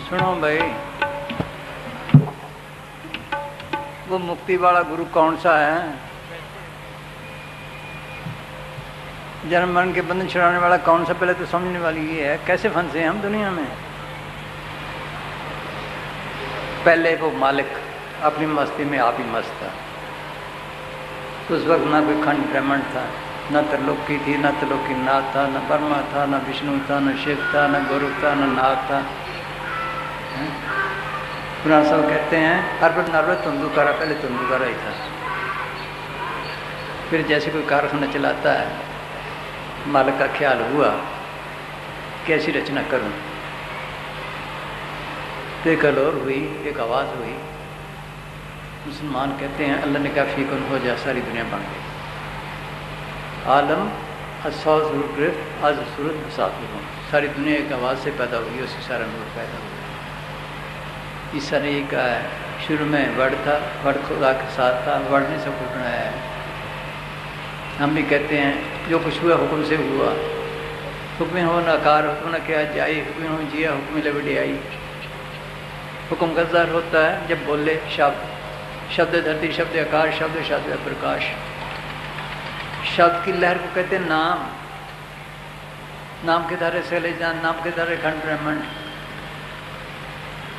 सुनो भाई, वो मुक्ति वाला गुरु कौन सा है? जन्म मरण के बंधन छुड़ाने वाला कौन सा? पहले तो समझने वाली ये है, कैसे फंसे हम दुनिया में। पहले वो मालिक अपनी मस्ती में आप ही मस्त था। उस वक्त ना कोई खंड ब्रह्मण था, न त्रिलोकी थी, न त्रिलोकी नाथ था, न ब्रह्मा था, न विष्णु था, न शिव था, न गुरु था, न नाथ था। पुराण सब कहते हैं अर्पण नर्वत तुंदुकारा, पहले तुंदुकारा ही था। फिर जैसे कोई कारखाना चलाता है, मालिक का ख्याल हुआ कैसी रचना करूं, तो एक अलोर हुई, एक आवाज़ हुई। मुसलमान कहते हैं अल्लाह ने कहा फीकुन हो जा, सारी दुनिया बन गई। आलम असौ सूरत गिरफ्त आज सूरत मुसाफिर हूँ, सारी दुनिया एक आवाज़ से पैदा हुई, उससे सारा नूर पैदा हुआ। ईसा ने ये कहा है, शुरू में वर्ड था, वर्ड खुदा के साथ था, वर्ड ने सब कुछ बनाया है। हम भी कहते हैं जो कुछ हुआ हुक्म से हुआ, हुक्म हो नकार, हुक्म न किया जाए, हुक्म हो जिया, हुक्म लबड़ी आई। हुक्म का ज़ाहिर होता है जब बोले शब्द, शब्द धरती, शब्द आकाश, शब्द शब्द प्रकाश। शब्द की लहर को कहते हैं नाम, नाम के धारे से ले जान, नाम के धारे खंड ब्रह्मंड।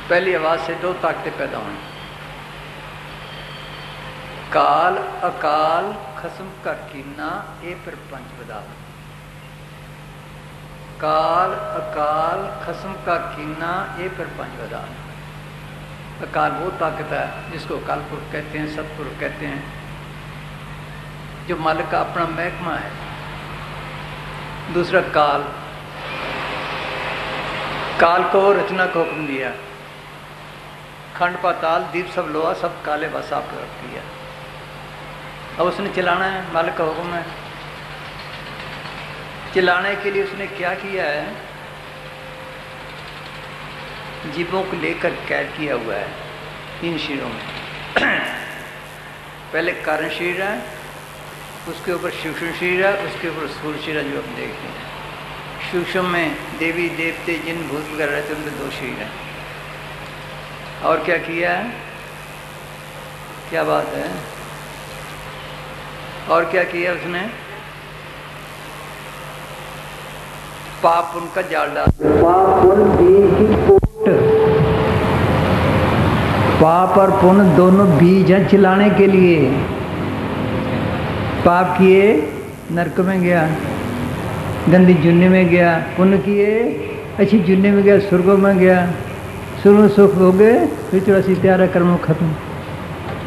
पहली आवाज़ से दो ताकतें पैदा हुई, काल अकाल खसम का कीना ए प्रपंच बदा। काल अकाल खसम का कीना ए प्रपंच बदा। अकाल वो ताकत है जिसको अकाल पुरुष कहते हैं, सतपुरुष कहते हैं, जो मालिक का अपना महकमा है। दूसरा काल, काल को रचना को हुक्म दिया, खंड पाताल दीप सब लोहा सब काले बस आप रख दिया। अब उसने चलाना है, मालिक का हुक्म है। चलाने के लिए उसने क्या किया है? जीवों को लेकर कैद किया हुआ है 3 शरीरों में। पहले कारण शरीर है, उसके ऊपर सूक्ष्म शरीर है, उसके ऊपर स्थूल शरीर है जो हम देख रहे हैं। सूक्ष्म में देवी देवते जिन भूत वगैरह रहते उनके 2 शरीर हैं। और क्या किया है? क्या बात है? और क्या किया उसने? पाप उनका जाल डाल, पाप पुण्य बीज की पोट। पाप और पुण्य दोनों बीज हैं चलाने के लिए। पाप किए नरक में गया, गंदी जुन्ने में गया। पुण्य किए अच्छी जुन्ने में गया, स्वर्गों में गया। सुर सुख हो गए, फिर 84 त्यारा कर्म खत्म।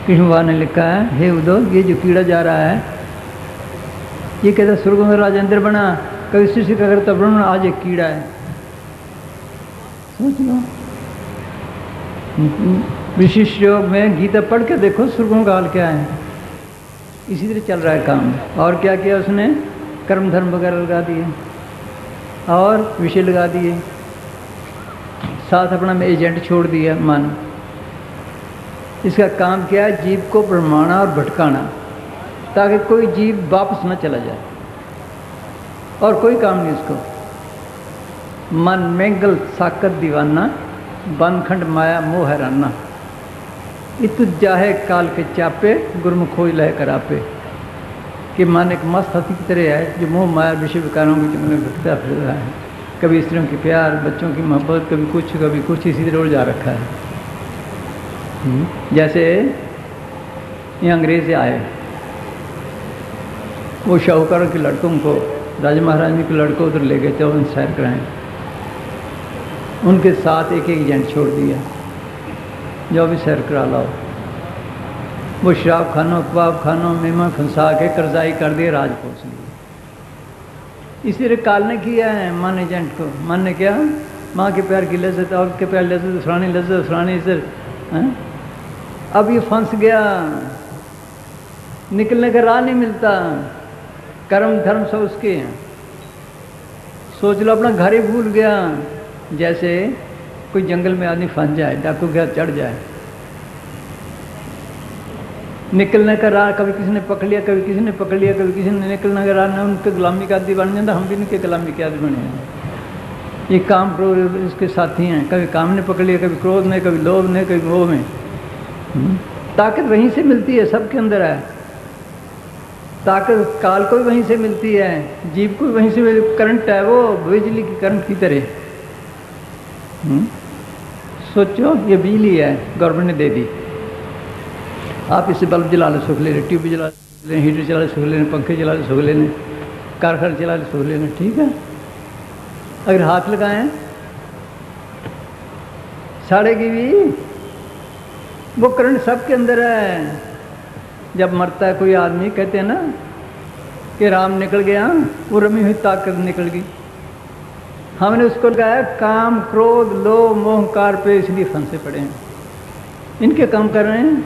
कृष्ण भगवान ने लिखा है, हे उद्धव, ये जो कीड़ा जा रहा है, ये कहता स्वर्गों में राजेंद्र बना, कभी सृष्टि का करता ब्रह्म, आज एक कीड़ा है। सोच लो, विशिष्ट योग में गीता पढ़ के देखो स्वर्गों का हाल क्या है। इसी तरह चल रहा है काम। और क्या किया उसने? कर्म धर्म वगैरह लगा दिए और विषय लगा दिए, साथ अपना में एजेंट छोड़ दिया मन। इसका काम क्या है? जीव को भ्रमाना और भटकाना, ताकि कोई जीव वापस न चला जाए। और कोई काम नहीं इसको। मन मैंगल साकत दीवाना, बनखंड माया मोह हैराना। इत जाहे काल के चापे, गुरमुख खोज लह करापे। कि मन एक मस्त हाथी की तरह है जो मोह माया विषय विकारों के जंगल में भटकता फिर रहा है। कभी स्त्रियों की प्यार, बच्चों की मोहब्बत, कभी कुछ इसी तरह उलझा रखा है। जैसे ये अंग्रेज आए, वो शाहूकारों के लड़कों को, राजा महारानी के लड़कों उधर ले गए थे और सैर कराएं। उनके साथ एक एक एजेंट छोड़ दिया, जो भी सैर करा लाओ। वो शराब खानों, कबाब खानों, मेहमान फंसा के कर्जाई कर दिए, राज पहुँच लिए। इसी तरह काल ने किया है मन एजेंट को। मन ने क्या? माँ के प्यार की लज्जत, और के प्यार लज्जत, फलानी लज्जत, फलानी इधर। अब ये फंस गया, निकलने का राह नहीं मिलता। कर्म धर्म सब उसके हैं। सोच लो अपना घर ही भूल गया। जैसे कोई जंगल में आदमी फंस जाए, डाकू के हाथ चढ़ जाए, निकलने का राह कभी किसी ने पकड़ लिया, कभी किसी ने पकड़ लिया, कभी किसी ने निकलने का राह न, उनके गुलामी का आदि बन जाता। हम भी उनके गुलामी के आदि बने हैं। ये काम क्रोध इसके साथी हैं। कभी काम ने पकड़ लिया, कभी क्रोध में, कभी लोभ में, कभी मोह में। ताकत वहीं से मिलती है, सबके अंदर है ताकत। काल को भी वहीं से मिलती है, जीव को भी वहीं से करंट है, वो बिजली की करंट की तरह। सोचो ये बिजली है, गवर्नमेंट ने दे दी। आप इसे बल्ब जला ले, सुख ले, ट्यूब जला ले, हीटर चला ले, सुख लेने, पंखे चला ले, सुख लेने, कारखाना चला ले, सुख लेने, ठीक है। अगर हाथ लगाएं साड़ेगी भी, वो करंट सबके अंदर है। जब मरता है कोई आदमी, कहते हैं ना कि राम निकल गया, वो रमी हुई ताकत निकल गई। हमने उसको लगाया काम क्रोध लोभ मोहकार पे, इसलिए फंसे पड़े हैं, इनके काम कर रहे हैं।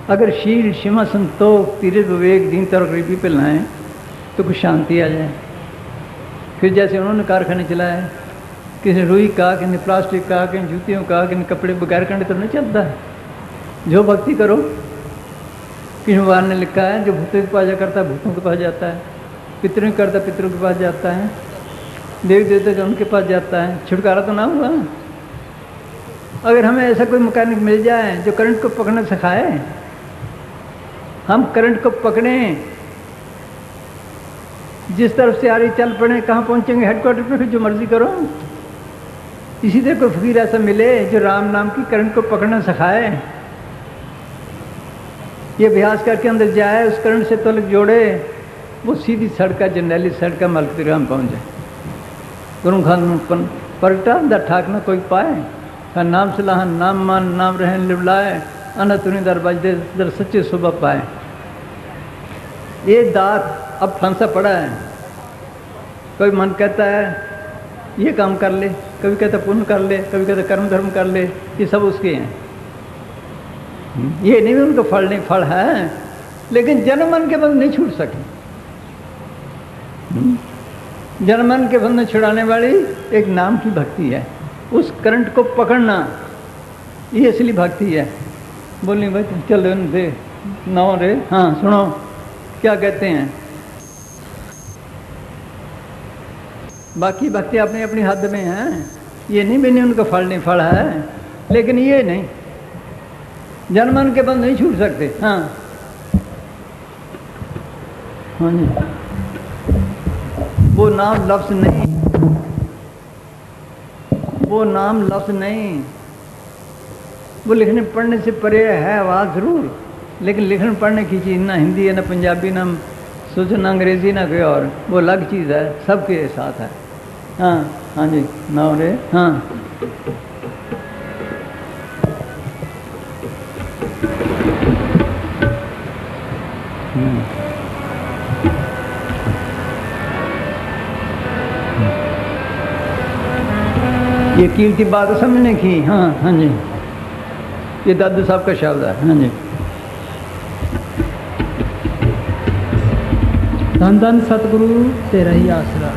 अगर शील क्षमा संतोष तीर्थ विवेक दीनता और गरीबी पे लाएं तो कुछ शांति आ जाए। फिर जैसे उन्होंने कारखाने चलाए, किसी ने रुई कहा, किसी ने प्लास्टिक कहा, किसी ने जूतियों कहा, किसी ने कपड़े बगैर कंडे तो नहीं चलता है। जो भक्ति करो, किसी भगवान ने लिखा है जो भूतों के पास जा करता है भूतों के पास जाता है, पितरों की करता पितरों के पास जाता है, देवी देवता का उनके पास जाता है, छुटकारा तो ना हुआ। अगर हमें ऐसा कोई मैकेनिक मिल जाए जो करंट को पकड़ना सिखाए, हम करंट को पकड़ें, जिस तरफ से आ रही चल पड़े, कहाँ पहुँचेंगे हेडक्वार्टर पे, फिर जो मर्जी करो। इसी तरह कोई फकीर ऐसा मिले जो राम नाम की करंट को पकड़ना सिखाए, ये अभ्यास करके अंदर जाए, उस करंट से तलक जोड़े, वो सीधी सड़क का जर्नैली सड़क का मलक ग्राम पहुँच जाए। गुरु खान पलटा दर ठाक न कोई पाए, नाम सलाहन नाम मान नाम रहन लिबलाए, अन तुनि दर बजदे दर सच्चे सुबह पाए। ये दात अब फंसा पड़ा है। कोई मन कहता है ये काम कर ले, कभी कहता पुण्य कर ले, कभी कहता कर्म धर्म कर ले, ये सब उसके हैं। ये नहीं उनका फल नहीं, फल है, लेकिन जन्म मन के बंध नहीं छूट सके। जन्म मन के बंधन छुड़ाने वाली एक नाम की भक्ति है, उस करंट को पकड़ना, ये असली भक्ति है। बोलिए भाई चल दे नौ रे, हाँ सुनो क्या कहते हैं। बाकी भक्ति अपनी अपनी हद में है, ये नहीं मैंने उनका फल नहीं, फल है, लेकिन ये नहीं, जन्म मन के बंध नहीं छूट सकते। हाँ हाँ जी, वो नाम लफ्ज़ नहीं, वो नाम लफ्ज़ नहीं, वो लिखने पढ़ने से परे है आवाज़ ज़रूर, लेकिन लिखने पढ़ने की चीज़ ना हिंदी है, ना पंजाबी, ना सोचो, ना अंग्रेज़ी, ना कोई और, वो अलग चीज़ है, सबके साथ है। हाँ हाँ जी ना रे, हाँ ये कीर्ति बात समझने की। हाँ हाँ जी, ये दादू साहब का शब्द है। हाँ जी, धन धन सतगुरु तेरा ही आसरा।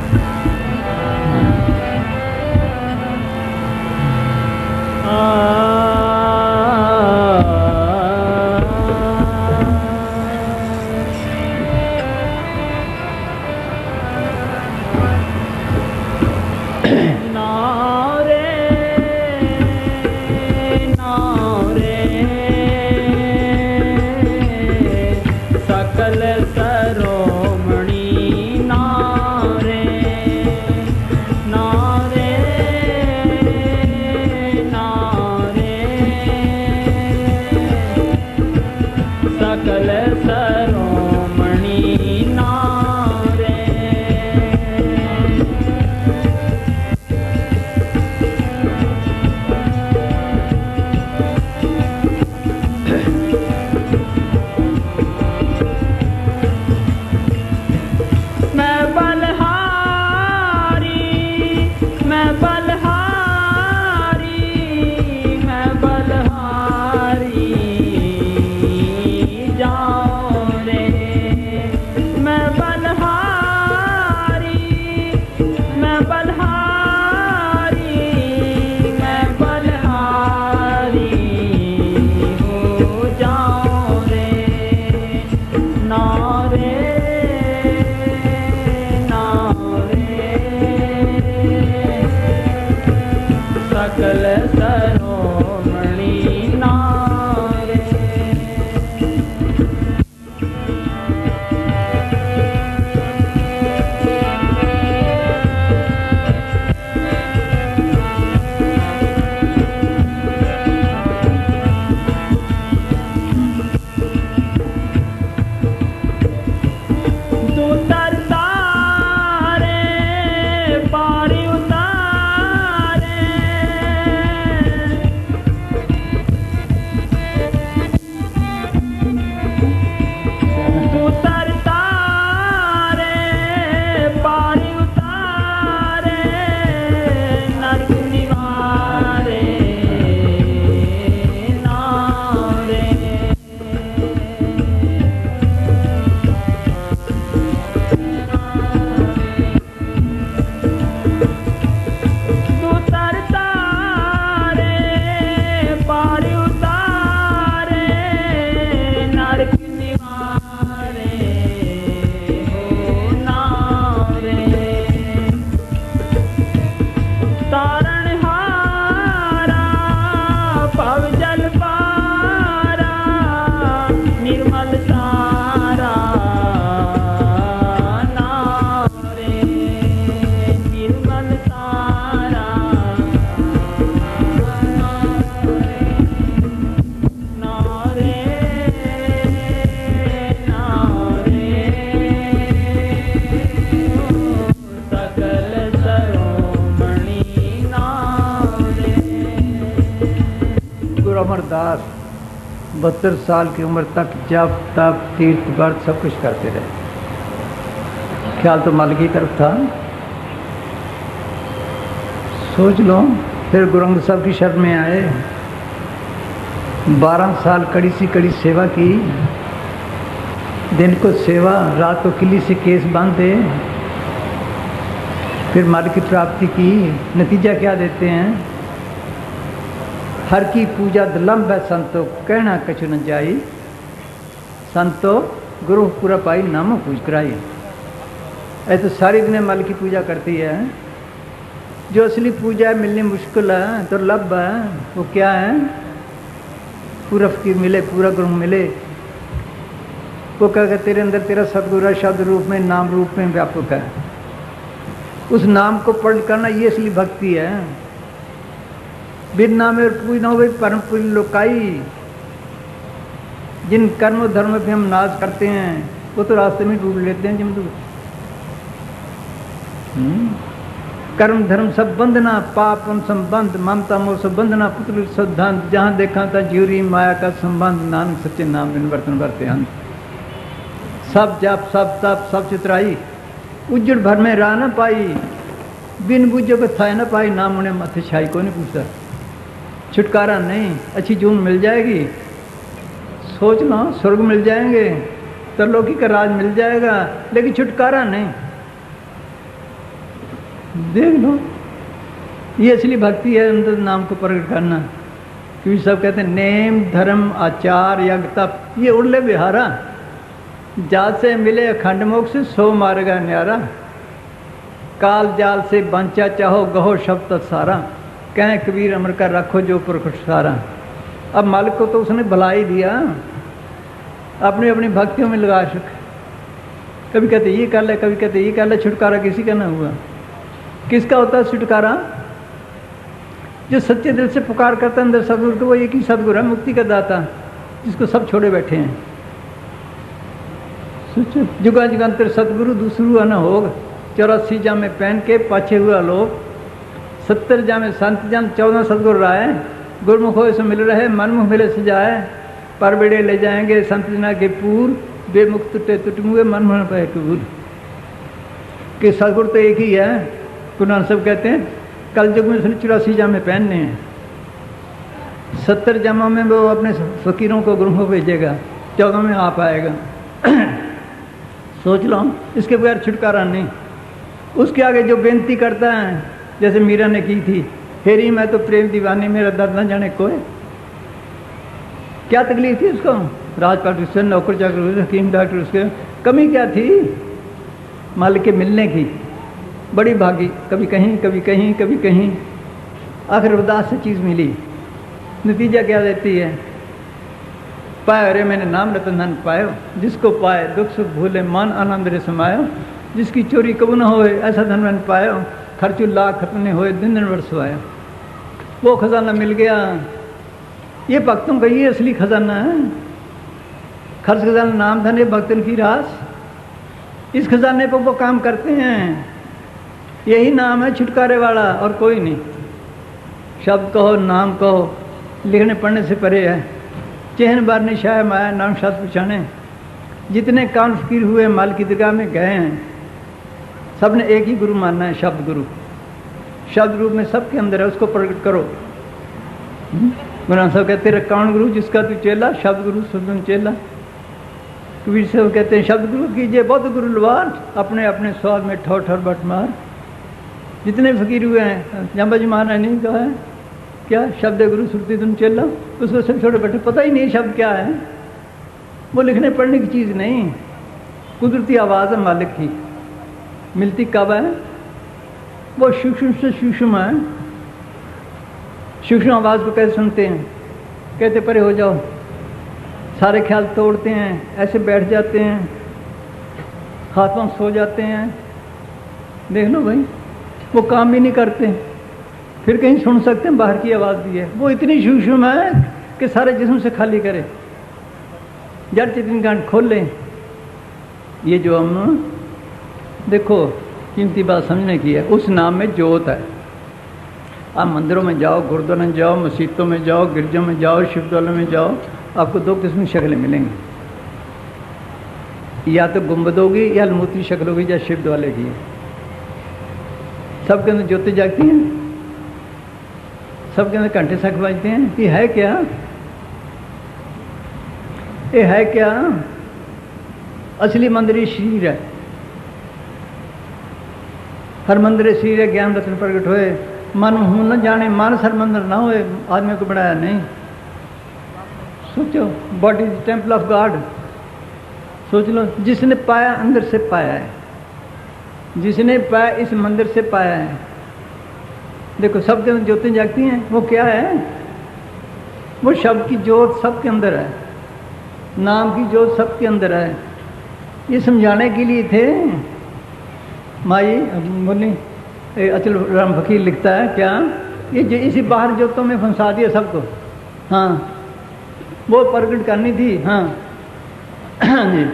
अमरदास 72 साल की उम्र तक जप तप तीर्थ व्रत सब कुछ करते रहे। ख्याल तो मालिक की तरफ था। सोच लो, फिर गुरु अंगद साहब की शरण में आए, 12 साल कड़ी सी कड़ी सेवा की, दिन को सेवा, रात को किली से केस बांधे, फिर मालिक की प्राप्ति की। नतीजा क्या देते हैं? हर की पूजा दलम्ब है संतो, कहना कछु न जाई, संतो गुरु पूरा पाई नामो पूज कराई। ऐसे सारी दिन मालिक की पूजा करती है। जो असली पूजा मिलनी मुश्किल है, दुर्लभ है, वो क्या है? पूरा फकीर मिले, पूरा गुरु मिले। वो कहेगा तेरे अंदर तेरा सदगुरु शब्द रूप में, नाम रूप में व्यापक है। उस नाम को पढ़ करना ये असली भक्ति है। बिन नाम और पूज न हो परम पूरी लोकाई। जिन कर्म धर्म पे हम नाश करते हैं वो तो रास्ते में डूब लेते हैं जमदूत। कर्म धर्म सब बंधना, पाप उन संबंध, ममता मोह सब बंधना, पुत्र सद्धांत, जहाँ देखा था ज्यूरी माया का संबंध, नानक सच्चे नाम बिन वर्तन वर्ते अंत। सब जाप सब तप सब चित्राई, उज्जड़ भर में राह न पाई, बिन बुझे को था न पाई, नाम उन्हें मथे छाई को नहीं पूछता। छुटकारा नहीं। अच्छी जून मिल जाएगी, सोच लो, स्वर्ग मिल जाएंगे, तरलोकी का राज मिल जाएगा, लेकिन छुटकारा नहीं। देख लो, ये असली भक्ति है, अंदर नाम को प्रकट करना। क्योंकि सब कहते हैं नेम धर्म आचार यज्ञ तप, ये उड़ले बिहारा, जात से मिले अखंड मोक्ष, सो मारेगा न्यारा। काल जाल से बंचा चाहो, गहो शब्द सारा, कहें कबीर अमर का रखो जो प्रकट सारा। अब मालिक को तो उसने भला ही दिया, अपनी अपनी भक्तियों में लगा सके। कभी कहते ये कर ले, कभी कहते ये कर ले, छुटकारा किसी का ना हुआ। किसका होता है छुटकारा? जो सच्चे दिल से पुकार करता है अंदर सदगुरु को, वो एक ही सदगुरु है, मुक्ति का दाता, जिसको सब छोड़े बैठे हैं। सोचो, जुगा जुगांतर सदगुरु दूसरू न होग, 84 जामे पहन के पाछे हुआ लोग, 70 जामे संत जन, 14 सदगुरु राय, गुरमुख हो से मिल रहे, मनमुख मिले सजाए, पर बेड़े ले जाएंगे संत जना के पूर, बेमुख टूटे टुटमुए, मनमुख पे टूर। कि सदगुरु तो एक ही है। कुरान सब कहते हैं कल युग में उसने 84 जामे पहनने हैं, 70 जामों में वो अपने फकीरों को गुरुओं को भेजेगा, 14 में आप आएगा। सोच लो, इसके बगैर छुटकारा नहीं। उसके आगे जो बेनती करता है, जैसे मीरा ने की थी, हेरी मैं तो प्रेम दीवानी, मेरा दर्द न जाने कोई। क्या तकलीफ थी उसको? राजपाट उससे, नौकर चाकर, हकीम डॉक्टर, उसके कमी क्या थी? मालिक के मिलने की। बड़ी भागी, कभी कहीं कभी कहीं कभी कहीं, आखिर उदास से चीज़ मिली। नतीजा क्या देती है? पाए अरे मैंने नाम रतन धन पायो, जिसको पाए दुख सुख भूले, मान आनंद रे समायो, जिसकी चोरी कबू न होए, ऐसा धन मन पायो, खर्चु लाख खतने होए, दिन दिन वर्ष आयो। वो खजाना मिल गया। ये भक्तों का ये असली खजाना है। खर्च खजाना नाम धन, ये भक्तन की रास। इस खजाने पर वो काम करते हैं। यही नाम है छुटकारे वाला, और कोई नहीं। शब्द कहो, नाम कहो, लिखने पढ़ने से परे है। चहन बार निशाय माया, नाम शास्त्र पहचाने। जितने कान फकीर हुए माल की दरगाह में गए हैं, सब ने एक ही गुरु मानना है, शब्द गुरु। शब्द रूप में सबके अंदर है, उसको प्रकट करो। गुरु साहब कहते हैं कौन गुरु जिसका तू चेला, शब्द गुरु सुन चेला। कबीर साहब कहते हैं शब्द गुरु कीजिए बौद्ध गुरु लवार, अपने अपने स्वाद में ठोर ठोर बट मार। जितने फकीर हुए हैं, जाम्बाजी महाराज नहीं कहा है क्या, शब्द गुरु सुरती तुम चेला, उसको सब छोटे बैठे पता ही नहीं शब्द क्या है। वो लिखने पढ़ने की चीज़ नहीं, कुदरती आवाज़ है मालिक की। मिलती कब है? वो सूक्ष्म से सूक्ष्म है। सूक्ष्म आवाज़ को कैसे सुनते हैं? कहते परे हो जाओ, सारे ख्याल तोड़ते हैं, ऐसे बैठ जाते हैं, हाथ पांव सो जाते हैं। देख लो भाई, वो काम भी नहीं करते, फिर कहीं सुन सकते हैं बाहर की आवाज़ भी है। वो इतनी सूक्ष्म है कि सारे जिस्म से खाली करे, जड़ चेतन गांठ खोल लें। ये जो हम देखो कीमती बात समझने की है, उस नाम में जोत है। आप मंदिरों में जाओ, गुरुद्वारों में जाओ, मस्जिदों में जाओ, गिरजों में जाओ, शिवद्वारों में जाओ, आपको दो किस्म की शक्लें मिलेंगी, या तो गुंबद होगी या अलमूती शक्ल होगी, या शिव वाले की। सबके अंदर ज्योति जागती हैं, सबके अंदर घंटे सख बजते हैं। ये है क्या? ये है क्या? असली मंदिर ही शरीर है। हर मंदिर शरीर है, ज्ञान रत्न प्रकट होए, मन हूं न जाने, मानस हर मंदिर ना होए, आदमी को बनाया नहीं। सोचो, body is temple of God. सोच लो, जिसने पाया अंदर से पाया है, जिसने पाया इस मंदिर से पाया है। देखो सबके अंदर ज्योति जागती हैं, वो क्या है? वो शब्द की ज्योत सबके अंदर है, नाम की ज्योत सबके अंदर है। ये समझाने के लिए थे। माई बोली, अचल राम फकीर लिखता है क्या, ये इसी बाहर ज्योतों में फंसा दिया सबको। हाँ, वो प्रकट करनी थी। हाँ जी,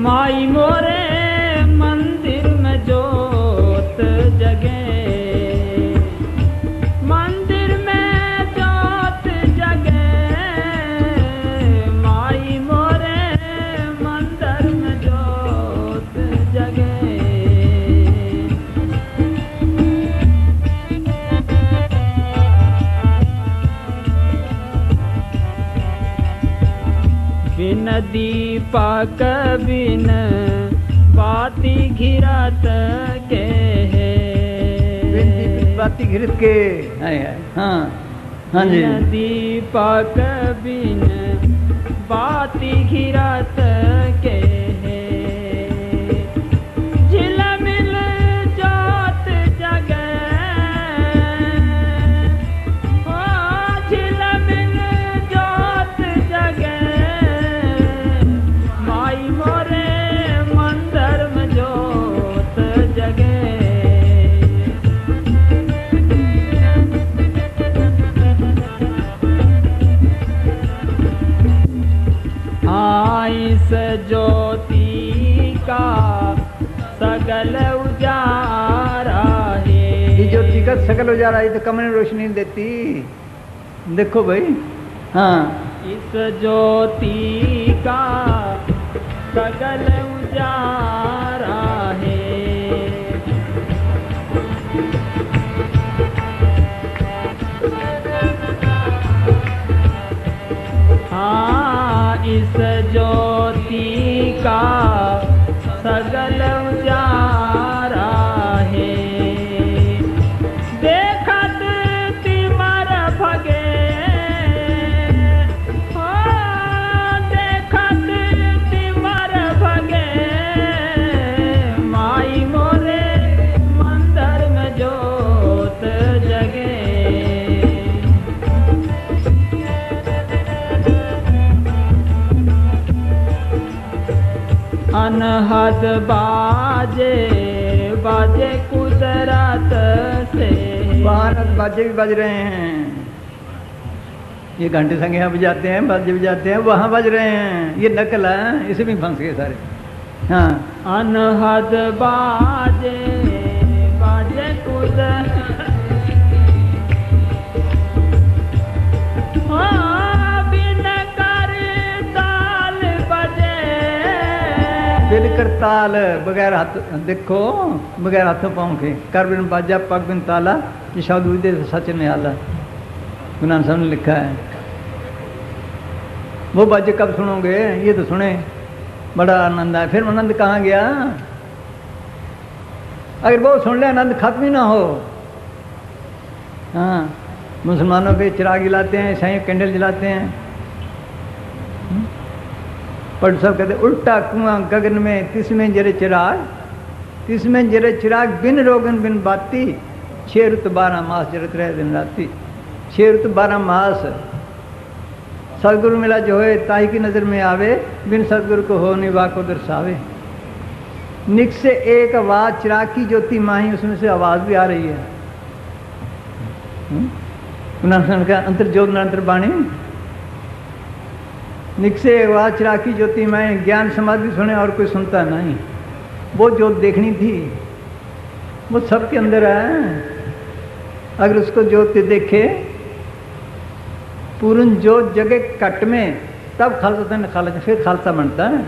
माई मोरे मंदिर में जोत जगे, मंदिर में जोत जगे, माई मोरे मंदिर में जोत जगे। बिन दीपक बिन बाती घिरत के है, बाती घिरत के। हाँ हाँ जी, बिन दीपक बिन बाती घिरत के है, झिलमिल जोत जगे, ओ झिलमिल जोत जगे, माई मोरे मंदिर में जोत जगे। इस ज्योति का सगल उजारा है, ये ज्योति का सगल उजारा है, तो कमरे में रोशनी नहीं देती। देखो भाई, हाँ, इस ज्योति का सगल उजारा है, हाँ इस ज्योति का सगल उजारा है, देखत तिमर भगे, हो देखत तिमर भगे, माई मोरे मंदिर में जोत जगे। अनहद बाजे बाजे कुदरत से, बारह बाजे भी बज रहे हैं। ये घंटे संग यहाँ बजाते हैं, बाजे बजाते हैं, वहाँ बज रहे हैं। ये नकल है, इसे भी फंस गए सारे। हाँ, अनहद बाजे बाजे कुदरत, बिन कर ताल, बगैर हाथ, देखो बगैर हाथों पाँव के, कर बिन बाजा पग बिन ताला, ये शब्द विदे सच में आला, गुरु नानक साहब ने लिखा है। वो बाजे कब सुनोगे? ये तो सुने, बड़ा आनंद है। फिर आनंद कहाँ गया? अगर वो सुन ले आनंद खत्म ही ना हो। हाँ, मुसलमानों पे चिराग जलाते हैं, ईसाई कैंडल जलाते हैं, पर सब कहते उल्टा कुआं गगन में तिसमें जरे चिराग, तिसमें जरे चिराग बिन रोगन बिन बाती, 6 रुत 12 मास जरत रहे दिन राती। 6 रुत 12 मास सदगुरु मिला जो है ताई की नज़र में आवे, बिन सदगुरु को हो निभा को दर्शावे। निक से एक आवाज चिराग की ज्योति माही, उसमें से आवाज भी आ रही है। का अंतर ज्योत निरंतर बाणी, निकसे हुआ चिराकी ज्योति में ज्ञान समाधि सुने और कोई सुनता नहीं। वो ज्योत देखनी थी, वो सबके अंदर है। अगर उसको ज्योत देखे पूर्ण ज्योत जगह कट में, तब खालसा न खालसा, फिर खालसा बनता है।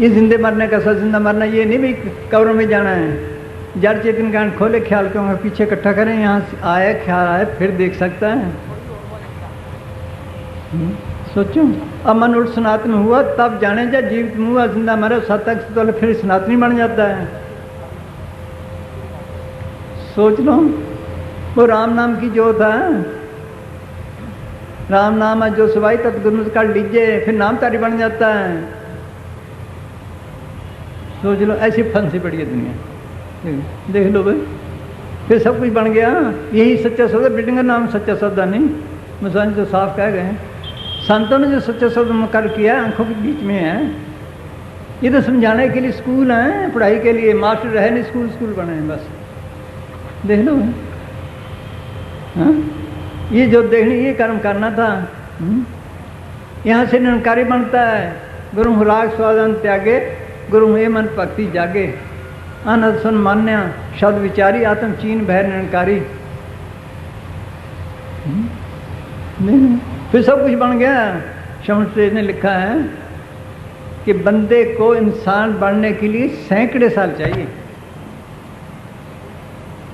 ये जिंदे मरने का सब जिंदा मरना, ये नहीं भी कब्रों में जाना है। जड़ चेतन कांड खोले, ख्याल को पीछे इकट्ठा करें, यहाँ आए ख्याल आए फिर देख सकता है। सोचो, अब मन उठ सनातन हुआ तब जाने जा, जीवित हुआ जिंदा मरा सतक तो फिर सनातनी बन जाता है। सोच लो, वो राम नाम की ज्योत है, राम नाम है जो सवाई तब गुरु कर लीजिए, फिर नाम तारी बन जाता है। सोच लो, ऐसी फंसी पड़ी है दुनिया, देख लो भाई, फिर सब कुछ बन गया। यही सच्चा सौदा, बिल्डिंग का नाम सच्चा सौदा नहीं, मुसलमान तो साफ कह गए हैं। संतों ने जो सच्चा सौदा मुकर किया आंखों के बीच में है। ये तो समझाने के लिए स्कूल हैं, पढ़ाई के लिए मास्टर रहे नहीं, स्कूल स्कूल बने हैं बस। देख लो, हाँ, ये जो देखने ये कर्म करना था। यहाँ से निरंकारी बनता है। गुरु राग स्वादन त्यागे, गुरु हे मन भक्ति जागे, अनंत सुन मान्या शब्द विचारी, आत्म चीन भय निरंकारी। फिर सब कुछ बन गया। शमशेर ने लिखा है कि बंदे को इंसान बनने के लिए सैकड़े साल चाहिए,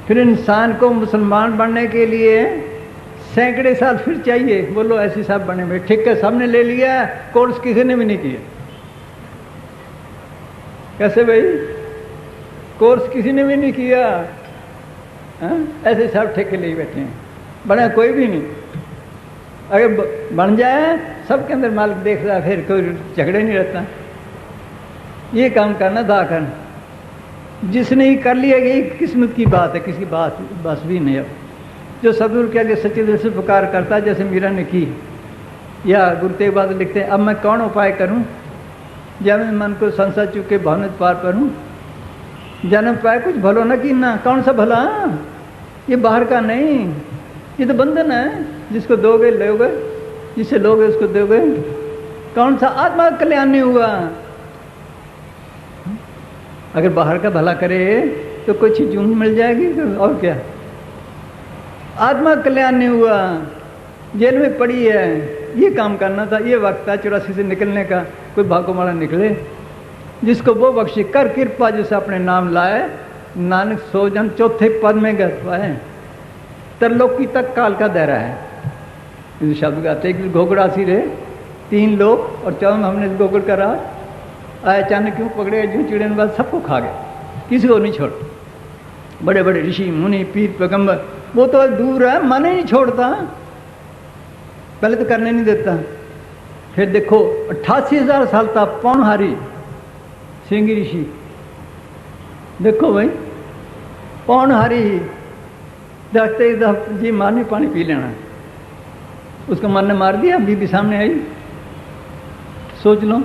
फिर इंसान को मुसलमान बनने के लिए सैकड़े साल फिर चाहिए। बोलो, ऐसे सब बने हुए ठीक है, सबने ले लिया, कोर्स किसी ने भी नहीं किया। कैसे भाई, कोर्स किसी ने भी नहीं किया, ऐसे सब ठेके ले बैठे हैं, बना कोई भी नहीं। अगर बन जाए सबके अंदर मालिक देख रहा, फिर कोई झगड़े नहीं रहता। ये काम करना था कर, जिसने ही कर लिया, यही किस्मत की बात है, किसी बात बस भी नहीं। अब जो सदगुरु के आगे सच्चे दिल से पुकार करता है, जैसे मीरा ने की, या गुरु तेग बहादुर लिखते हैं, अब मैं कौन उपाय करूं, जब मैं मन को संसार चुके भावनित पार करूं, जन्म पाए कुछ भलो न की ना। कौन सा भला, ये बाहर का नहीं, ये तो बंधन है। जिसको दोगे लोगे, जिसे लोगे उसको दोगे। कौन सा आत्मा का कल्याण नहीं हुआ। अगर बाहर का भला करे तो कुछ जून मिल जाएगी, और क्या। आत्मा का कल्याण नहीं हुआ, जेल में पड़ी है। ये काम करना था, ये वक्त था 84 से निकलने का। कोई भागो मारा निकले, जिसको वो बख्शे कर कृपा, जैसे अपने नाम लाए, नानक सो जन चौथे पद में गए पाए। तरलोकी तक काल का दायरा है। इस शब्द गाते एक घोगड़ासी रहे, 3 लोग और 14 हमने गोगड़ करा आए, अचानक क्यों पकड़े, जो चिड़े ने बाद सबको खा गए, किसी को नहीं छोड़। बड़े बड़े ऋषि मुनि पीर पैगंबर, वो तो दूर है, मन ही नहीं छोड़ता, पहले तो करने नहीं देता। फिर देखो 88,000 साल था पौनहारी सिंगी ऋषि, देखो भाई पौनहारी देखते जी मारने पानी पी लेना, उसको मन ने मार दिया, बीबी सामने आई। सोच लो,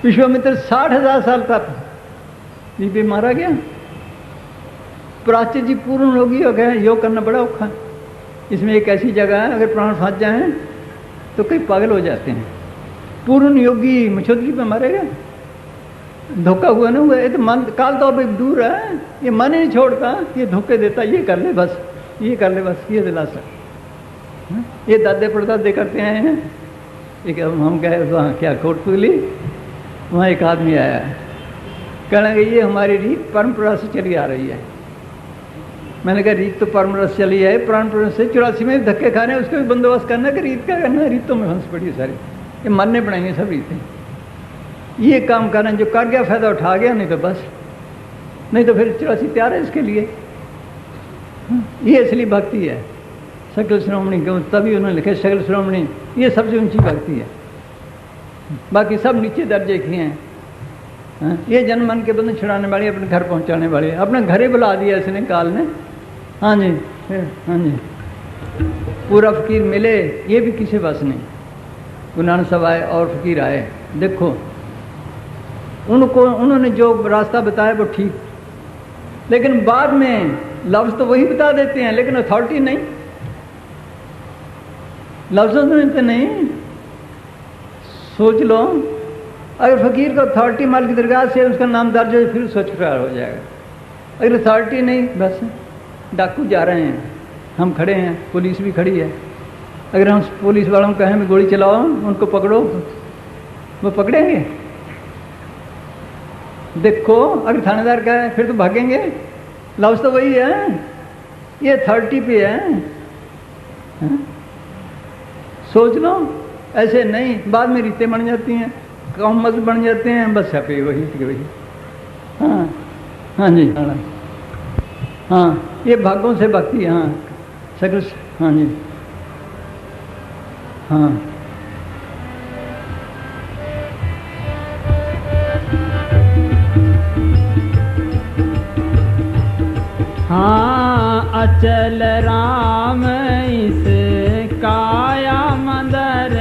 विश्वामित्र 60,000 साल तक बीबी मारा गया। प्राच्य जी पूर्ण रोगी हो गए, योग करना बड़ा औखा। इसमें एक ऐसी जगह है, अगर प्राण फंस जाए तो कई पागल हो जाते हैं। पूर्ण योगी मछोदरी पे मारे गए, धोखा हुआ ना हुआ। ये तो मन काल तो अब दूर है, ये मन ही नहीं छोड़ता, ये धोखे देता, ये कर ले बस, ये कर ले बस, ये दिलासा। ये दादे परदादे करते हैं। एक हम गए वहाँ क्या कोटपुतली, वहाँ एक आदमी आया, कहने लगे ये हमारी रीत परंपरा से चली आ रही है। मैंने कहा रीत तो परंपरा से चली है, परंपरा से 84 में धक्के खाने, उसका भी बंदोबस्त करना कि रीत क्या करना है। रीतों में हंस पड़ी सारी, ये मानने पड़ेंगे सब रीतें। ये काम करना, जो कर गया फायदा उठा गया, नहीं तो बस, नहीं तो फिर 84 तैयार है इसके लिए। ये असली भक्ति है। सकल श्रोमणी क्यों, तभी उन्होंने लिखे सकल श्रोमणी, ये सबसे ऊंची भक्ति है। बाकी सब नीचे दर्जे की हैं। ये जन्म मन के बंधन छुड़ाने वाली, अपने घर पहुंचाने वाली, अपने घर ही बुला दिया इसने काल ने। हाँ जी, हाँ जी, पूरा फकीर मिले, ये भी किसी बस नहीं। गुरु नानक साहब आए और फकीर आए, देखो उन्होंने जो रास्ता बताया वो ठीक, लेकिन बाद में लफ्ज़ तो वही बता देते हैं, लेकिन अथॉरिटी नहीं। लफ्ज़ों में तो नहीं, सोच लो। अगर फ़कीर को अथॉरिटी माल की दरगाह से उसका नाम दर्ज हो फिर सोच करार हो जाएगा। अगर अथॉरिटी नहीं, बस डाकू जा रहे हैं, हम खड़े हैं, पुलिस भी खड़ी है। अगर हम पुलिस वालों को कहें गोली चलाओ, उनको पकड़ो, वो पकड़ेंगे? देखो, अगर थानेदार का है फिर तो भागेंगे। लफ्ज़ तो वही है, ये अथॉरिटी पे है। सोच लो, ऐसे नहीं बाद में रीतें बन जाती हैं, कौम मत बन जाते हैं, बस छपे वही के वही। हाँ हाँ जी, हाँ ये भागों से भक्ति। हाँ सकल, हाँ जी, हाँ हाँ अचल राम इस काया मंदिर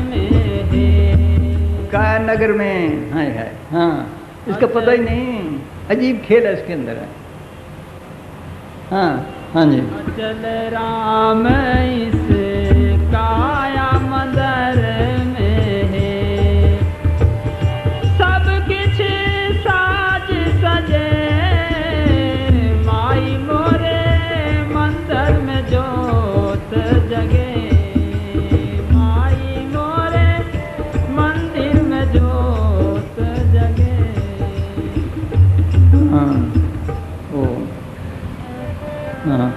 में है। काया नगर में है। हाँ इसका पता ही नहीं, अजीब खेल है इसके अंदर है। हाँ हाँ जी, अचल राम इस काया मंदिर में है। सब किछ साज सजे माई मोरे मंदिर में जोत जगे। माई मोरे मंदिर में जोत जगे। हाँ ओ हाँ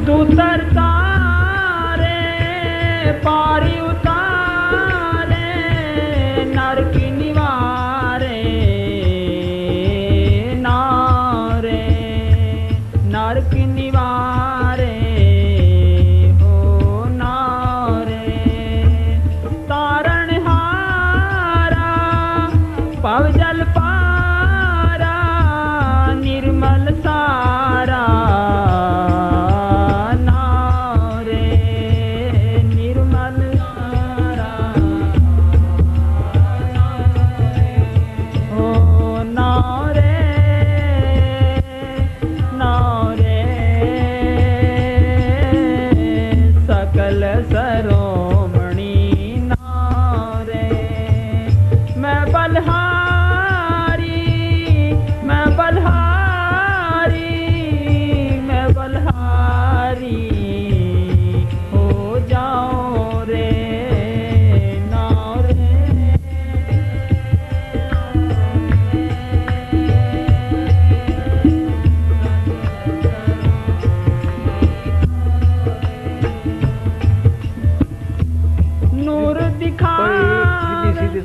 दूतर तारे पारी उतारे नर की निवारे नारे। नर की निवारे हो नारे। तारण हारा पव जल पारा निर्मल सारा।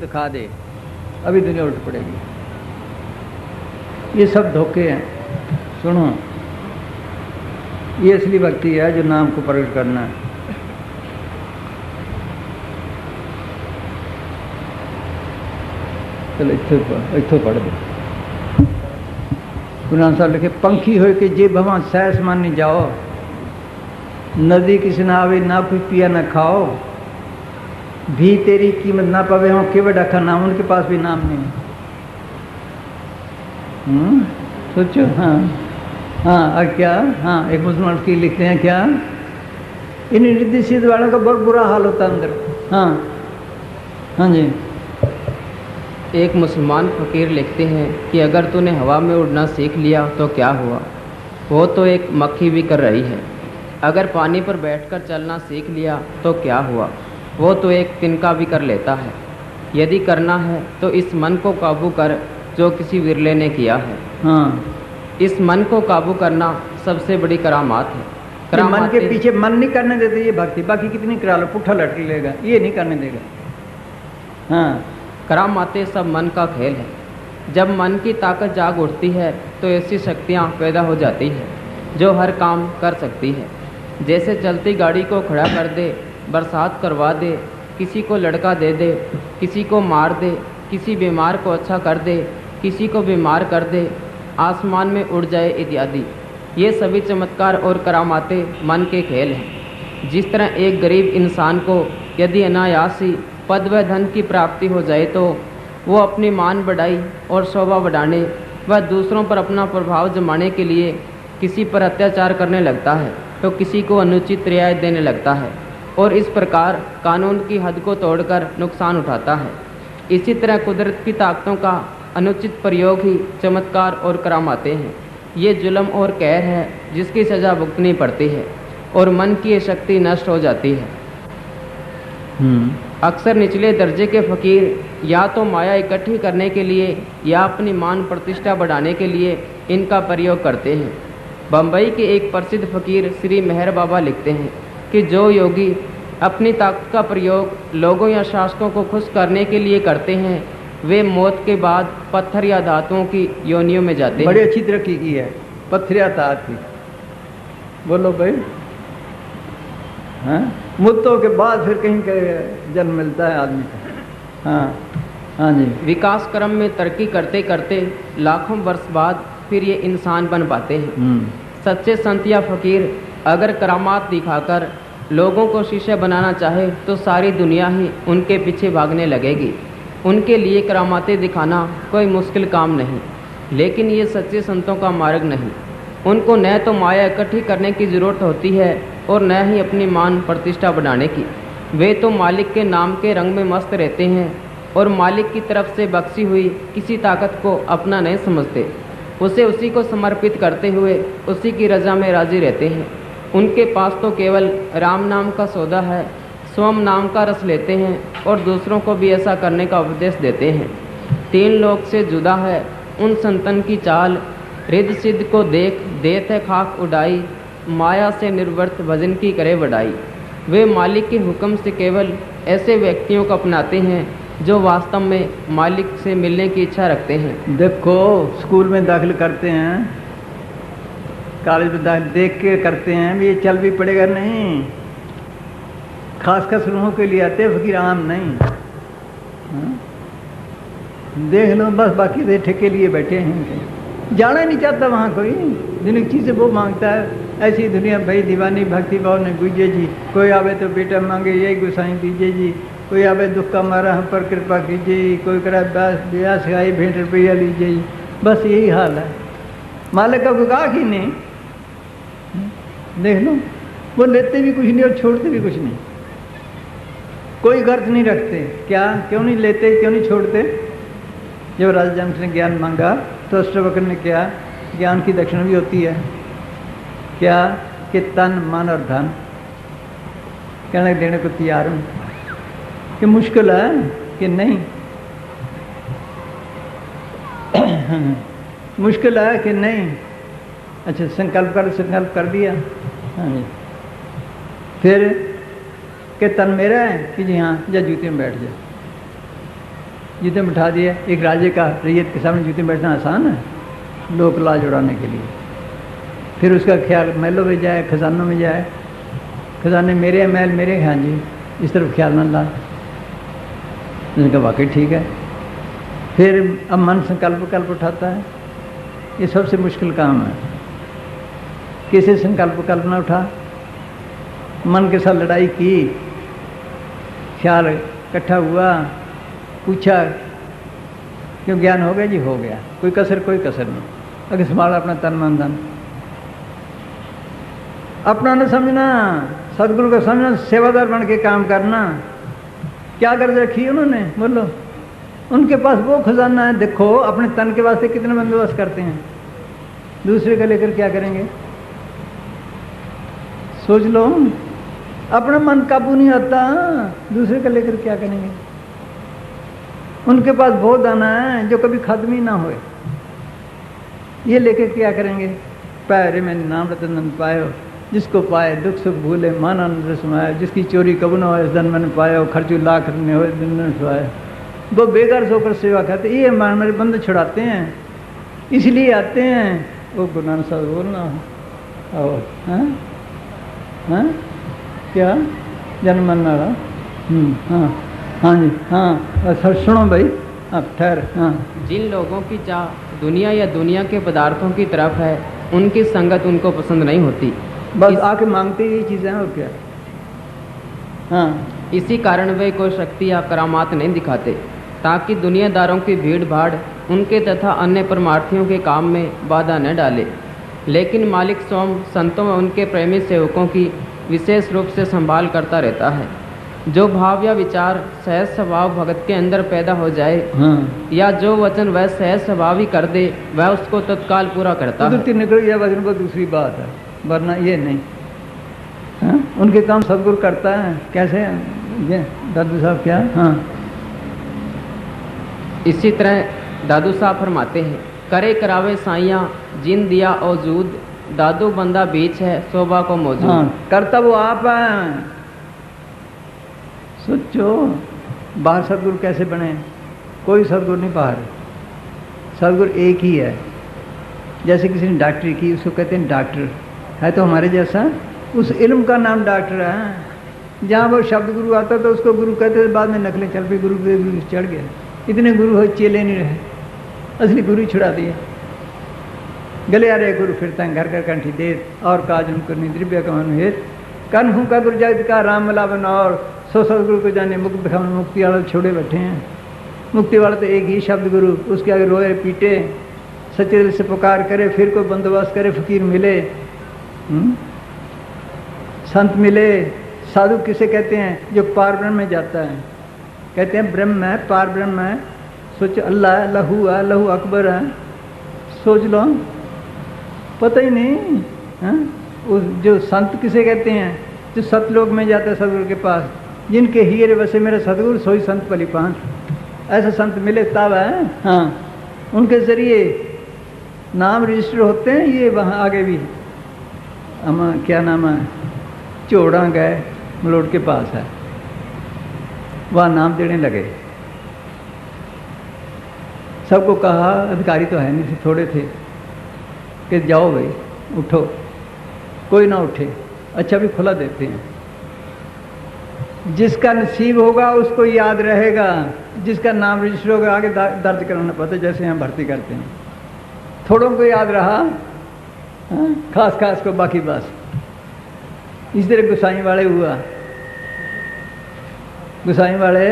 दिखा दे, अभी दुनिया उल्ट पड़ेगी। ये सब धोखे हैं। सुनो, ये असली भक्ति है जो नाम को प्रकट करना है। चलो इत्थों पढ़ दो। गुरु नानक साहब लिखे, पंखी हो के जे भवा सैस मानी जाओ, नदी किसी ना आवे ना कुछ पिया ना खाओ, भी तेरी कीमत ना पावे हो के बड़ा का नाम, उनके पास भी नाम नहीं। सोचो। हाँ हाँ और क्या, हाँ एक मुसलमान की लिखते हैं क्या, इन रिद्धि सिद्ध वालों का बहुत बुरा हाल होता है अंदर। हाँ हाँ जी, एक मुसलमान फ़कीर लिखते हैं कि अगर तूने हवा में उड़ना सीख लिया तो क्या हुआ, वो तो एक मक्खी भी कर रही है। अगर पानी पर बैठकर चलना सीख लिया तो क्या हुआ, वो तो एक तिनका भी कर लेता है। यदि करना है तो इस मन को काबू कर जो किसी विरले ने किया है। हाँ इस मन को काबू करना सबसे बड़ी करामात है। मन के पीछे मन नहीं करने देते ये भक्ति, बाकी कितनी करा लो पुट्ठा लट लेगा, ये नहीं करने देगा। हाँ, करामातें सब मन का खेल है। जब मन की ताकत जाग उठती है तो ऐसी शक्तियाँ पैदा हो जाती है जो हर काम कर सकती है। जैसे चलती गाड़ी को खड़ा कर दे, बरसात करवा दे, किसी को लड़का दे दे, किसी को मार दे, किसी बीमार को अच्छा कर दे, किसी को बीमार कर दे, आसमान में उड़ जाए इत्यादि। ये सभी चमत्कार और करामातें मन के खेल हैं। जिस तरह एक गरीब इंसान को यदि अनायास ही पद व धन की प्राप्ति हो जाए तो वो अपनी मान बढ़ाई और शोभा बढ़ाने व दूसरों पर अपना प्रभाव जमाने के लिए किसी पर अत्याचार करने लगता है तो किसी को अनुचित रियायत देने लगता है और इस प्रकार कानून की हद को तोड़कर नुकसान उठाता है। इसी तरह कुदरत की ताकतों का अनुचित प्रयोग ही चमत्कार और करामाते हैं। ये जुल्म और कहर है जिसकी सज़ा भुगतनी पड़ती है और मन की ये शक्ति नष्ट हो जाती है। अक्सर निचले दर्जे के फकीर या तो माया इकट्ठी करने के लिए या अपनी मान प्रतिष्ठा बढ़ाने के लिए इनका प्रयोग करते हैं। बम्बई के एक प्रसिद्ध फकीर श्री मेहर बाबा लिखते हैं कि जो योगी अपनी ताकत का प्रयोग लोगों या शासकों को खुश करने के लिए करते हैं वे मौत के बाद पत्थर या धातुओं की योनियों में जाते हैं। बड़ी अच्छी तरक्की की है, पत्थर या धातु की। बोलो भाई, हाँ, मुद्दों के बाद फिर कहीं का जन्म मिलता है आदमी को। हाँ जी। विकास क्रम में तरक्की करते करते लाखों वर्ष बाद फिर ये इंसान बन पाते हैं। सच्चे संत या फकीर अगर करामात दिखाकर लोगों को शिष्य बनाना चाहे तो सारी दुनिया ही उनके पीछे भागने लगेगी। उनके लिए करामातें दिखाना कोई मुश्किल काम नहीं, लेकिन ये सच्चे संतों का मार्ग नहीं। उनको न तो माया इकट्ठी करने की ज़रूरत होती है और न ही अपनी मान प्रतिष्ठा बढ़ाने की। वे तो मालिक के नाम के रंग में मस्त रहते हैं और मालिक की तरफ से बख्शी हुई किसी ताकत को अपना नहीं समझते। उसे उसी को समर्पित करते हुए उसी की रज़ा में राजी रहते हैं। उनके पास तो केवल राम नाम का सौदा है, स्वम नाम का रस लेते हैं और दूसरों को भी ऐसा करने का उपदेश देते हैं। तीन लोक से जुदा है उन संतन की चाल, रिद्ध सिद्ध को देख देत है खाक उड़ाई, माया से निर्वर्त भजन की करे बढ़ाई। वे मालिक के हुक्म से केवल ऐसे व्यक्तियों को अपनाते हैं जो वास्तव में मालिक से मिलने की इच्छा रखते हैं। देखो, स्कूल में दाखिल करते हैं, कॉलेज में दाखिल देख के करते हैं, ये चल भी पड़ेगा नहीं। खासकर सुलहों के लिए आते फकीर, आम नहीं। देख लो बस, बाकी दे ठेके लिए बैठे हैं। जाना ही नहीं चाहता वहाँ कोई, दुनिया की चीज़ें वो मांगता है। ऐसी दुनिया भाई दीवानी भक्ति भाव ने गुजे जी। कोई आवे तो बेटा मांगे यही गुसाई दीजिए जी, कोई आवे दुख का मारा हम पर कृपा कीजिए, कोई करे ब्याह सिखाई भेंट रुपया लीजिए जी। बस यही हाल है। मालिक का कोई कहा कि नहीं, देख लो वो लेते भी कुछ नहीं और छोड़ते भी कुछ नहीं, कोई गर्ज नहीं रखते। क्या क्यों नहीं लेते, क्यों नहीं छोड़ते? जब राजा जनक ने ज्ञान मांगा तो अष्टवक्र ने क्या, ज्ञान की दक्षिणा भी होती है क्या, कि तन मन और धन कहने देने को तैयार हूँ। कि मुश्किल है कि नहीं, मुश्किल है कि नहीं। अच्छा, संकल्प कर दिया। हाँ जी। फिर कि तन मेरा है कि जी हाँ, जा जूते में बैठ जा। जूते में बिठा दिया। एक राजे का रैयत के सामने जूते में बैठना आसान है, लोक लाज उड़ाने के लिए। फिर उसका ख्याल महलों में जाए, खजानों में जाए, खजाने मेरे महल मेरे, हाँ जी, इस तरफ ख्याल न ला। उसने कहा वाकई ठीक है। फिर अब मन संकल्प उठाता है। ये सबसे मुश्किल काम है। किसी संकल्प न उठा, मन के साथ लड़ाई की, ख्याल इकट्ठा हुआ, पूछा क्यों, ज्ञान हो गया जी, हो गया, कोई कसर नहीं। अगर संभाला अपना तन मन धन, अपना न समझना, सदगुरु को समझना, सेवादार बन के काम करना। क्या गर्ज रखी है उन्होंने, बोलो। उनके पास वो खजाना है। देखो अपने तन के वास्ते कितने बंदोबस्त करते हैं, दूसरे का लेकर क्या करेंगे, सोच लो। अपना मन काबू नहीं आता, दूसरे का लेकर क्या करेंगे। उनके पास वो दाना है जो कभी खत्म ही ना होए, ये लेकर क्या करेंगे। पैरे में नाम रतन पायो, जिसको पाए दुख सुख भूले मान आनंद समाये, जिसकी चोरी कबू न हो धन मन पायो, खर्चू लाख न हो दिन सुहाए। वो बेकार सोकर सेवा करते, ये मान मेरे बंद छुड़ाते हैं, इसलिए आते हैं। वो गुरु नानक साहब बोलना और हाँ क्या जन्म मन ना रहा। हाँ जी, हाँ सर सुनो भाई, अब ठहर। हाँ, जिन लोगों की चाह दुनिया या दुनिया के पदार्थों की तरफ है, उनकी संगत उनको पसंद नहीं होती। बस आके मांगते ही चीज़ें, और क्या। हाँ, इसी कारण वे कोई शक्ति या करामात नहीं दिखाते, ताकि दुनियादारों की भीड़ भाड़ उनके तथा अन्य परमार्थियों के काम में बाधा न डाले। लेकिन मालिक स्वयं संतों व उनके प्रेमी सेवकों की विशेष रूप से संभाल करता रहता है। जो भाव या विचार सहज स्वभाव भगत के अंदर पैदा हो जाए, हाँ, या जो वचन वह सहज स्वभाव ही कर दे, वह उसको तत्काल पूरा करता है। कुदरती निकल गया वचन को दूसरी बात है, वरना ये नहीं। हाँ? उनके काम सदगुरु करता है। कैसे ये दादू साहब क्या? हाँ, इसी तरह दादू साहब फरमाते हैं, करे करावे साइयाँ जिन दिया औजूद, दादू बंदा बीच है शोभा को मौजूद। हाँ, करता वो आप हैं। सोचो बाहर सदगुरु कैसे बने? कोई सदगुरु नहीं बाहर, सदगुरु एक ही है। जैसे किसी ने डॉक्टरी की, उसको कहते हैं डॉक्टर, है तो हमारे जैसा, उस इल्म का नाम डॉक्टर है। जहाँ वो शब्द गुरु आता तो उसको गुरु कहते थे, बाद में नकलें चल पी, गुरु पे गुरु चढ़ गए। इतने गुरु हो चेले नहीं रहे, असली गुरु छुड़ा दिए। गले आ रहे गुरु फिरता है घर घर कंठी देर, और काज उनको निद्रिव्य कमन हेत, कन हूँ का गुरु जगत का राम मिलावन, और सो सदगुरु को जाने मुक्त दिखावन। मुक्ति वाले छोड़े बैठे हैं। मुक्ति वाला तो एक ही शब्द गुरु, उसके आगे रोए पीटे, सच्चे दिल से पुकार करे, फिर कोई बंदोबस्त करे, फकीर मिले, संत मिले। साधु किसे कहते हैं? जो पार ब्रह्म में जाता है। कहते हैं ब्रह्म है, पार ब्रह्म है। सोच अल्लाह है, लहू है, लहू अकबर है, सोच लो, पता ही नहीं है? उस जो संत किसे कहते हैं? जो सतलोक में जाता है सदगुरु के पास, जिनके हीरे वसे मेरे सदगुरु सोई संत पलिपान। ऐसे संत मिले तब है। हाँ, उनके जरिए नाम रजिस्टर होते हैं। ये वहाँ आगे भी हम क्या नाम है, चौड़ा गए मलोट के पास है, वहाँ नाम देने लगे। सबको कहा, अधिकारी तो है नहीं थे, थोड़े थे, कि जाओ भाई उठो। कोई ना उठे, अच्छा भी खुला देते हैं। जिसका नसीब होगा उसको याद रहेगा, जिसका नाम रजिस्टर होगा आगे दर्ज कराना पड़ता है, जैसे यहाँ भर्ती करते हैं। थोड़ों को याद रहा, खास खास को बाकी बस। इस तरह गुसाई वाले हुआ। गुसाई वाले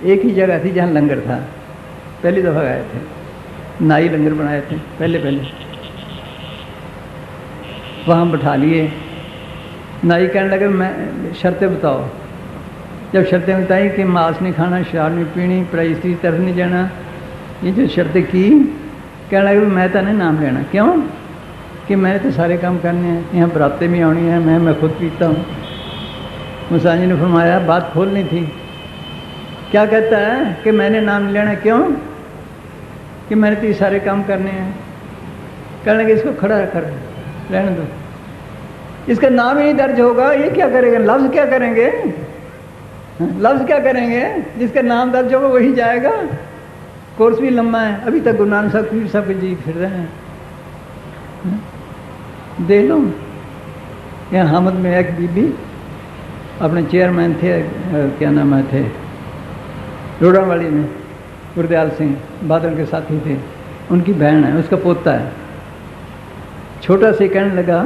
एक ही जगह थी जहाँ लंगर था, पहली दफ़ा गए थे, नाई लंगर बनाए थे पहले। वहाँ बैठा लिए। नाई कहने लगे मैं शर्तें बताओ। जब शर्तें बताई कि मांस नहीं खाना, शराब नहीं पीनी, पराई स्त्री तरफ नहीं जाना, ये जो शर्तें की, कहने लगे मैं तो नहीं नाम लेना। क्यों? कि मैंने तो सारे काम करने हैं, यहाँ बरातें भी आनी हैं, मैं खुद पीता हूँ। मुसा जी ने फरमाया बात खोलनी थी। क्या कहता है कि मैंने नाम लेना? क्यों? कि मैंने तो ये सारे काम करने हैं। कहने लगे इसको खड़ा कर, रहने दो, इसका नाम ही नहीं दर्ज होगा, ये क्या करेगा? लफ्ज़ क्या करेंगे? लफ्ज़ क्या करेंगे? जिसका नाम दर्ज होगा वही जाएगा। कोर्स भी लंबा है, अभी तक गुरु नानक साहब सब जी फिर रहे हैं। देख लो, यहाँ हामद में एक बीबी अपने चेयरमैन थे, क्या नाम है थे, रोड़ावाली में, गुरदयाल सिंह बादल के साथी थे। उनकी बहन है, उसका पोता है, छोटा से कहने लगा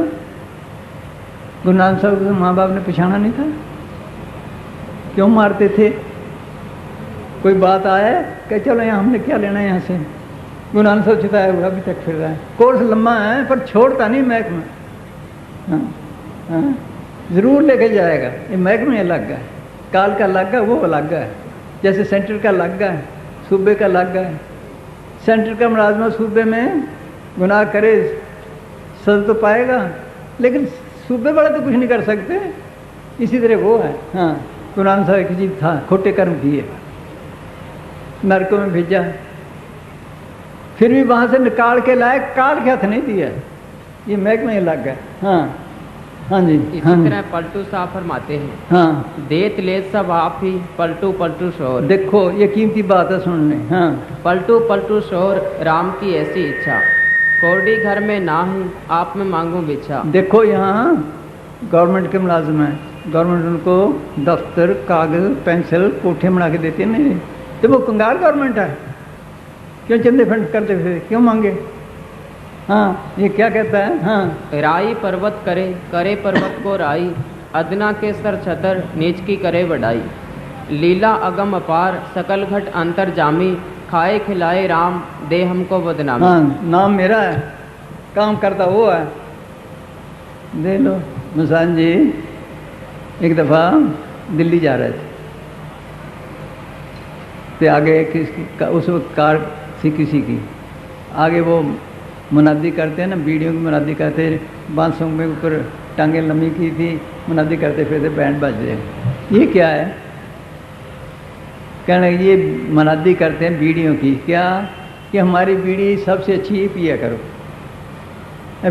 गुरु नानक साहब के माँ बाप ने पछाना नहीं था, क्यों मारते थे? कोई बात आए कह चलो यहाँ हमने क्या लेना है यहाँ से। गुरु नानक साहब चिताया हुआ अभी तक फिर रहा है। कोर्स लम्बा है पर छोड़ता नहीं महकमा। हाँ हाँ, ज़रूर लेके जाएगा। ये महकमे अलग है, काल का अलग है, वो अलग है। जैसे सेंटर का अलग है, सूबे का अलग है। सेंटर का मुलाजमा सूबे में गुनाह करे सजा तो पाएगा, लेकिन सूबे वाले तो कुछ नहीं कर सकते। इसी तरह वो है। हाँ, गुरु नानक साहब की चीज था, खोटे कर्म किए, नरकों में भेजा, फिर भी वहाँ से निकाल के लाए, काल के हाथ नहीं दिया। ये महकमे अलग है। हाँ हाँ जी। इसी तरह पलटू साहब फरमाते हैं, हाँ, देत ले सब आप ही पलटू पलटू शोर। देखो ये कीमती बात है सुनने। हाँ, पलटू पलटू शोर राम की ऐसी इच्छा, कोरडी घर में ना ही आप में मांगू बिछा। देखो यहाँ गवर्नमेंट के मुलाजिम है, गवर्नमेंट उनको दफ्तर, कागज, पेंसिल, कोठे बना के देती है। नहीं तो वो कंगाल गवर्नमेंट है, क्यों चंदे फंड करते फिर, क्यों मांगे? हाँ, ये क्या कहता है? हाँ, राई पर्वत करे करे पर्वत को राई, अदना के सर छतर नीच की करे बढ़ाई। लीला अगम अपार सकल घट अंतर जामी, खाए खिलाए राम दे हमको बदनामी। हाँ, नाम मेरा है, काम करता वो है। दे लो। मसान जी एक दफ़ा दिल्ली जा रहे थे, तो आगे उस वक्त कार थी किसी की, आगे वो मुनादी करते हैं ना, बीड़ियों की मुनादी करते, बांसों में ऊपर टांगे लंबी की थी, मुनादी करते फिर बैंड बज रहे। ये क्या है? कहने ये मुनादी करते हैं बीड़ियों की, क्या कि हमारी बीड़ी सबसे अच्छी ही पिया करो।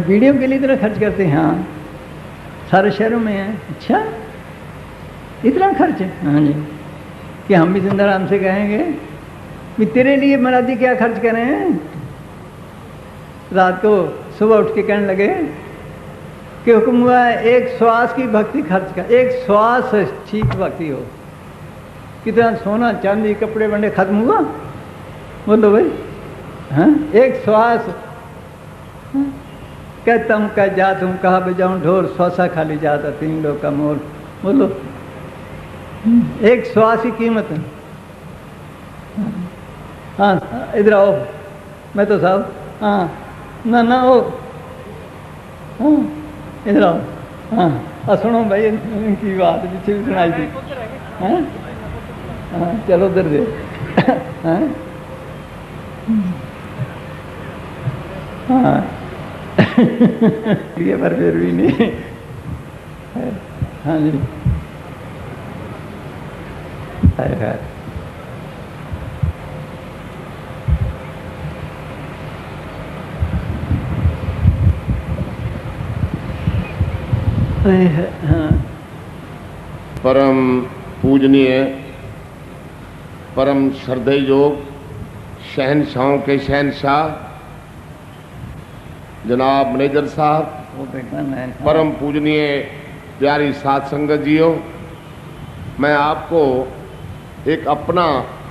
बीड़ियों के लिए इतना खर्च करते हैं? हाँ, सारे शहरों में है। अच्छा, इतना खर्च है? हाँ जी। कि हम भी जिंदाराम से कहेंगे कि तेरे लिए मुनादी क्या खर्च करें? रात को सुबह उठ के कहने लगे कि हुक्म हुआ है एक श्वास की भक्ति खर्च कर, एक श्वास ठीक भक्ति हो। कितना सोना चांदी कपड़े बंडे खत्म हुआ? बोलो भाई। हाँ, एक श्वास। हाँ? कहता हूँ कह जात हूँ कहा बजाऊँ ढोल, श्वासा खाली जाता 3 लोग का मोल। बोलो, एक श्वास की कीमत है। हाँ, इधर आओ। मैं तो साहब, हाँ ना हो। हाँ, इधर आओ। हाँ, सुनो भाई इनकी बात पीछे भी सुनाई थी। हाँ हाँ, चलो उधर दे। हाँ हाँ ये पर फिर भी नहीं। हाँ जी, खैर हाँ। परम पूजनीय, परम श्रद्धेय योग, शहनशाहों के शहनशाह जनाब मैनेजर साहब, परम पूजनीय प्यारी साध संगत जियो, मैं आपको एक अपना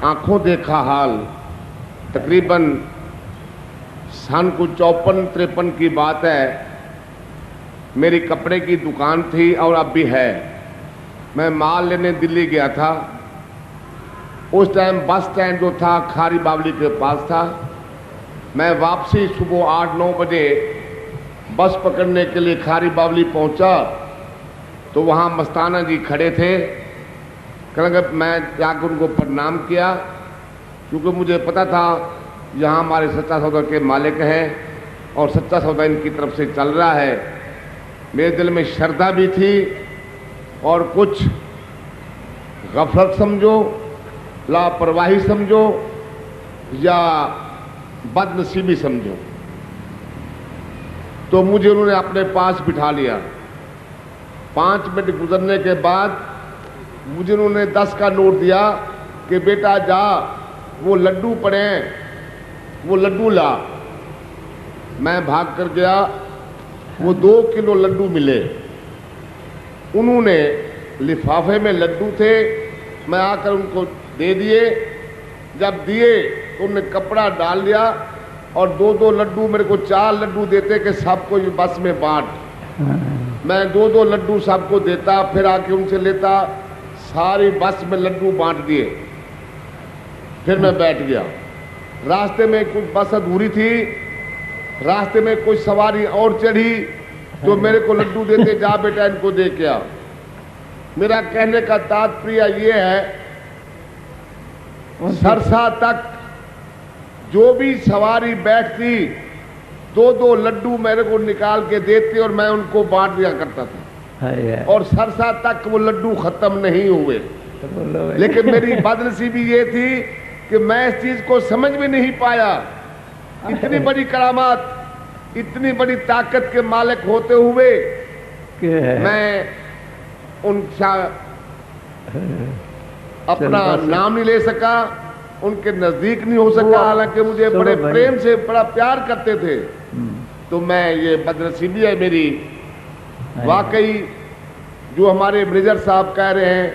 आंखों देखा हाल, तकरीबन सन को 54-53 की बात है। मेरी कपड़े की दुकान थी और अब भी है। मैं माल लेने दिल्ली गया था। उस टाइम बस स्टैंड जो था खारी बावली के पास था। मैं वापसी सुबह 8-9 बजे बस पकड़ने के लिए खारी बावली पहुंचा तो वहाँ मस्ताना जी खड़े थे। कहेंगे मैं जाकर उनको प्रणाम किया, क्योंकि मुझे पता था यहाँ हमारे सच्चा सौदा के मालिक हैं और सच्चा सौदा इनकी तरफ से चल रहा है। मेरे दिल में श्रद्धा भी थी और कुछ गफलत समझो, लापरवाही समझो या बदनसीबी समझो, तो मुझे उन्होंने अपने पास बिठा लिया। 5 मिनट गुजरने के बाद मुझे उन्होंने 10 का नोट दिया कि बेटा जा वो लड्डू पड़े हैं, वो लड्डू ला। मैं भाग कर गया, वो 2 किलो लड्डू मिले। उन्होंने लिफाफे में लड्डू थे, मैं आकर उनको दे दिए। जब दिए तो उन्होंने कपड़ा डाल दिया और 2-2 लड्डू, मेरे को 4 लड्डू देते कि सबको बस में बांट। मैं 2-2 लड्डू सबको देता, फिर आके उनसे लेता, सारी बस में लड्डू बांट दिए। फिर मैं बैठ गया। रास्ते में कुछ बस अधूरी थी, रास्ते में कोई सवारी और चढ़ी तो मेरे को लड्डू देते, जा बेटा इनको दे के आ। मेरा कहने का तात्पर्य ये है, सरसा तक जो भी सवारी बैठती 2-2 लड्डू मेरे को निकाल के देते और मैं उनको बांट दिया करता था। और सरसा तक वो लड्डू खत्म नहीं हुए। लेकिन मेरी बदनसीबी ये थी कि मैं इस चीज को समझ भी नहीं पाया। इतनी बड़ी करामात, इतनी बड़ी ताकत के मालिक होते हुए मैं उनका अपना नाम नहीं ले सका, उनके नजदीक नहीं हो सका, हालांकि मुझे बड़े प्रेम से बड़ा प्यार करते थे। तो मैं, ये बदनसीबी है मेरी। वाकई जो हमारे मैनेजर साहब कह रहे हैं,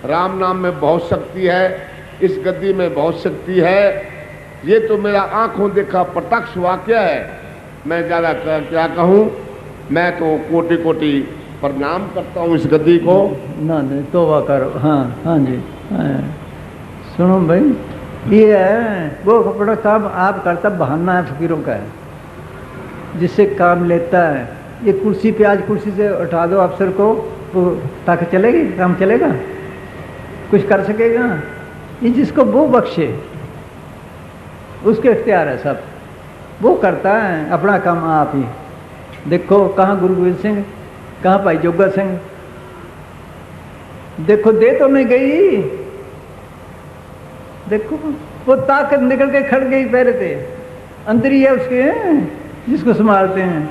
राम नाम में बहुत शक्ति है, इस गद्दी में बहुत शक्ति है, ये तो मेरा आंखों देखा प्रत्यक्ष वाकया है। मैं ज़्यादा क्या कहूँ, मैं तो कोटि कोटि प्रणाम करता हूँ इस गद्दी को। ना नहीं तौबा करो। हाँ हाँ जी। हाँ। सुनो भाई, ये है वो कपड़ा काम आप करता, बहाना है फकीरों का है जिससे काम लेता है। ये कुर्सी पे आज कुर्सी से उठा दो अफसर को, वो ताकि चलेगी, काम चलेगा, कुछ कर सकेगा? ये जिसको वो बख्शे उसके इख्तियार है सब, वो करता है अपना काम आप ही। देखो कहाँ गुरु गोविंद सिंह, कहाँ भाई जोगा सिंह, देखो दे तो नहीं गई, देखो वो ताकत निकल के खड़ गई पैरे थे, अंदर ही है उसके जिसको संभालते हैं।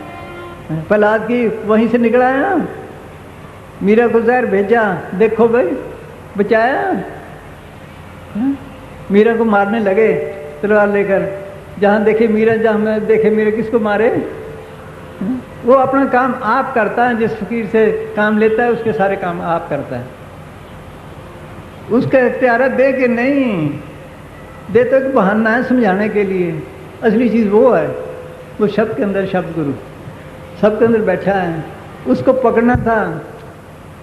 प्रहलाद की वहीं से निकला है ना, मीरा को जहर भेजा, देखो भाई बचाया। मीरा को मारने लगे तलवार लेकर, जहाँ देखे मीरा, जहाँ देखे मीरा किसको मारे। वो अपना काम आप करता है, जिस फकीर से काम लेता है उसके सारे काम आप करता है। उसका इख्तियार दे के नहीं दे, तो एक बहाना है समझाने के लिए। असली चीज़ वो है, वो शब्द के अंदर शब्द गुरु सबके अंदर बैठा है, उसको पकड़ना था।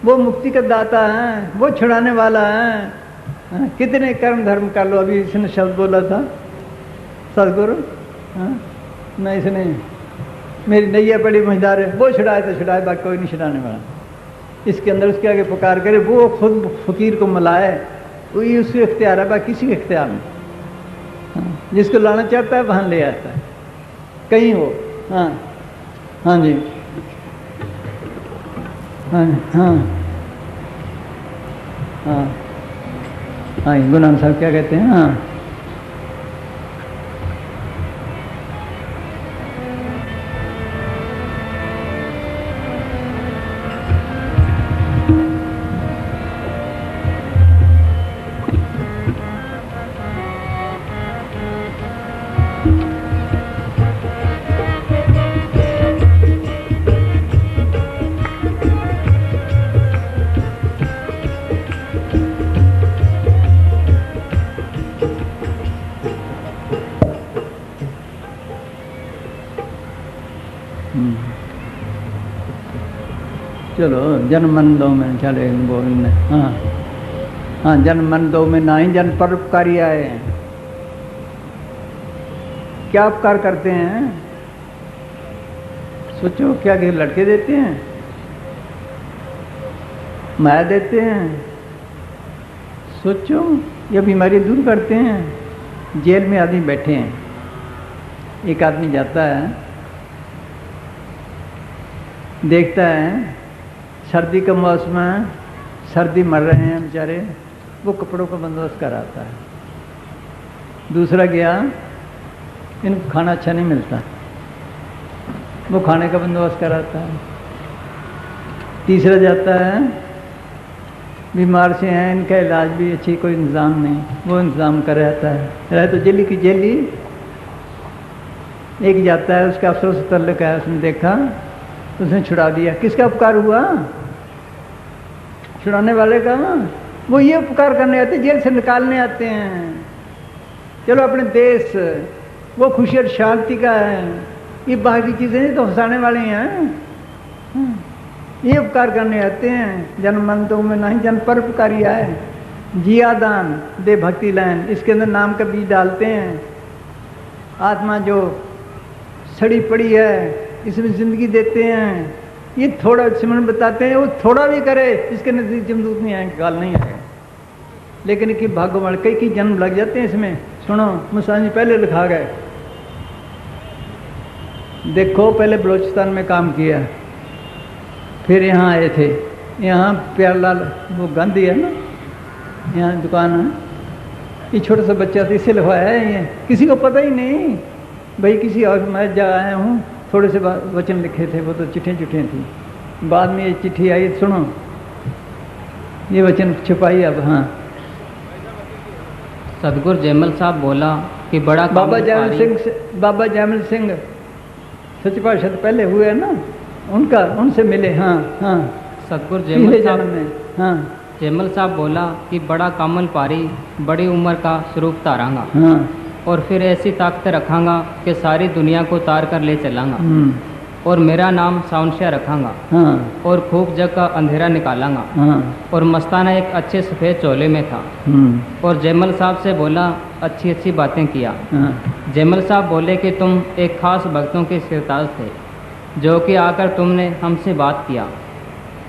वो मुक्ति का दाता है, वो छुड़ाने वाला है। कितने कर्म धर्म कर लो, अभी इसने शब्द बोला था सदगुरु, नहीं इसने मेरी नैया बड़ी मझदार है, वो छुड़ाए तो छुड़ाए, बाकी कोई नहीं छुड़ाने वाला। इसके अंदर उसके आगे पुकार करे, वो खुद फकीर को मिलाए, वही उसके इख्तियार है, बाकी किसी के इख्तियार नहीं। जिसको लाना चाहता है वहाँ ले आता है कहीं वो। हाँ हाँ जी, हाँ हाँ हाँ हाँ। गुलाम साहब क्या कहते हैं? हाँ चलो जन मन दो में चले बोलने। हाँ हाँ, जन मन दो में ना ही जन परोपकारी आए हैं। क्या उपकार करते हैं? सोचो, क्या कि लड़के देते हैं, माया देते हैं, सोचो, या बीमारी दूर करते हैं। जेल में आदमी बैठे हैं, एक आदमी जाता है, देखता है सर्दी का मौसम है, सर्दी मर रहे हैं बेचारे, वो कपड़ों का बंदोबस्त कराता है। दूसरा गया, इनको खाना अच्छा नहीं मिलता, वो खाने का बंदोबस्त कराता है। तीसरा जाता है, बीमार से हैं, इनका इलाज भी अच्छी कोई इंतज़ाम नहीं, वो इंतज़ाम कर रहता है। रहे तो जेली की जेली। एक जाता है, उसका अफसर से तल्लुक़ है, उसने देखा, उसने छुड़ा दिया। किसका उपकार हुआ? छुड़ाने वाले का। वो ये उपकार करने आते, जेल से निकालने आते हैं। चलो अपने देश, वो खुशी और शांति का है, ये बाहरी चीज़ें तो हंसाने वाले हैं। ये उपकार करने आते हैं। जन मन तो में नहीं, जन परोपकारी आए। जिया दान दे भक्ति लाइन, इसके अंदर नाम का बीज डालते हैं। आत्मा जो सड़ी पड़ी है, इसमें जिंदगी देते हैं। ये थोड़ा सिमरन बताते हैं, वो थोड़ा भी करे, इसके नजदीक जमदूत नहीं आएंगे, गाल नहीं आएगा। लेकिन कि भाग्यवान कई जन्म लग जाते हैं इसमें। सुनो, मुसानी जी पहले लिखा गए, देखो पहले बलोचिस्तान में काम किया, फिर यहाँ आए थे। यहाँ प्यारलाल वो गांधी है ना, यहाँ दुकान है, ये छोटा सा बच्चा था, इससे लिखवाया है। ये किसी को पता ही नहीं भाई, किसी और मैं जा आया हूँ, थोड़े से वचन लिखे थे, वो तो चिट्ठियाँ थी। बाद में ये चिट्ठी आई, सुनो ये वचन छुपाई अब। हाँ, सदगुरु जयमल साहब बोला कि बड़ा बाबा जयमल सिंह सच पातशाह पहले हुए ना, उनका उनसे मिले। हाँ हाँ, सदगुरु जयमल साहब में। हाँ, जयमल साहब बोला कि बड़ा कामल पारी, बड़ी उम्र का स्वरूप तारांगा। हाँ, और फिर ऐसी ताकत रखांगा कि सारी दुनिया को तार कर ले चलांगा। और मेरा नाम साउंशिया रखांगा हाँ और खूब जग का अंधेरा निकालांगा। हाँ और मस्ताना एक अच्छे सफ़ेद चोले में था और जयमल साहब से बोला, अच्छी अच्छी बातें किया। हाँ जयमल साहब बोले कि तुम एक खास भक्तों के सिरताज थे जो कि आकर तुमने हमसे बात किया।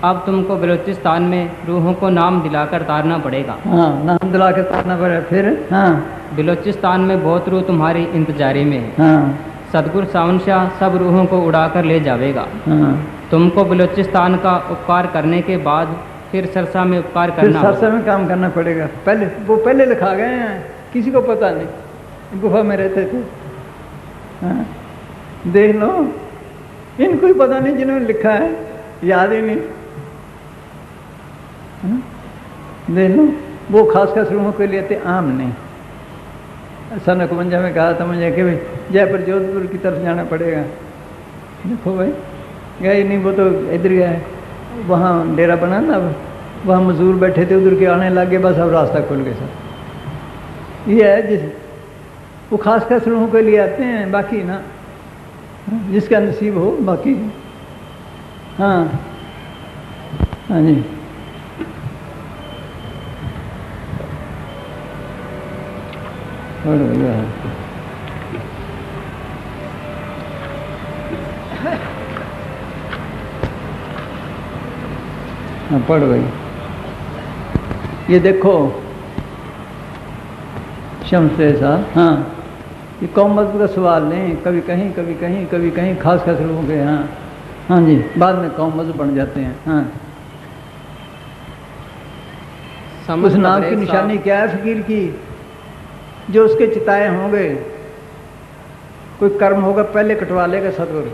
अब तुमको बलूचिस्तान में रूहों को नाम दिलाकर तारना पड़ेगा। हाँ नाम दिला के तारना पड़ेगा। फिर हाँ बलूचिस्तान में बहुत रूह तुम्हारी इंतजारी में है। हाँ सतगुरु सावनशाह सब रूहों को उड़ाकर ले जाएगा। हाँ तुमको बलूचिस्तान का उपकार करने के बाद फिर सरसा में उपकार फिर करना सरसा में काम करना पड़ेगा। पहले लिखा गए हैं, किसी को पता नहीं, गुफा में रहते थे। हाँ देख लो, इनको ही पता नहीं जिन्होंने लिखा है, याद ही नहीं। हाँ? देख लो, वो खास रूहों के लिए थे, आम नहीं। सन 51 में कहा था मुझे कि भाई जयपुर जोधपुर की तरफ जाना पड़ेगा। देखो भाई गए नहीं, वो तो इधर गया है, वहाँ डेरा बना था, वहाँ मजदूर बैठे थे, उधर के आने लगे, बस अब रास्ता खुल गया सब। ये है जिस वो खास रूहों के लिए आते हैं, बाकी ना जिसका नसीब हो बाकी। हाँ हाँ जी हाँ पढ़ भाई। ये देखो शमसे साहब, हाँ ये कौमत का सवाल नहीं, कभी कहीं कभी कहीं कभी कहीं खास लोगों के। हाँ हाँ जी, बाद में कौमत बन जाते हैं। हाँ उस नाम की निशानी क्या है फकीर की? जो उसके चिताए होंगे, कोई कर्म होगा पहले कटवा लेगा सतगुरु,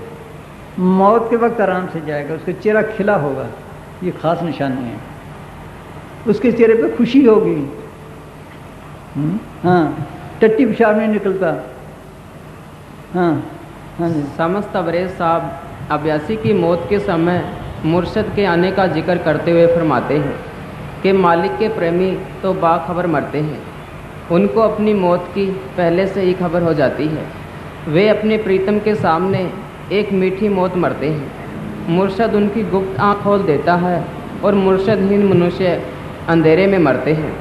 मौत के वक्त आराम से जाएगा, उसका चेहरा खिला होगा। ये खास निशानी है, उसके चेहरे पे खुशी होगी। हाँ टट्टी पेशाब नहीं निकलता। हाँ हाँ जी। समस्त अबरेज साहब अब्यासी की मौत के समय मुर्शद के आने का जिक्र करते हुए फरमाते हैं कि मालिक के प्रेमी तो बाखबर मरते हैं, उनको अपनी मौत की पहले से ही खबर हो जाती है। वे अपने प्रीतम के सामने एक मीठी मौत मरते हैं। मुर्शद उनकी गुप्त आँख खोल देता है और मुर्शदहीन मनुष्य अंधेरे में मरते हैं।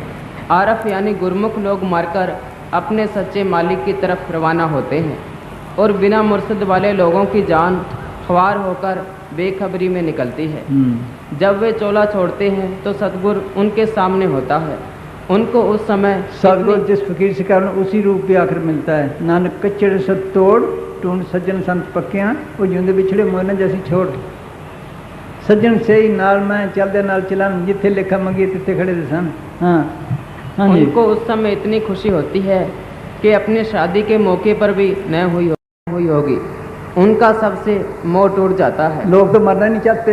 आरफ यानी गुरमुख लोग मारकर अपने सच्चे मालिक की तरफ रवाना होते हैं और बिना मुर्शद वाले लोगों की जान ख्वार होकर बेखबरी में निकलती है। जब वे चोला छोड़ते हैं तो सतगुरु उनके सामने होता है। उनको उस समय सतगुरु जिस फकीर से कारण उसी रूप पे आकर मिलता है। नानक कच्चड़ सब तोड़ टूंड सज्जन संत पक्कियां, वो जिंदे बिछड़े मोहन जैसी छोड़। सज्जन से ही नाल मैं चलदे नाल चलान, जिथे लेखा मंगी तिथे खड़े थे सन। हाँ हाँ जी। उनको उस समय इतनी खुशी होती है कि अपने शादी के मौके पर भी न हुई होगी। उनका सबसे मोह टूट जाता है। लोग तो मरना नहीं चाहते,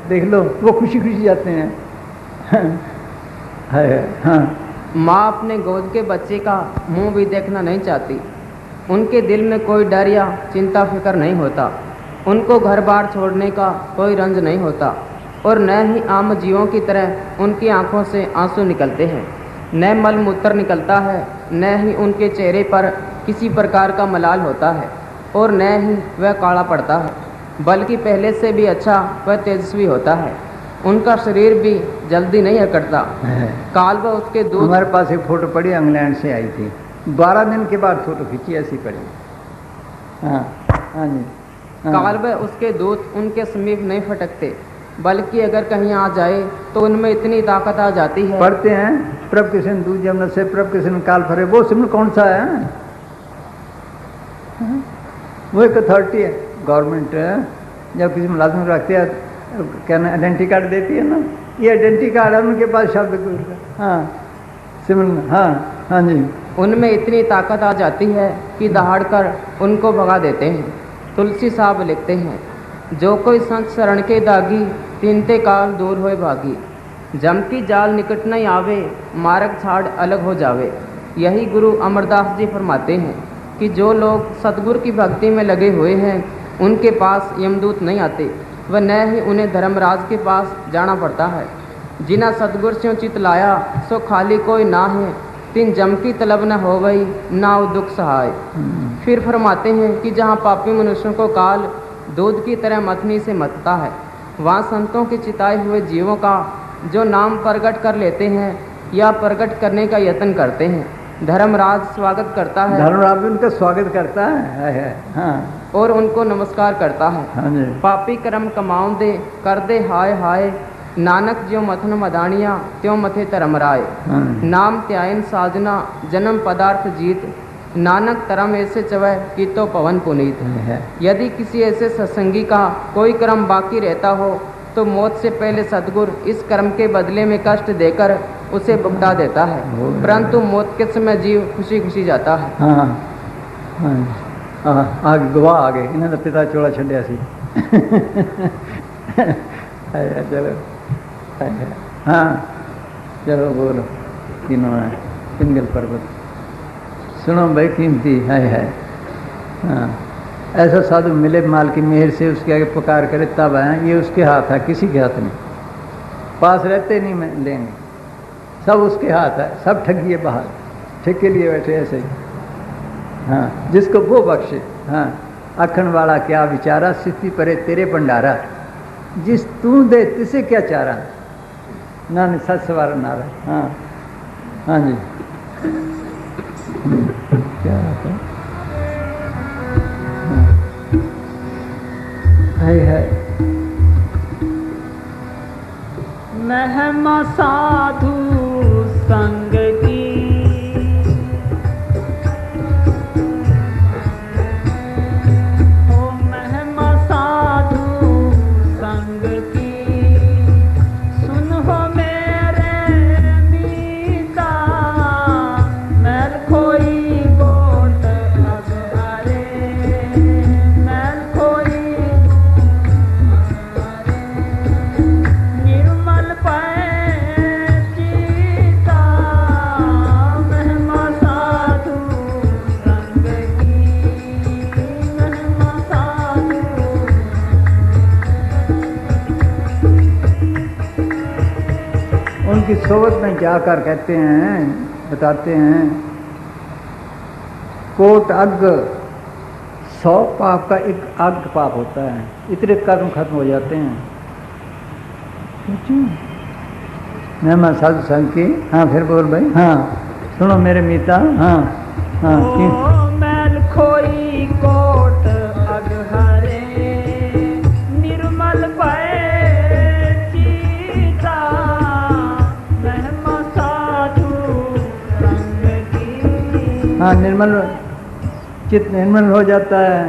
देख लो, वो खुशी खुशी जाते हैं। हाँ माँ अपने गोद के बच्चे का मुंह भी देखना नहीं चाहती। उनके दिल में कोई डर या चिंता फिक्र नहीं होता। उनको घर बार छोड़ने का कोई रंज नहीं होता और न ही आम जीवों की तरह उनकी आंखों से आंसू निकलते हैं, न मल मूत्र निकलता है, न ही उनके चेहरे पर किसी प्रकार का मलाल होता है और न ही वह काला पड़ता है, बल्कि पहले से भी अच्छा वह तेजस्वी होता है। उनका शरीर भी जल्दी नहीं अकड़ता। काल व उसके दूध, हमारे पास एक फोटो पड़ी, इंग्लैंड से आई थी, 12 दिन के बाद फोटो खींची, ऐसी पड़ी। हाँ हाँ जी। काल व उसके दूत उनके समीप नहीं फटकते, बल्कि अगर कहीं आ जाए तो उनमें इतनी ताकत आ जाती है। पढ़ते हैं प्रभ किशन दूध जमन से प्रभ किशन काल फरे, वो सिमल कौन सा है? वो एक अथॉरिटी है, गवर्नमेंट जब किसी मुलाजिम रखते हैं क्या ना आइडेंटिटी कार्ड देती है ना, ये आइडेंटिटी कार्ड है उनके पास शब्द। हाँ सिमल, हाँ हाँ जी। उनमें इतनी ताकत आ जाती है कि दहाड़ कर उनको भगा देते हैं। तुलसी साहब लिखते हैं, जो कोई संत शरण के दागी, तीनते काल दूर होए भागी। जम की जाल निकट नहीं आवे, मार्ग छाड़ अलग हो जावे। यही गुरु अमरदास जी फरमाते हैं कि जो लोग सतगुरु की भक्ति में लगे हुए हैं उनके पास यमदूत नहीं आते व न ही उन्हें धर्मराज के पास जाना पड़ता है। जिना सतगुरु से चित लाया सो खाली कोई ना है, तीन जम की तलब न हो गई ना दुख सहाय। फिर फरमाते हैं कि जहाँ पापी मनुष्यों को काल दूध की तरह मथनी से मथता है। वहाँ संतों के चिताए हुए जीवों का जो नाम प्रकट कर लेते हैं या प्रकट करने का यत्न करते हैं, धर्मराज स्वागत करता है। धर्मराज भी उनका स्वागत करता है। हाँ। और उनको नमस्कार करता है। हाँ जी। पापी कर्म कमाऊं दे, कर दे हाय हाय, नानक ज्यों मथन मदानिया त्यों मथे धर्मराय। हाँ। नाम त्यायन साजना, जन्म पदार्थ जीत, नानक तरम ऐसे चवै की तो पवन पुनीत है। यदि किसी ऐसे सत्संगी का कोई कर्म बाकी रहता हो तो मौत से पहले सद्गुर इस कर्म के बदले में कष्ट देकर उसे भुगता देता है, परंतु मौत के समय जीव खुशी खुशी जाता है। हाँ। हाँ। आगे गवाह आ गए, इन्होंने पिता चोड़ा छड़िया सी। चलो। हाँ चलो बोलो। इन्होंने पिंगल पर्वत सुनो भाई कीमती है। हाँ। ऐसा साधु मिले माल की मेहर से उसके आगे पुकार करे तब आए, ये उसके हाथ है, किसी के हाथ नहीं। पास रहते नहीं मैं लेंगे, सब उसके हाथ है, सब ठगिए बाहर, ठेके लिए बैठे ऐसे ही। हाँ, जिसको वो बख्शे। हाँ, अखन वाला क्या विचारा, स्थिति परे तेरे भंडारा, जिस तू दे तिसे क्या चारा, ना सच सवार नारा। हाँ। हाँ जी। क्या है? है महिमा साधु संग की, ओ महिमा साधु संग की, सुन हो मेरे मीता, मैल खोई गोट अगहरे, मैल खोई निर्मल पाए चीता, महिमा साधु संग की, महिमा साधु। उनकी सोबत में जाकर कहते हैं, बताते हैं, कोट अग 100 पाप का एक अग पाप होता है, इतने कर्म खत्म हो जाते हैं। मैं साधु संग की। हाँ फिर बोल भाई। हाँ सुनो मेरे मीता। हाँ। हाँ। ओ मैल खोई कोट अगहरे, निर्मल पाए चीता, महिमा साधु संग की। हाँ, निर्मल चित्त निर्मल हो जाता है,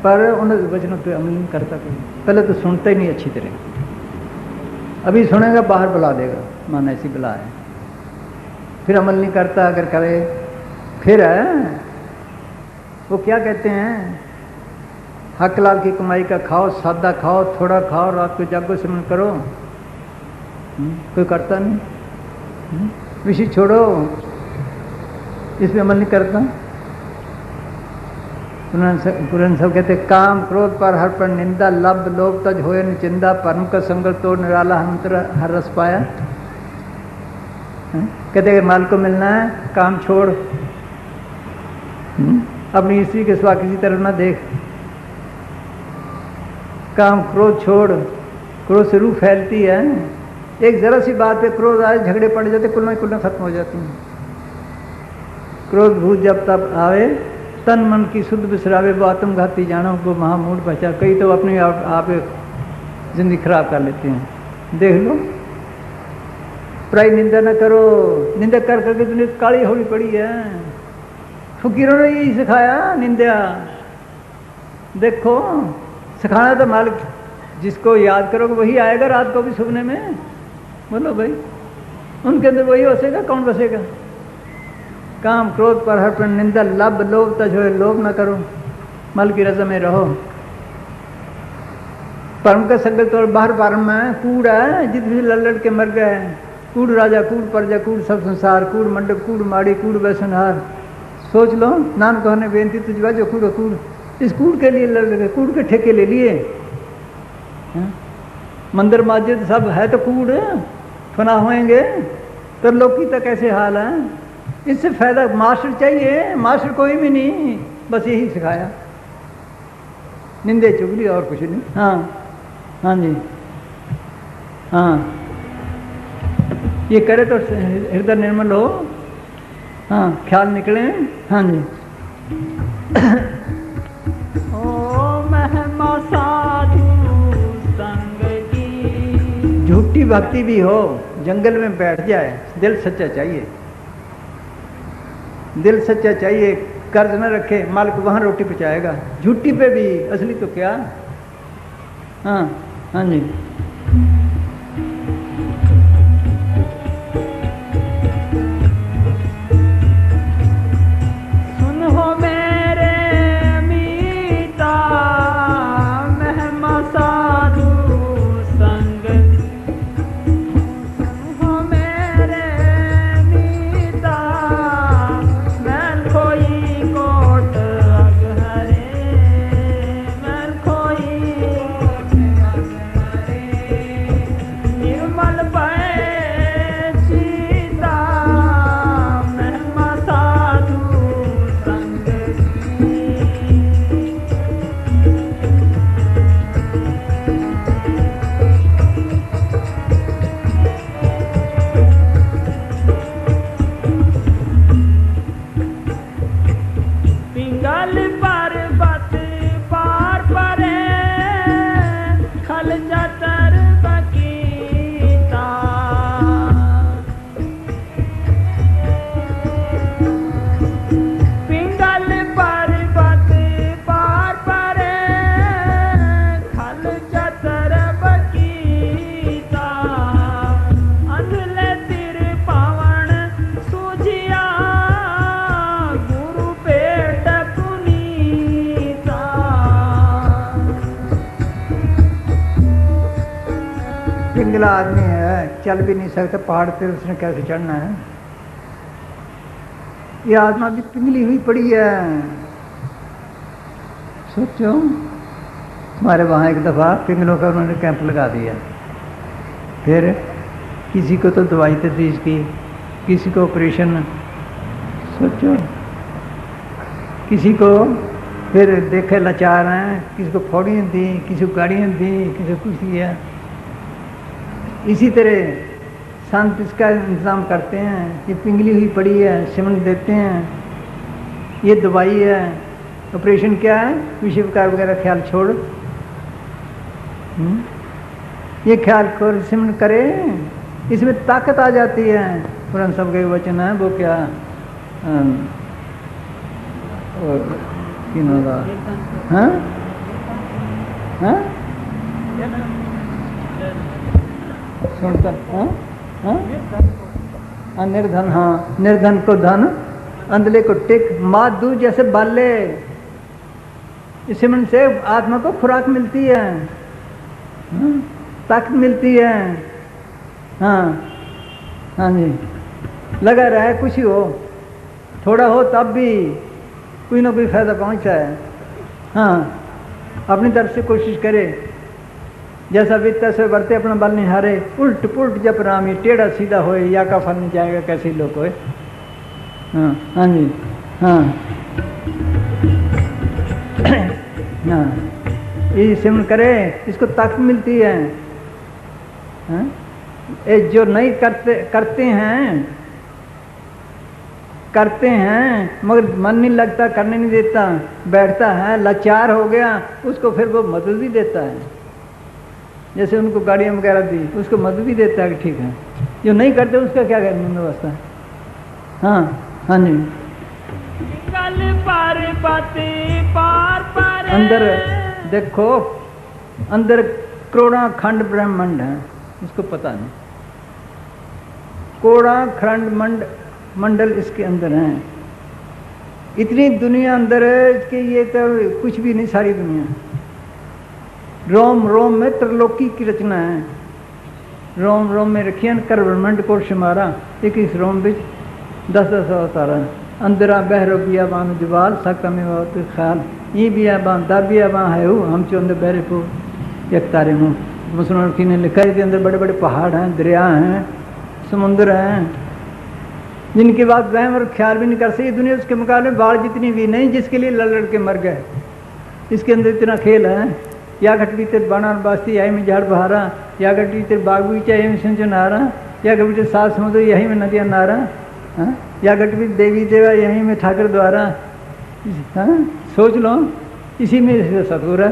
पर उन वचनों पर अमल नहीं करता कोई। पहले तो सुनता ही नहीं अच्छी तरह, अभी सुनेगा बाहर बुला देगा, माना ऐसी बुला है, फिर अमल नहीं करता। अगर करे फिर वो क्या कहते हैं, हक लाल की कमाई का खाओ, सादा खाओ, थोड़ा खाओ, रात को जागो सिमरन करो। कोई करता नहीं। विषय छोड़ो, इस पे अमल नहीं करता। पुराण सब कहते काम क्रोध पर हर पर निंदा, लब लोभ तज होए न चिंदा, परम का संगल तोड़ निराला हंतर हर रस पाया। कहते अगर माल को मिलना है काम छोड़, अपनी स्त्री के सिवा किसी तरफ ना देख, काम क्रोध छोड़, क्रोध से रूह फैलती है। एक जरा सी बात पे क्रोध आए, झगड़े पड़ जाते, कुल खत्म हो जाती हैं। क्रोध भूत जब तब आवे, तन मन की शुद्ध बिसरावे, वो आत्मघाती जानो को महामूढ़ बचा। कई तो अपने आप जिंदगी खराब कर लेते हैं। देख लो, प्राय निंदा न करो, निंदा कर करके दुनिया काली होली पड़ी है। फकीरों ने यही सिखाया, निंदा। देखो सिखाना तो मालिक, जिसको याद करोगे वही आएगा रात को भी सुपने में। बोलो भाई, उनके अंदर वही बसेगा, कौन बसेगा? काम क्रोध पर हर पर निंदा, लब लोभ तज होए, लोभ न करो, मल की रजा में रहो। परम का संकल्प तोड़, बाहर पारम में कूड़ है, जित भी लड़ के मर गए। कूड़ राजा, कूड़ प्रजा, कूड़ सब संसार, कूड़ मंडप, कूड़ माड़ी, कूड़ वैसनहार। सोच लो, नानक ने बेनती तुझवा जो कूड़ कूड़, इस कूड़ के लिए लड़ गए, कूड़ के ठेके ले लिए। मंदिर मस्जिद सब है तो कूड़, फना होएंगे तो लोकी तक कैसे हाल है। इससे फायदा मास्टर चाहिए, मास्टर कोई भी नहीं, बस यही सिखाया। निंदे चुगली और कुछ नहीं। हाँ हाँ जी हाँ, ये करे तो हृदय निर्मल हो, हाँ ख्याल निकले। हाँ जी ओ महिमा साधु संग की। झूठी भक्ति भी हो, जंगल में बैठ जाए, दिल सच्चा चाहिए, दिल सच्चा चाहिए, कर्ज न रखे, मालिक वहाँ रोटी पहुँचाएगा। झूठी पे भी असली तो क्या। हाँ हाँ जी सुनो मेरे मीता महिमा साधु संग। सुनो मेरे मीता मैल खोई कोट अग हरे। मैल खोई निर्मल भय सीता महिमा साधु संग की। पिंगल पर्वत पार परे खल जतर बकीता। पिंगल पर्वत पार परे खल जतर बकीता। अंधले तिर पावन सूझिया गुरु पेट पुनीता। पिंगला आदमी है, चल भी नहीं सकता, पहाड़ पे उसने कैसे चढ़ना है। ये आत्मा भी पिंगली हुई पड़ी है। सोचो, हमारे वहाँ एक दफ़ा पिंगलों का उन्होंने कैंप लगा दिया। फिर किसी को तो दवाई तजवीज़ की, किसी को ऑपरेशन, सोचो, किसी को फिर देखे लाचार हैं, किसी को फौड़ियाँ दी, किसी को गाड़ियाँ दी, किसी को कुछ दिया। इसी तरह संत इसका इंतज़ाम करते हैं। ये पिंगली हुई पड़ी है, सिमन देते हैं, ये दवाई है। ऑपरेशन क्या है? विषय विकार वगैरह ख्याल छोड़, ये ख्याल कर सिमन करे, इसमें ताकत आ जाती है। पुराण सब के वचन है, वो क्या हाँ हाँ सुनता हाँ हाँ निर्धन, हाँ निर्धन को धन, अंधले को टिक, मात दूध जैसे बाले। इस सिमरन से आत्मा को खुराक मिलती है, ताकत मिलती है। हाँ हाँ जी, लगा रहे, कुछ ही हो, थोड़ा हो तब भी कोई ना कोई फायदा पहुंचता है। हाँ, अपनी तरफ से कोशिश करे, जैसा वित्त से बरते अपना बल नहीं हारे, उल्ट पुल्ट जब राम ये टेढ़ा सीधा होए, या का फल नहीं जाएगा कैसे लोग होए। हाँ हाँ जी हाँ हाँ, ये सिमरन करे, इसको ताकत मिलती है। हाँ? ये जो नहीं करते हैं मगर मन नहीं लगता, करने नहीं देता, बैठता है, लाचार हो गया, उसको फिर वो मदद भी देता है। जैसे उनको गाड़ियाँ वगैरह दी, उसको मदद भी देता है कि ठीक है। जो नहीं करते उसका क्या करने व्यवस्था। हाँ हाँ जी, अंदर देखो, अंदर करोड़ा खंड ब्रह्मांड है, इसको पता नहीं। करोड़ा खंड मंडल इसके अंदर हैं। इतनी दुनिया अंदर है कि ये तो कुछ भी नहीं, सारी दुनिया। रोम रोम में त्रिलोकी की रचना है। रोम रोम में रखिए कर ब्रह्मांड को शुमारा, एक इस रोम बिच 10-10 अवतारा। अंदरा बहरो बियाबान जवाल सकता में बहुत ख्याल, ये बियाबान दा बियाबान है वो, हम चो अंदर बहरे को एक तारे हूँ। मुसलमान ने लिखा है, अंदर बड़े बड़े पहाड़ हैं, दरिया हैं, समुद्र हैं, जिनकी बात वहम और ख्याल भी नहीं कर सके दुनिया। उसके मुकाबले बाढ़ जितनी भी नहीं, जिसके लिए लड़ लड़ के मर गए। इसके अंदर इतना खेल है। या घट भीतर बाणा बास्ती यही में झाड़ बहारा, या घट भीतर बाग बगीचा यही में सिंचन नहारा, या घट भीतर सात समुद्र यही में नदियाँ नारा, या घट भीतर देवी देवा यही में ठाकर द्वारा। सोच लो, इसी में सतगुर है।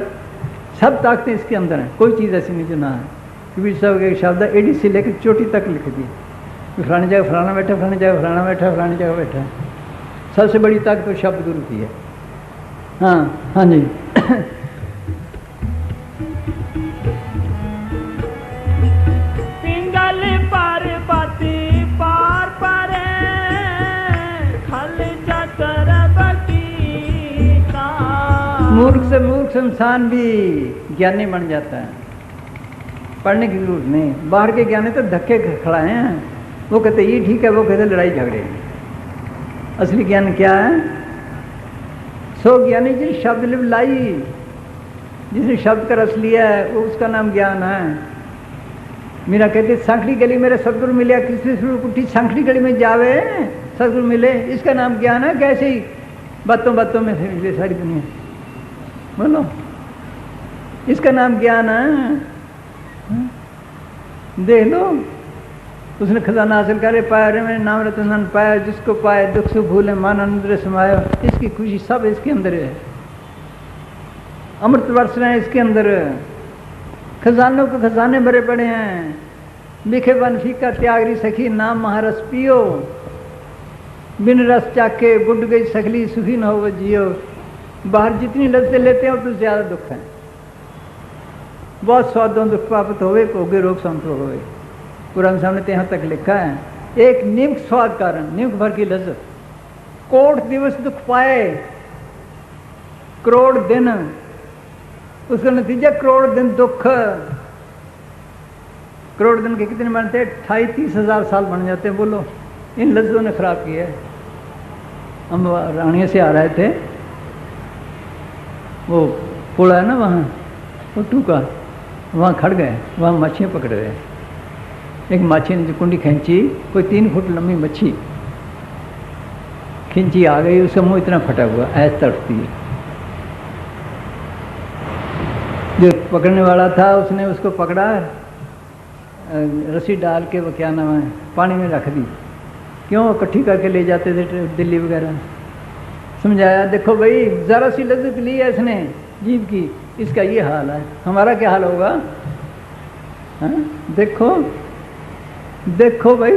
सब ताकतें इसके अंदर हैं, कोई चीज़ ऐसी नहीं जो ना है। कबीर साहब के शब्द एडी से लेकर चोटी तक लिख दिए। फलानी जगह फलाना बैठा, फलानी जगह फलाना बैठा, फलानी जगह बैठा। सबसे बड़ी ताकत तो शब्द गुरु की है। हाँ हाँ जी। पिंगल पार्वती पार परे खल चतर बगीचा। मूर्ख से मूर्ख इंसान भी ज्ञानी बन जाता है, पढ़ने की जरूरत नहीं। बाहर के ज्ञानी तो धक्के खड़ाए हैं, वो कहते ये ठीक है, वो कहते लड़ाई झगड़े। असली ज्ञान क्या है? सो ज्ञानी जिस शब्द लिप लाई, जिसने शब्द का रस लिया है, वो उसका नाम ज्ञान है। मीरा कहते सांखड़ी गली मेरे सतगुरु मिले, किसी उठी सांखड़ी गली में जावे सतगुरु मिले, इसका नाम ज्ञान है। कैसे ही बातों बातों में से मिले सारी दुनिया, बोलो, इसका नाम ज्ञान है। देख लो, उसने खजाना हासिल करे पाया, रे मैंने नाम रतन पाया, जिसको पाए दुख से भूले मान आनंद समाया। इसकी खुशी सब इसके अंदर है, अमृत वर्ष रहे हैं इसके अंदर। खजानों के खजाने भरे पड़े हैं। लिखे बन फीका त्यागरी सखी, नाम महारस पियो, बिन रस चाके बुढ़ गई सखली, सुखी न हो वो जियो। बाहर जितनी लज्जतें लेते हैं उतनी ज्यादा दुख है। बहुत स्वादों दुख प्राप्त होवे, भोगे रोग संतोष होवे। कुरान सामने तो यहाँ तक लिखा है, एक निम्क स्वाद कारण निम्क भर की लज्जत, कोट दिवस दुख पाए करोड़ दिन, उसका नतीजा करोड़ दिन दुख। करोड़ दिन के कितने बनते? 28-30 साल बन जाते हैं। बोलो, इन लज्जतों ने खराब किया है। हम रानिया से आ रहे थे, वो पुल है ना वहाँ, वो टूका, वहाँ खड़ गए, वहाँ मछलियाँ पकड़ रहे। एक मच्छी ने जो कुंडी खींची, कोई 3 फुट लंबी मच्छी खींची, आ गई, उसका मुंह इतना फटा हुआ, ऐस तड़पती है। जो पकड़ने वाला था उसने उसको पकड़ा, रस्सी डाल के, वो क्या नाम है, पानी में रख दी। क्यों? इकट्ठी करके ले जाते थे दिल्ली वगैरह। समझाया, देखो भाई, ज़रा सी लज्जत ली है इसने जीव की, इसका ये हाल है, हमारा क्या हाल होगा? हाँ? देखो देखो भाई,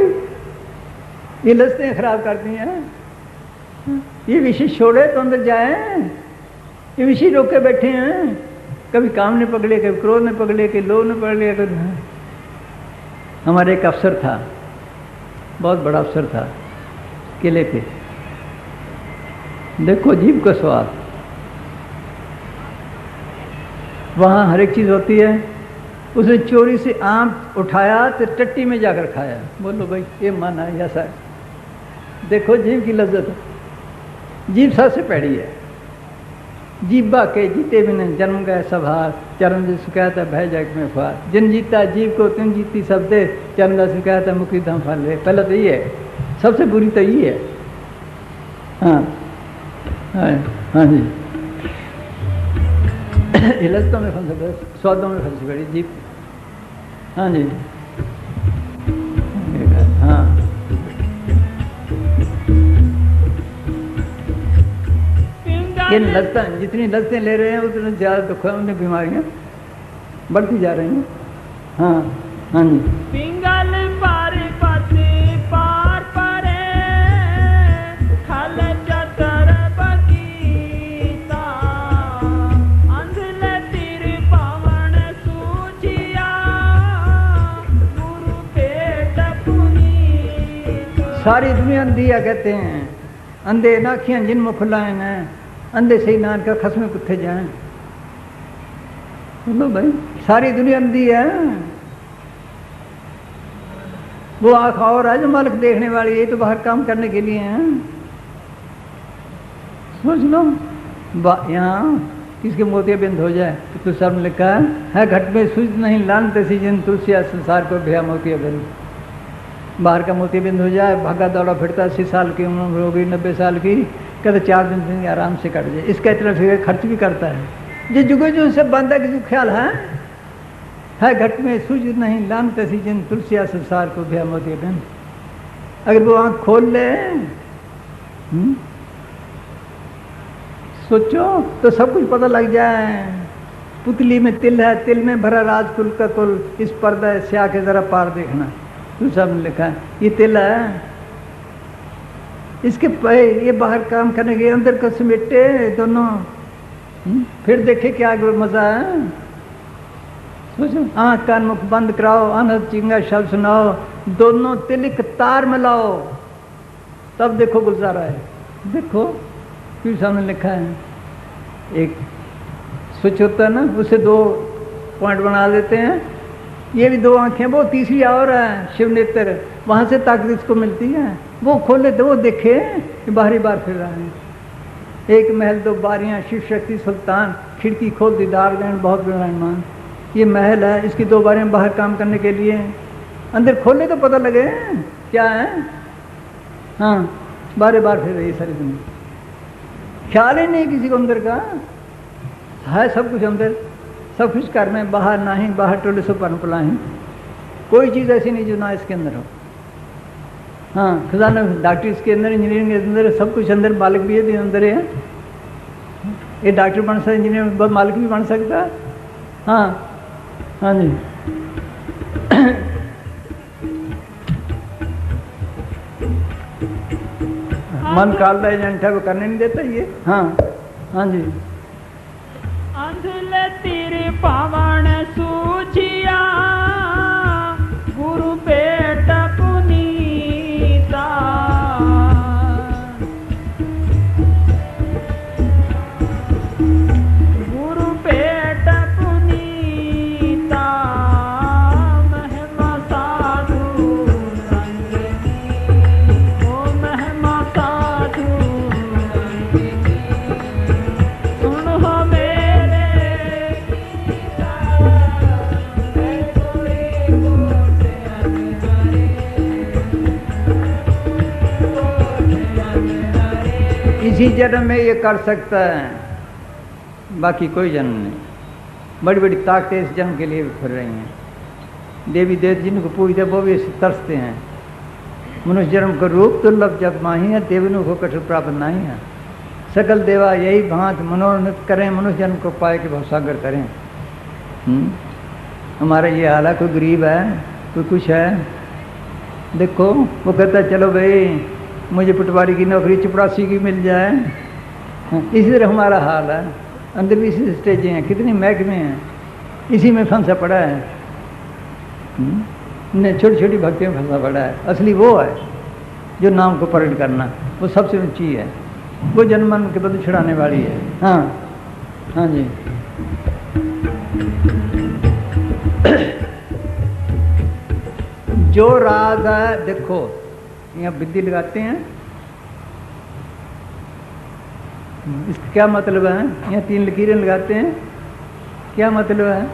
ये लज्जतें खराब करती हैं। ये विषय छोड़े तो अंदर जाए, ये विषय रोक के बैठे हैं। कभी काम ने पकड़े, कभी क्रोध ने पकड़े, कभी लोभ ने पकड़े। हमारे एक अफसर था, बहुत बड़ा अफसर था, किले पे। देखो जीव का स्वाद, वहाँ हर एक चीज़ होती है। उसने चोरी से आम उठाया तो टट्टी में जाकर खाया। बोलो भाई, ये मन है या सर? देखो जीव की लज्जत, जीव सबसे पैड़ी है। जीवा के जीते बिना जन्म गए सब हार, चरण जी सुखाया था भय जग में फार। जिन जीता जीव को तुम जीती सब दे, चरण दास सुखाया था मुक्ति धाम फल ले। पहले तो ये है, सबसे बुरी तो ये है। हाँ हाँ हाँ जी। लज्जतों में फंसे पड़े, स्वादों में फंसी पड़ी जीव। हाँ जी, हाँ। इन लज्जतें, जितनी लज्जतें ले रहे हैं उतनी ज़्यादा दुख है, उन्हें बीमारियाँ बढ़ती जा रही हैं। हाँ हाँ जी। पिंगल पार्वती पार परे खल चतर बगीचा। अंधले तीर पावन सूझिया गुरु पेट पुनीता। सारी दुनिया अंधी है कहते हैं। अंधे नाखियाँ जिन मुख खुलाए हैं, अंधे से ही नान का खसमे कुत्थे जाएं। बोलो भाई, सारी दुनिया अंधी है। वो आँख और है जो मालिक देखने वाली है, तो बाहर काम करने के लिए हैं। सोच लो, यहाँ किसके मोतियाबिंद हो जाए तो तुझ सब लिखा है घट में सूझ नहीं लानते सी जिन तुलसी संसार को भैया मोतियाबिंद। बाहर का मोतियाबिंद हो जाए, भागा दौड़ा फिरता, 80 साल की उम्र हो गई, 90 साल की, कहते 4 दिन आराम से कट जाए। इसका इतना फिर खर्च भी करता है। जे जुगे जो से बांधा किसी ख्याल है घट में सूझ नहीं लान तसी जिन तुलसिया संसार को भया मोती बन। अगर वो आँख खोल ले सोचो तो सब कुछ पता लग जाए। पुतली में तिल है, तिल में भरा राजकुल का कुल, इस पर्दा से आके जरा पार देखना। तू सब ने लिखा है ये तिल है, इसके ये बाहर काम करने के अंदर को समेटे दोनों। फिर देखे क्या मजा है। सोचो आँख कान मुख बंद कराओ, आनंद चिंगा शब्द सुनाओ, दोनों तिल एक तार में लाओ, तब देखो गुजारा है। देखो क्यों सामने लिखा है, एक स्विच होता है ना, उसे 2 पॉइंट बना देते हैं। ये भी 2 आंखें, वो तीसरी और है शिव नेत्र, वहाँ से ताकत इसको मिलती है। वो खोले तो वो देखे कि बाहरी बार फिर रहा है। एक महल 2 बारियाँ, शिव शक्ति सुल्तान, खिड़की खोल दीदार गण बहुत विराजमान। ये महल है, इसकी 2 बारियाँ बाहर काम करने के लिए, अंदर खोले तो पता लगे क्या है। हाँ बार बार फिर रही सारी दुनिया, ख्याल ही नहीं किसी को अंदर का है। सब कुछ अंदर, सब कुछ कर में, बाहर नहीं, बाहर टोले से पर पलाएं। कोई चीज़ ऐसी नहीं जो ना इसके अंदर हो। हाँ खजाना, डॉक्टर इसके अंदर, इंजीनियरिंग के अंदर, सब कुछ अंदर। मालिक भी ये अंदर है। ये डॉक्टर बन सकता, इंजीनियर मालिक भी बन सकता। हाँ हाँ जी मन काल रहा है, वो करने नहीं देता ये। हाँ हाँ जी अंधले तेरे पावन सूझिया गुरु पेट पुनीता। गुरु पेट पुनीता महिमा साधु रंगिनी, ओ महिमा साधु रंगिनी, सुनो मेरे इसी जन्म में ये कर सकता है, बाकी कोई जन्म नहीं। बड़ी बड़ी ताकतें इस जन्म के लिए भी फिर रही हैं। देवी देवता जिनको पूजते वो भी तरसते हैं। मनुष्य जन्म का रूप दुर्लभ जब माही है, देवनु को कठोर प्राप्त नहीं है। सकल देवा यही भांत मनोरथ करें, मनुष्य जन्म को पाए कि भवसागर करें। हमारा ये हाल है, कोई गरीब है, कोई कुछ है। देखो वो कहता है चलो भाई मुझे पटवारी की नौकरी चपरासी की मिल जाए। इसी तरह हमारा हाल है। अंदर भी इसी स्टेजें हैं, कितनी महकमे हैं, इसी में फंसा पड़ा है। छोटी छोटी भक्तियों में फंसा पड़ा है। असली वो है जो नाम को प्रकट करना, वो सबसे ऊंची है। वो जन्म मन के बदले छुड़ाने वाली है। हाँ हाँ जी जो राग है, देखो यहाँ बिंदी लगाते हैं, इसका क्या मतलब है। यहाँ 3 लकीरें लगाते हैं, क्या मतलब है।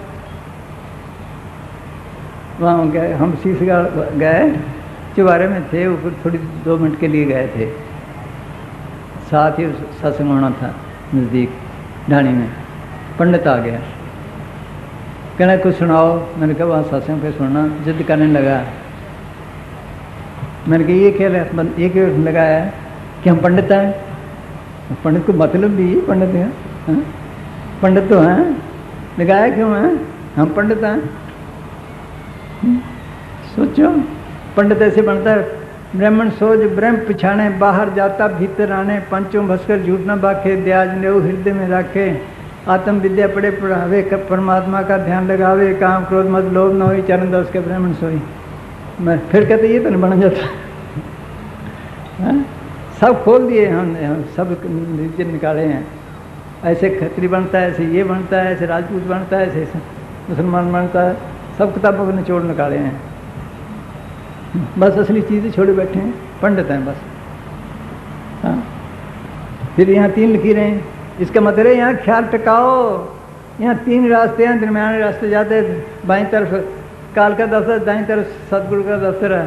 वहाँ गए हम, शीशगढ़ गए, चुबारे में थे, ऊपर थोड़ी 2 मिनट के लिए गए थे। साथ ही सत्संग होना था नज़दीक ढाणी में। पंडित आ गया, कहना कुछ सुनाओ। मैंने कहा वहाँ सत्संग पे सुनना। जिद करने लगा। मैंने कहा ये क्या लगाया है कि हम पंडित हैं। पंडित को मतलब भी पंडित हैं, पंडित तो हैं, लगाया क्यों है, हम पंडित हैं। सोचो पंडित ऐसे बनता है। ब्राह्मण सोच ब्रह्म पिछाने, बाहर जाता भीतर आने, पंचों भस्कर झूठ न बाखे, द्याज नेऊ हृदय में राखे, आत्म विद्या पढ़े पढ़ावे, परमात्मा का ध्यान लगावे, काम क्रोध मत लोभ न होई, चरण दस के ब्राह्मण सोई। मैं फिर कहते ये तो नहीं बन जाता। सब खोल दिए हम सब नृत्य निकाले हैं। ऐसे खत्री बनता है, ऐसे ये बनता है, ऐसे राजपूत बनता है, ऐसे मुसलमान बनता है। सब किताबों को निचोड़ निकाले हैं। बस असली चीज़ें छोड़े बैठे हैं, पंडित हैं बस। हाँ फिर यहाँ 3 लकीरें, इसका मतलब है यहाँ ख्याल टिकाओ। यहाँ 3 रास्ते हैं, दरमियाने रास्ते जाते हैं। बाईं तरफ काल का दफ्तर, दाईं तरफ सदगुरु का दफ्तर है।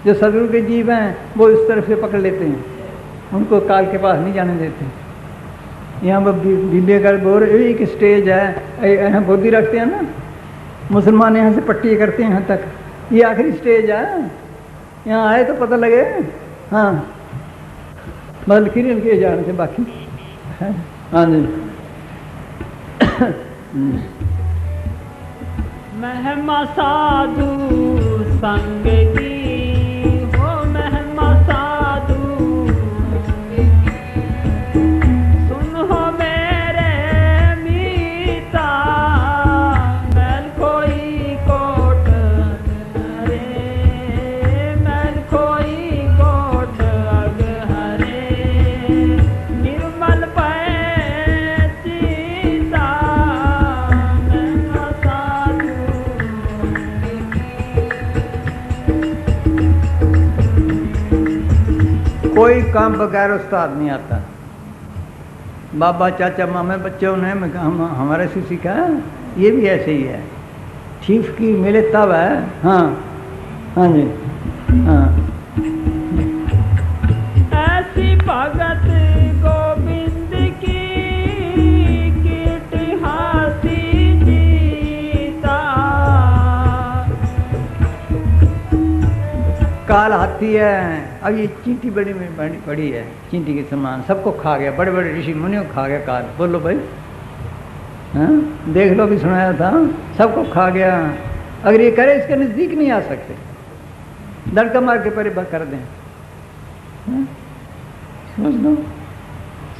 जो सदगुरु के जीव हैं वो इस तरफ से पकड़ लेते हैं, उनको काल के पास नहीं जाने देते। यहाँ पर बीबी का बोर एक स्टेज है, यहाँ गोदी रखते हैं ना मुसलमान, यहाँ से पट्टी करते हैं यहाँ तक, ये आखिरी स्टेज है। यहाँ आए तो पता लगे। हाँ मतलब किरण के जाने से बाकी। हाँ जी। महिमा साधु संग की हो, महिमा साधु सुन हो मेरे मीता, मैल कोई कोट हरे, मैल कोई कोट अग हरे, निर्मल पै सीता, महिमा साधु। कोई काम बगैर उस्ताद नहीं आता। बाबा चाचा मामे बच्चों ने हम हमारे से सीखा, ये भी ऐसे ही है। ठीक की मिले तब है। हाँ हाँ जी। हाँ ऐसी भगत गोविंद की कीट हाथी जीता, काल हाथी है। अब ये चींटी बड़ी बड़ी है, चींटी के समान सबको खा गया, बड़े बड़े ऋषि मुनियों को खा गया काल। बोलो भाई। हाँ देख लो, भी सुनाया था, सबको खा गया। अगर ये करे इसके नज़दीक नहीं आ सकते, दड़का मार के परे कर दें। हाँ? समझ लो,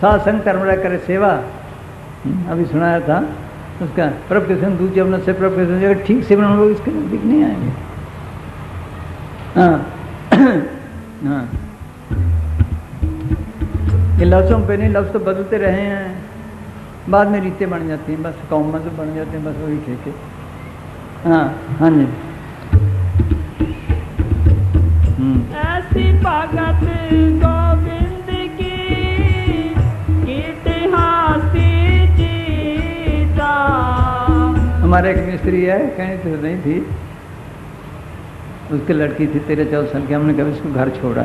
सात्संग कर्मरा करे सेवा। अभी सुनाया था उसका प्रभु दूसरे अपना से प्रभु अगर ठीक से बना लोग इसके नज़दीक नहीं आएंगे। हाँ हाँ ये लफ्ज़ों पे नहीं, लफ्ज़ तो बदलते रहे हैं, बाद में रीतें बन जाती हैं, बस कौम में तो बन जाते हैं, बस वही ठीक है। हाँ हाँ जी। ऐसी भगत गोविंद की कीट हाथी जीता। हमारे एक मिस्त्री है, कहनी तो नहीं थी, उसकी लड़की थी 13-14 साल की। हमने कभी उसको घर छोड़ा,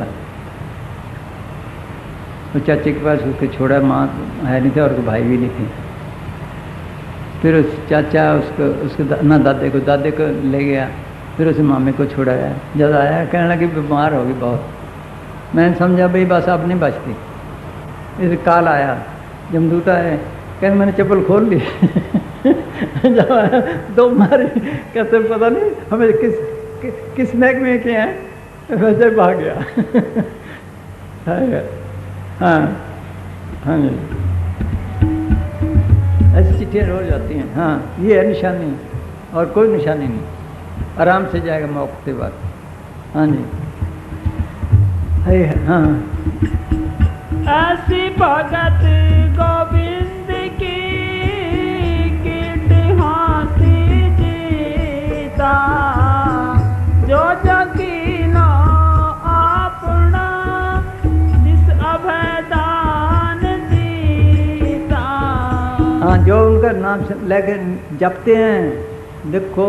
तो चाचे के पास उसको छोड़ा, माँ है नहीं थे और भाई भी नहीं थे। फिर उस चाचा उसके दादे को ले गया, फिर उसे मामे को छोड़ाया। जब आया कहने लगी बीमार होगी बहुत। मैंने समझा भाई बस अब नहीं बचती। इसे काल आया, जमदूत आए, कहने मैंने चप्पल खोल ली। जब आया 2 मारे, कहते पता नहीं हमें किस महकमे के हैं, वैसे भाग गया। हाँ हाँ जी, ऐसी चिट्ठियाँ रोज जाती हैं। हाँ ये है निशानी, और कोई निशानी नहीं, आराम से जाएगा मौके के बाद। हाँ जी। हाँ ऐसी भगत गोविंद की कीट हाथी जीता, जो जकीनो अपना जिस अभयदान दीता। हाँ जो उनका नाम लेके जपते हैं, देखो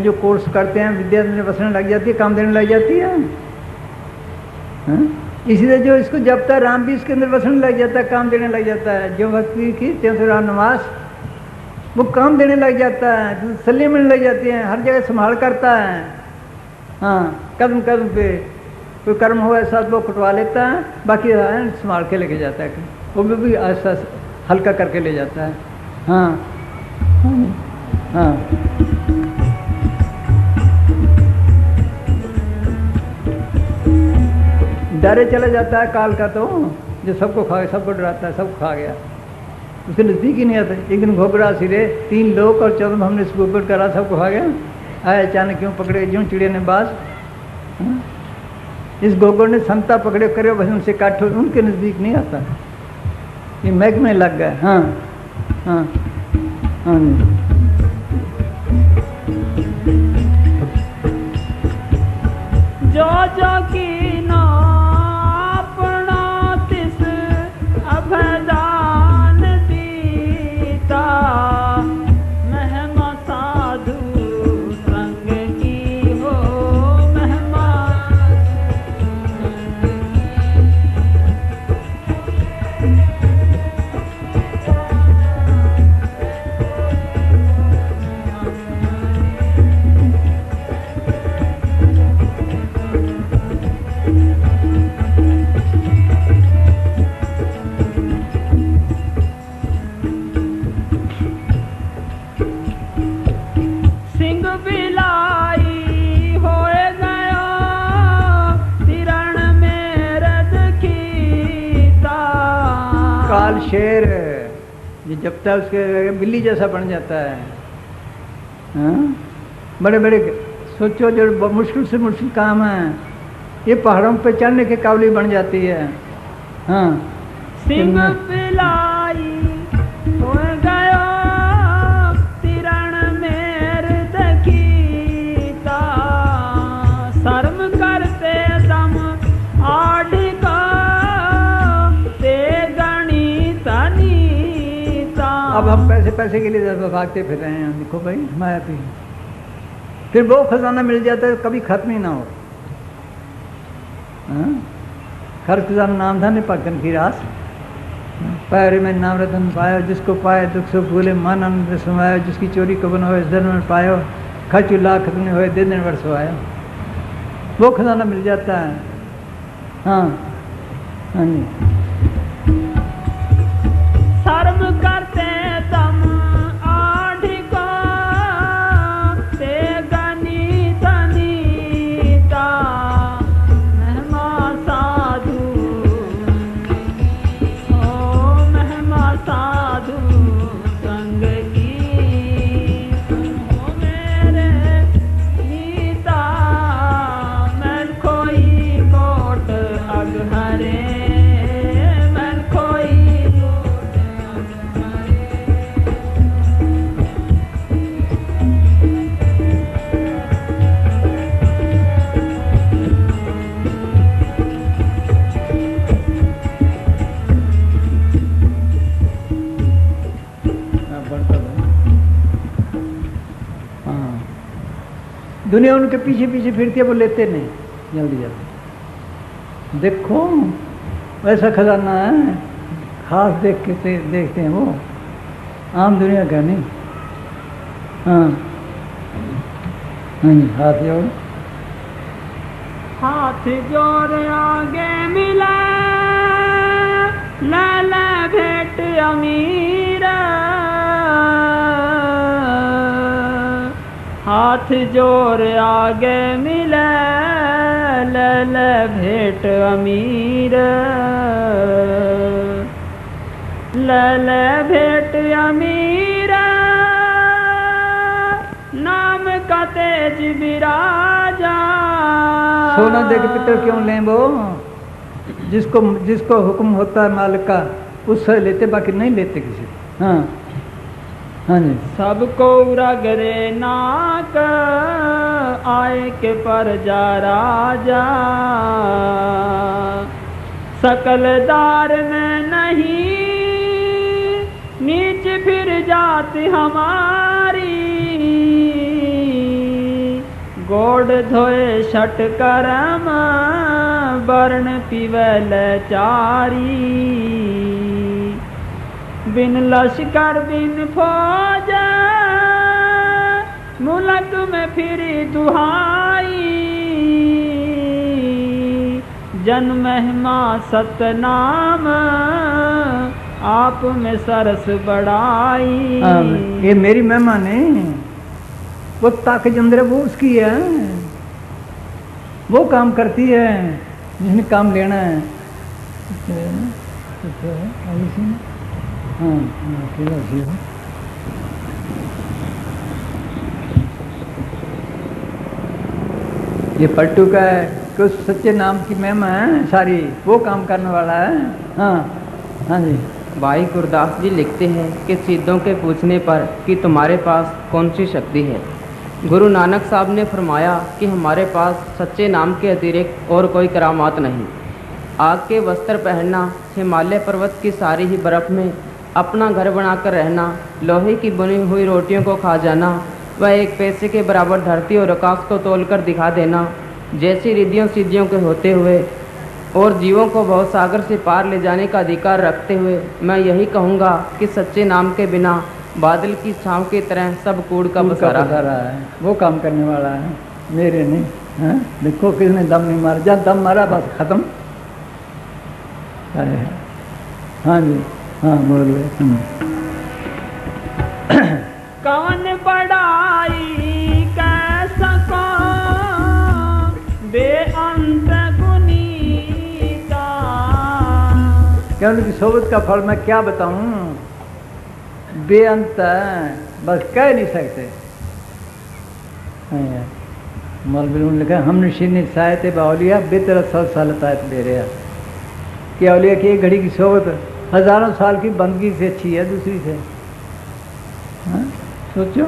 जो कोर्स करते हैं, विद्या में बसने लग जाती है, काम देने लग जाती है। इसीलिए जो इसको जपता है, राम भी इसके अंदर बसने लग जाता है, काम देने लग जाता है। जो भक्ति की त्यों राम नवास, वो काम देने लग जाता है, तसल्ली मिलने लग जाती है, हर जगह संभाल करता है। हाँ कदम कदम पे कोई कर्म हो ऐसा वो कुटवा लेता है, बाकी संभाल के लेके जाता है, वो भी ऐसा हल्का करके ले जाता है। हाँ हाँ डरे चला जाता है काल का, तो जो सबको खा गया, सबको डराता है, सबको खा गया, उसके नज़दीक ही नहीं आता। एक दिन घोगरा सिरे 3 लोग और 14 हमने इस गोबर करा, सबको खा गया। आए अचानक क्यों पकड़े, क्यों चिड़िया ने बाज। इस गोबर ने समता पकड़े करे, बस उनसे काटो, उनके नज़दीक नहीं आता, ये महकमे लग गए। हाँ हाँ हाँ जो कीनो अपना तिस अभयदान दीता, महिमा साधु संग की हो, महिमा बाद शेर ये जपता है उसके बिल्ली जैसा बन जाता है। हाँ? बड़े बड़े सोचो जो मुश्किल से मुश्किल काम है ये पहाड़ों पे चढ़ने के काबिल बन जाती है। हाँ सिंह पिलाई हो गयो तिरण मेर दखीता शर्म करते दम आढ़ का ते गणित नीता। अब हम पैसे के लिए भागते फिर रहे हैं। देखो भाई माया पी फिर वो खजाना मिल जाता है कभी खत्म ही ना हो। हाँ? हर खजाना नाम था निपाकन की रास पैर में नाम रतन पायो जिसको पाए दुख सुख भूले मन आनंद समायो जिसकी चोरी को बनो इस धर्म में पायो खर्चु लाख खतने हुए दिन वर्ष आयो। वो खजाना मिल जाता है। हाँ हाँ जी शर्म करते दम आढ़ को ते गणित नीता महिमा साधु ओ महिमा साधु संग की हो मेरे नीता मैं कोई कोट अगहरे मैं कोई कोट अगहरे। हाँ दुनिया उनके पीछे पीछे फिरती है वो लेते नहीं जल्दी जल्दी। देखो वैसा खजाना है खास देख के देखते हैं वो आम दुनिया का नहीं। हाँ हाँ जी हाथ जोड़ हाथ जोर आगे मिला लाला भेट अमीर हाथ जोर आगे मिला लाला भेट अमीर लाला भेट अमीर नाम का तेज विराजा। सोना दे के पितर क्यों लें वो जिसको हुक्म होता है मालिक का उससे लेते बाकी नहीं लेते किसी को। हाँ हाँ जी सबको रगरे नाक आए के पर जा राजा सकलदार में नहीं नीच फिर जाति हमारी गोड़ धोए छठ करम वर्ण पिवल चारी बिन लश्कर बिन फौज मुल्क में फिरी दुहाई जन महिमा सतनाम आप में सरस बढ़ाई। हाँ, ये मेरी महिमा नहीं वो ताकत अंदर वो उसकी है वो काम करती है जिसने काम लेना है। हाँ ये पट्टू का है कि उस सच्चे नाम की महिमा है सारी वो काम करने वाला है। हाँ हाँ जी भाई गुरदास जी लिखते हैं कि सिद्धों के पूछने पर कि तुम्हारे पास कौन सी शक्ति है गुरु नानक साहब ने फरमाया कि हमारे पास सच्चे नाम के अतिरिक्त और कोई करामात नहीं। आग के वस्त्र पहनना, हिमालय पर्वत की सारी ही बर्फ़ में अपना घर बनाकर रहना, लोहे की बनी हुई रोटियों को खा जाना, वह एक पैसे के बराबर धरती और आकाश को तोलकर दिखा देना जैसी रिद्धियों सिद्धियों के होते हुए और जीवों को भवसागर से पार ले जाने का अधिकार रखते हुए मैं यही कहूँगा कि सच्चे नाम के बिना बादल की छाँव की तरह सब कूड़ का बसारा है। वो काम करने वाला है मेरे नहीं। हाँ देखो किसने दम नहीं मारा, जब दम मारा बस खत्म। हाँ जी हाँ बोल कौन पढ़ाई कर सको बेअंत गुनीता क्या उनकी सोबत का फल मैं क्या बताऊं, बेअंत है, बस कह नहीं सकते। मौलवी ने लिखा हमने शीनी सायते बाउलिया बेतरा 100 साल तायत ले रहा कि औलिया की एक घड़ी की सोबत हजारों साल की बंदगी से अच्छी है दूसरी से। हाँ? सोचो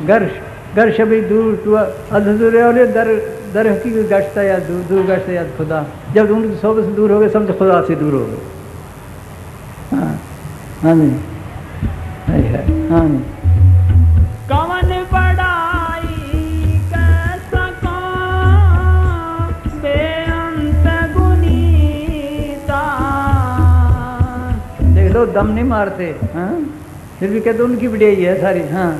घर शबी दूर टू अधूर औलिया दर हकीकत गश्ता या दूर गश्ता या खुदा, जब उनकी सोबत से दूर हो गए समझो खुदा से दूर हो गए। हाँ हाँ जी हाँ जी। कवन बड़ाई कैसा बेअंत गुनीता। देख लो दम नहीं मारते, हाँ फिर भी कहते उनकी बढ़िया है सारी। हाँ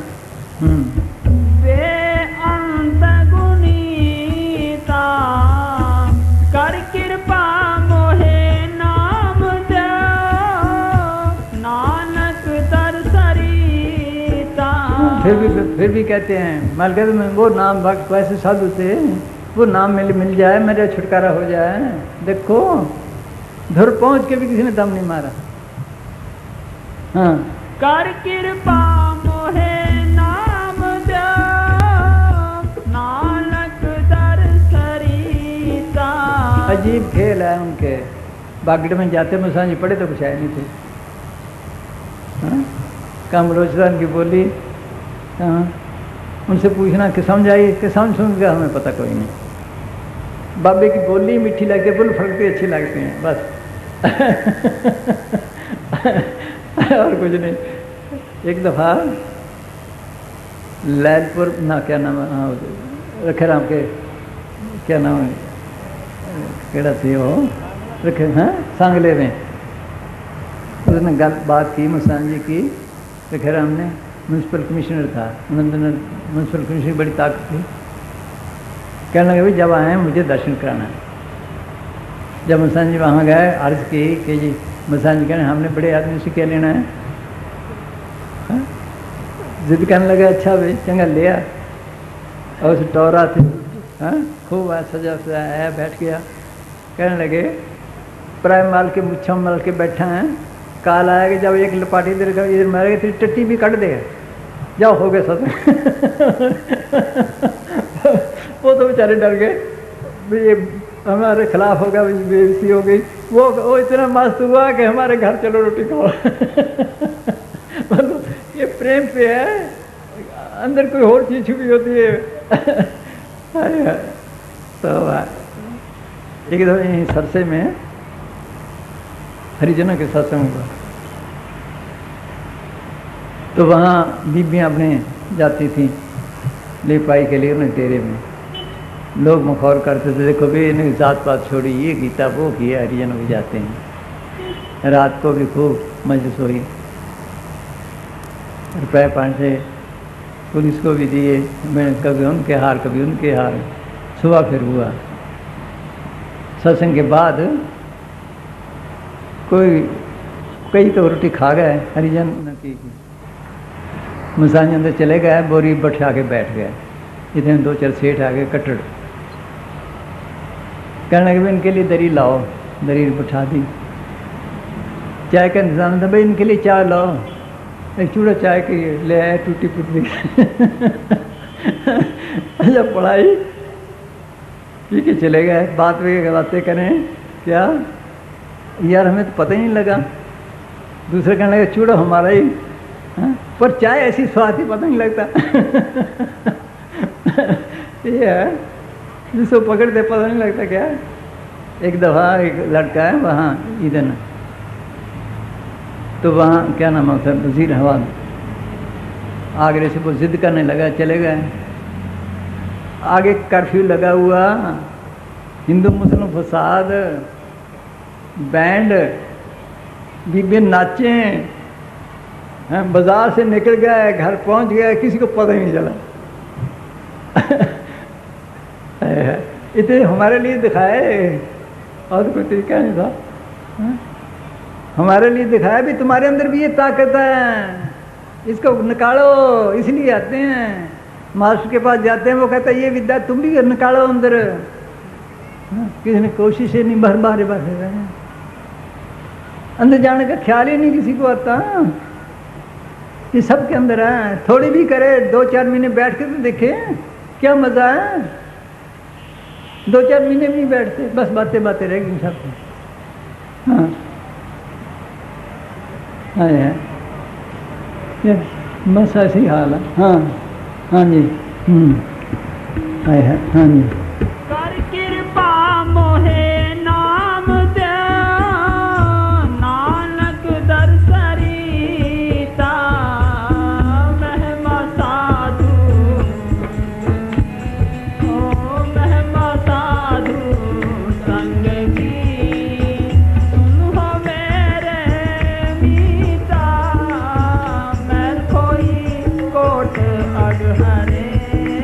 बेअंत गुनीता कर कृपा मोहे नाम दे नानक दर सरिता। फिर भी कहते हैं माल कहते में वो नाम भक्त वैसे साधु थे, वो नाम मिल जाए मेरा छुटकारा हो जाए। देखो धुर पहुंच के भी किसी ने दम नहीं मारा। हाँ कर कृपा मोहे नाम दे नानक दर सरिता। अजीब खेल है उनके। बागड़ में जाते मुसां जी पढ़े तो कुछ आए नहीं थे। हाँ? कामरोचदान की बोली, हाँ उनसे पूछना कि समझ आई कि समझ सुन गया, हमें पता कोई नहीं। बाबे की बोली मीठी लगती है, बुल फड़कते अच्छी लगते हैं बस। और कुछ नहीं। एक दफ़ा लैलपुर ना क्या नाम है, हाँ रखे राम के क्या नाम है, केड़ा थी वो रखे, हाँ सांगले में उसने बात की मुसान जी की। रखे राम ने म्यूनसिपल कमिश्नर था, म्यूनसिपल कमिश्नर की बड़ी ताकत थी। कहने लगे भाई जब आए मुझे दर्शन कराना है। जब मुसान जी वहाँ गए अर्ज़ की कि जी मुसान जी कहने हमने बड़े आदमी से क्या लेना है। जिद करने लगे अच्छा भाई चंगा लिया और उसे टोरा थे। हाँ खूब सजा आया बैठ गया। कहने लगे प्राय माल के मुच्छम मल के बैठा हैं, काल आया कि जब एक लपाटी इधर मारेगा तेरी टट्टी भी कट देगा, जाओ हो गए सब। वो तो बेचारे डर गए ये हमारे खिलाफ होगा, बेइज्जती हो गई। वो इतना मस्त हुआ कि हमारे घर चलो रोटी खाओ। मतलब ये प्रेम पे है, अंदर कोई और चीज छुपी होती है। तो एक दफा यहीं सरसे में हरिजनों के सत्संग हुआ, तो वहाँ बीबियाँ अपने जाती थी लेपाई के लिए उन्हें डेरे में। लोग मखौर करते थे देखो भी इन्हें जात पात छोड़ी, ये गीता वो किया, हरिजन भी जाते हैं। रात को भी खूब मजलिस हुई, रुपये 5 पुलिस को भी दिए, मैं कभी उनके हार कभी उनके हार। सुबह फिर हुआ सत्संग के बाद कई तो रोटी खा गए हरिजन की। मुसान अंदर चले गए, बोरी बैठा के बैठ गए। इतने 2-4 सेठ आ गए कट्टड़, कहने लगे इनके लिए दरी लाओ। दरी बैठा दी। चाय का इंतजाम था, भाई इनके लिए चाय लाओ। एक चूड़ा चाय के ले आए टूटी फूटी। अच्छा पढ़ाई पी के चले गए। बातें करें क्या यार, हमें तो पता ही नहीं लगा। दूसरे कहने लगे चूड़ा हमारा ही, हाँ? पर चाय ऐसी स्वाद ही पता नहीं लगता। ये है जिसको पकड़ते पता नहीं लगता क्या। एक दफ़ा एक लड़का है वहाँ इधर, तो वहाँ क्या नाम होता है वज़ीर हवा, आगरे से वो जिद करने लगा, चले गए। आगे कर्फ्यू लगा हुआ, हिंदू मुस्लिम फसाद, बैंड, बीबी नाचे, बाजार से निकल गए, घर पहुंच गए, किसी को पता ही नहीं चला। इतने हमारे लिए दिखाए और कोई तरीका नहीं था। हमारे लिए दिखाया भी तुम्हारे अंदर भी ये ताकत है, इसको निकालो। इसलिए आते हैं मास्टर के पास, जाते हैं, वो कहता है ये विद्या तुम भी निकालो अंदर। किसी ने कोशिश नहीं, बार बार रहे हैं। अंदर जाने का ख्याल ही नहीं किसी को आता। ये सब के अंदर है। थोड़ी भी करे, 2-4 महीने बैठ के तो देखे क्या मजा है। 2-4 महीने भी नहीं बैठते, बस बातें बातें रहेगी सब। हाँ है ये बस ऐसे ही हाल है। हाँ हाँ जी है हाँ जी। कर कृपा मोहे नाम दे नानक दर सरिता महिमा साधु ओ महिमा साधु संग की सुनो मेरे मीता मैं कोई कोट अगहरे।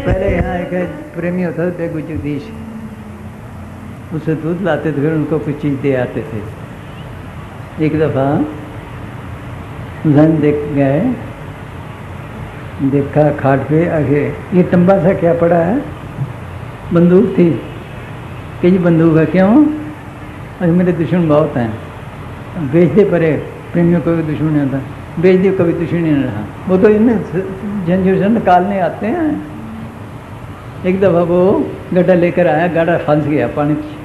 पहले यहाँ एक प्रेमी होता था बेगू जगदीश, उसे दूध लाते थे, फिर उनको कुछ चीज़ दे आते थे। एक दफ़ा जन देख गए, देखा खाट पे आगे ये तंबा सा क्या पड़ा है, बंदूक थी कि जी बंदूक है क्यों, अरे मेरे दुश्मन बहुत हैं, बेच दे परे, प्रेमियों को भी दुश्मन नहीं होता, बेच दे कभी दुश्मन नहीं रहा। वो तो इनमें झंझट से निकालने आते हैं। एक दफ़ा वो गड्ढा लेकर आया, गाड़ा फंस गया पानी में।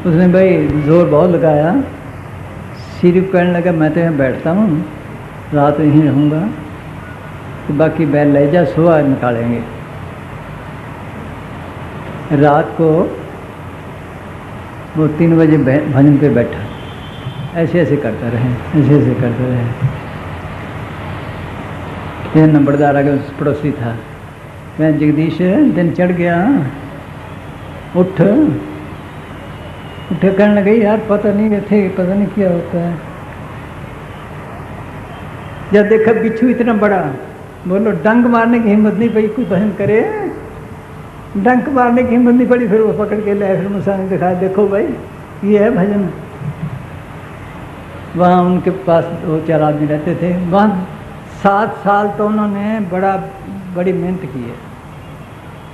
उसने भाई जोर बहुत लगाया, सिर्फ कहने लगा मैं तो यहाँ बैठता हूँ, रात यहीं रहूँगा, तो बाकी बैल ले जा, सुबह निकालेंगे। रात को वो 3 बजे भजन पे बैठा, ऐसे ऐसे करता रहे, ऐसे ऐसे करते रहे। यह नंबरदार आगे पड़ोसी था, मैं जगदीश दिन चढ़ गया, उठ उठे, कहने लगे यार पता नहीं थे, पता नहीं क्या होता है। जब देखा बिच्छू इतना बड़ा, बोलो डंक मारने की हिम्मत नहीं पड़ी, कोई भजन करे, डंक मारने की हिम्मत नहीं पड़ी। फिर वो पकड़ के लाए, फिर मुसा ने दिखाया, देखो भाई ये है भजन। वहाँ उनके पास 2-4 आदमी रहते थे, वहाँ 7 साल तो उन्होंने बड़ी मेहनत की है,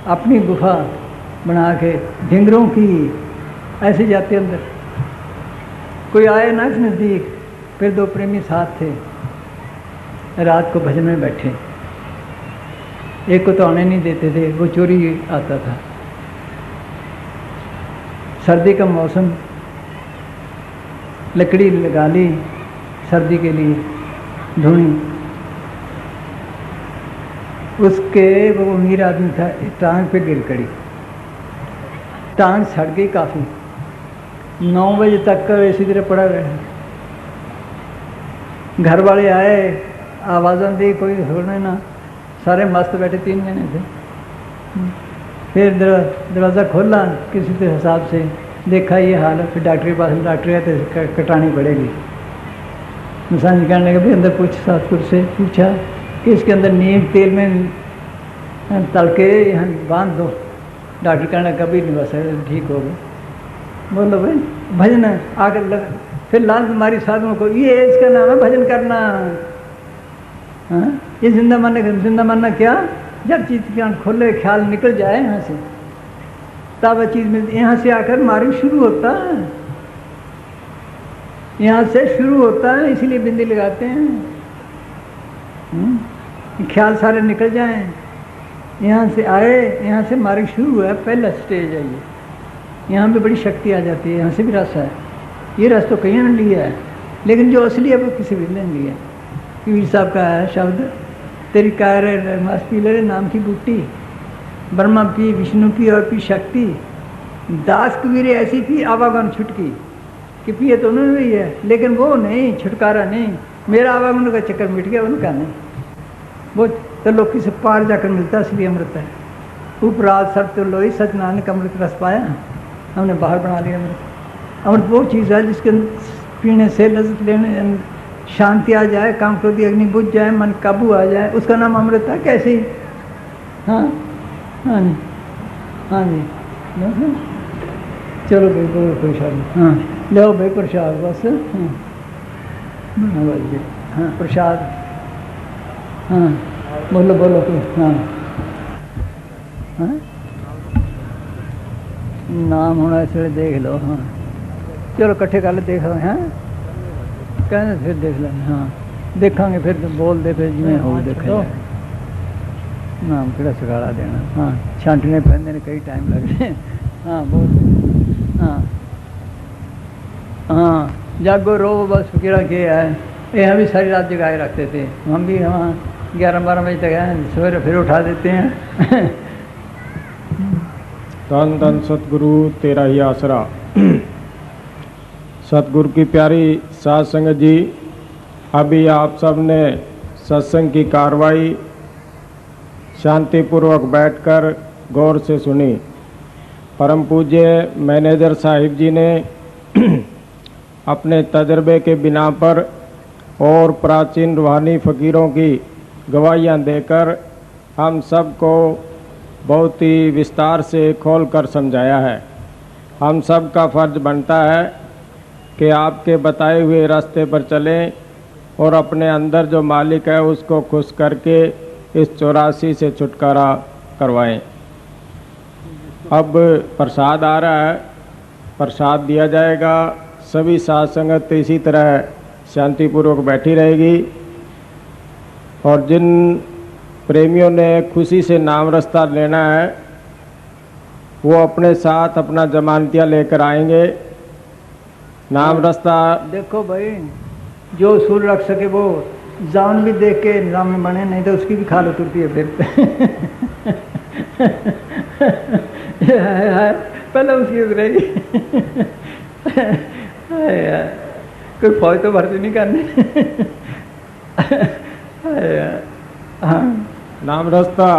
अपनी गुफा बना के ढिंगरों की, ऐसे जाते अंदर, कोई आए ना इस नज़दीक। फिर 2 प्रेमी साथ थे, रात को भजन में बैठे, एक को तो आने नहीं देते थे, वो चोरी आता था। सर्दी का मौसम, लकड़ी लगा ली सर्दी के लिए, धुनी, उसके वो अमीर आदमी था, टांग पे गिर पड़ी, टांग सड़ गई काफ़ी। 9 बजे तक इसी तरह पड़ा रहा। घर वाले आए, आवाज़ें दी, कोई सुने ना, सारे मस्त बैठे, 3 जने थे। फिर दरवाज़ा खोला किसी के हिसाब से, देखा ये हाल है, फिर डॉक्टर के पास, डॉक्टर है तो कटानी पड़ेगी। निशान कहने लगे भाई अंदर पूछ, सातपुर से पूछा कि इसके अंदर नीम तेल में तल के यहाँ बांध दो। डॉक्टर कहने कभी नहीं, बस ठीक हो गए। बोलो भाई भजन आकर लग, फिर लाल तुम्हारी साधुओं को, ये इसका नाम है भजन करना। हाँ ये जिंदा मानना क्या, जब चीज का खोले ख्याल निकल जाए यहाँ से, तब वह चीज़ मिलती। यहाँ से आकर मार्ग शुरू होता है, यहाँ से शुरू होता है, इसीलिए बिंदी लगाते हैं, ख्याल सारे निकल जाएं। यहाँ से आए, यहाँ से मार्ग शुरू हुआ है, पहला स्टेज है ये, यहाँ पे बड़ी शक्ति आ जाती है। यहाँ से भी रस है, ये रस तो कहीं ने लिया है, लेकिन जो असली है वो किसी भी ने लिया। कबीर साहब का है शब्द, तेरी कार मास पी ले नाम की बूटी, ब्रह्मा पी, विष्णु पी और पी शक्ति, दास कबीर ऐसी पी आवागमन छुटकी, कि पिए तो उन्होंने भी है, लेकिन वो नहीं, छुटकारा नहीं। मेरा आवागमन का चक्कर मिट गया, उनका नहीं, वो तो लोकी से पार जाकर मिलता, इसलिए अमृत है। उपराध सब तो लोही सच नानक अमृत रस पाया, हमने बाहर बना लिया अमृत। अमृत वो चीज़ है जिसके पीने से लज्जत लेने शांति आ जाए, काम क्रोधी अग्नि बुझ जाए, मन काबू आ जाए, उसका नाम अमृत है। कैसे ही हाँ हाँ जी, हाँ जी, चलो भाई बोलो प्रसाद, हाँ लो भाई प्रसाद, बस हाँ प्रसाद, हाँ बोलो बोलो हाँ हाँ नाम होना इसलिए देख लो। हाँ चलो इकट्ठे कर ले देख रहे हैं कहने फिर देख लेंगे हाँ देखांगे फिर तो बोल दे फिर जिमें हो देखा जाए नाम किड़ा सगाड़ा देना हाँ छांटने पैंदे ने कई टाइम लगते हाँ बोल हाँ हाँ जागो रो बस किड़ा के है ये हम भी सारी रात जगाए रखते थे हम भी वहाँ 11-12 बजे तक आए सवेरे फिर उठा देते हैं धन धन सतगुरु तेरा ही आसरा। सतगुरु की प्यारी साध संगत जी, अभी आप सब ने सत्संग की कार्रवाई शांतिपूर्वक बैठकर गौर से सुनी। परम पूज्य मैनेजर साहिब जी ने अपने तजर्बे के बिना पर और प्राचीन रूहानी फ़कीरों की गवाहियाँ देकर हम सबको बहुत ही विस्तार से खोल कर समझाया है। हम सब का फर्ज बनता है कि आपके बताए हुए रास्ते पर चलें और अपने अंदर जो मालिक है उसको खुश करके इस 84 से छुटकारा करवाएं। अब प्रसाद आ रहा है, प्रसाद दिया जाएगा। सभी साध संगत इसी तरह शांतिपूर्वक बैठी रहेगी और जिन प्रेमियों ने खुशी से नाम रास्ता लेना है वो अपने साथ अपना जमानतिया लेकर आएंगे। नाम रास्ता देखो भाई जो सूर रख सके वो जान भी देख के निजाम में बने, नहीं तो उसकी भी खाल उतरती है फिर पहले उसकी उतरेगी कोई फौज तो भर्ती नहीं करने हाँ नाम रास्ता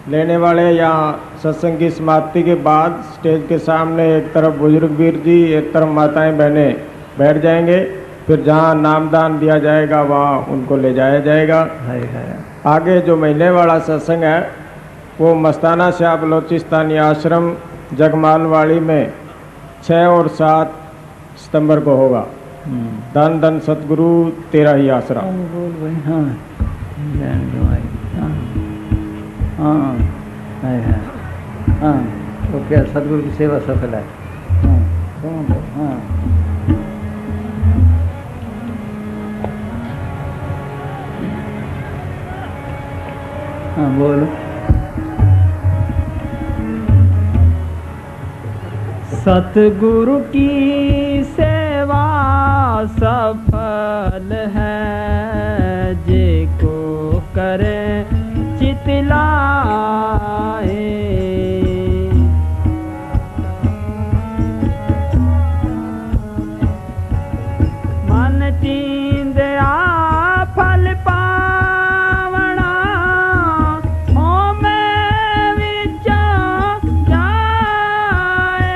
लेने वाले यहाँ सत्संग की समाप्ति के बाद स्टेज के सामने एक तरफ बुजुर्ग वीर जी, एक तरफ माताएं बहनें बैठ जाएंगे। फिर जहाँ नामदान दिया जाएगा वहाँ उनको ले जाया जाएगा। आगे जो महीने वाला सत्संग है वो मस्ताना शाह बलोचिस्तानी आश्रम जगमालवाड़ी में 6 और 7 सितंबर को होगा। धन धन सतगुरु तेरा ही आसरा। बोल भाई हाँ हाँ हाँ हाँ तो क्या सतगुरु की सेवा सफल है। हाँ हाँ हाँ बोलो। सतगुरु की सेवा सफल है जे को करे चितलाए। मन चींदया फल पावना हो मैं विचा जाए।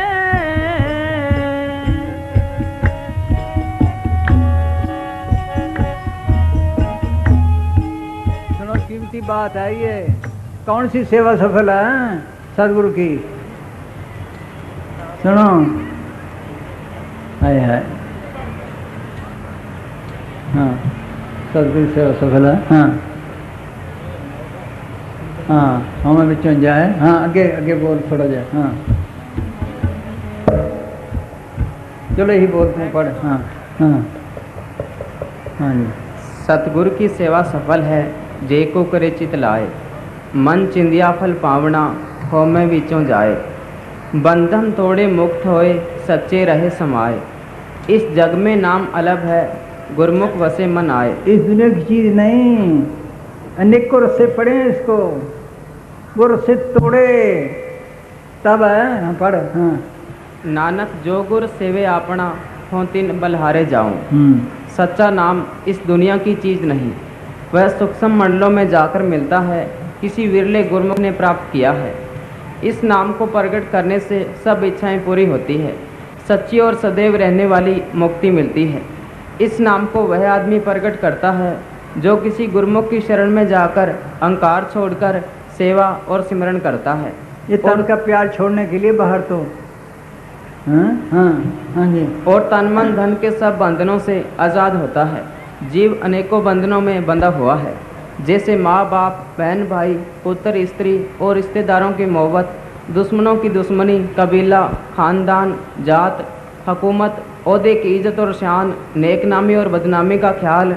सुनो कीमती बात है ये। कौन सी सेवा सफल है सतगुरु की? सुनो हाय हाय हाँ सतगुरु की सेवा सफल है। हाँ हाँ हमें बिचों जाए। हाँ आगे आगे बोल थोड़ा जाए। हाँ चलो यही बोलते हैं पढ़। हाँ हाँ हाँ जी। सतगुरु की सेवा सफल है जे को करे चित लाए। मन चिंदिया फल पावना हो में विचों जाए। बंधन तोड़े मुक्त होए सच्चे रहे समाए। इस जग में नाम अलग है गुरमुख वसे मन आए। इस दुनिया की चीज नहीं, अनेकों रस्से पड़े हैं इसको, वो रस्से तोड़े तब है। हाँ पढ़। हाँ नानक जो गुर सेवे आपना हो तिन बलहारे जाऊं। सच्चा नाम इस दुनिया की चीज नहीं, वह सूक्ष्म मंडलों में जाकर मिलता है, किसी विरले गुरमुख ने प्राप्त किया है। इस नाम को प्रकट करने से सब इच्छाएं पूरी होती है, सच्ची और सदैव रहने वाली मुक्ति मिलती है। इस नाम को वह आदमी प्रकट करता है जो किसी गुरमुख की शरण में जाकर अहंकार छोड़कर सेवा और सिमरन करता है। ये तन का प्यार छोड़ने के लिए बाहर तो हाँ हाँ हाँ जी। और तन मन धन के सब बंधनों से आज़ाद होता है। जीव अनेकों बंधनों में बंधा हुआ है, जैसे माँ बाप, बहन भाई, पुत्र स्त्री और रिश्तेदारों की मोहब्बत, दुश्मनों की दुश्मनी, कबीला, खानदान, जात, हुकूमत, ओहदे की इज्जत और शान, नेक नामी और बदनामी का ख्याल,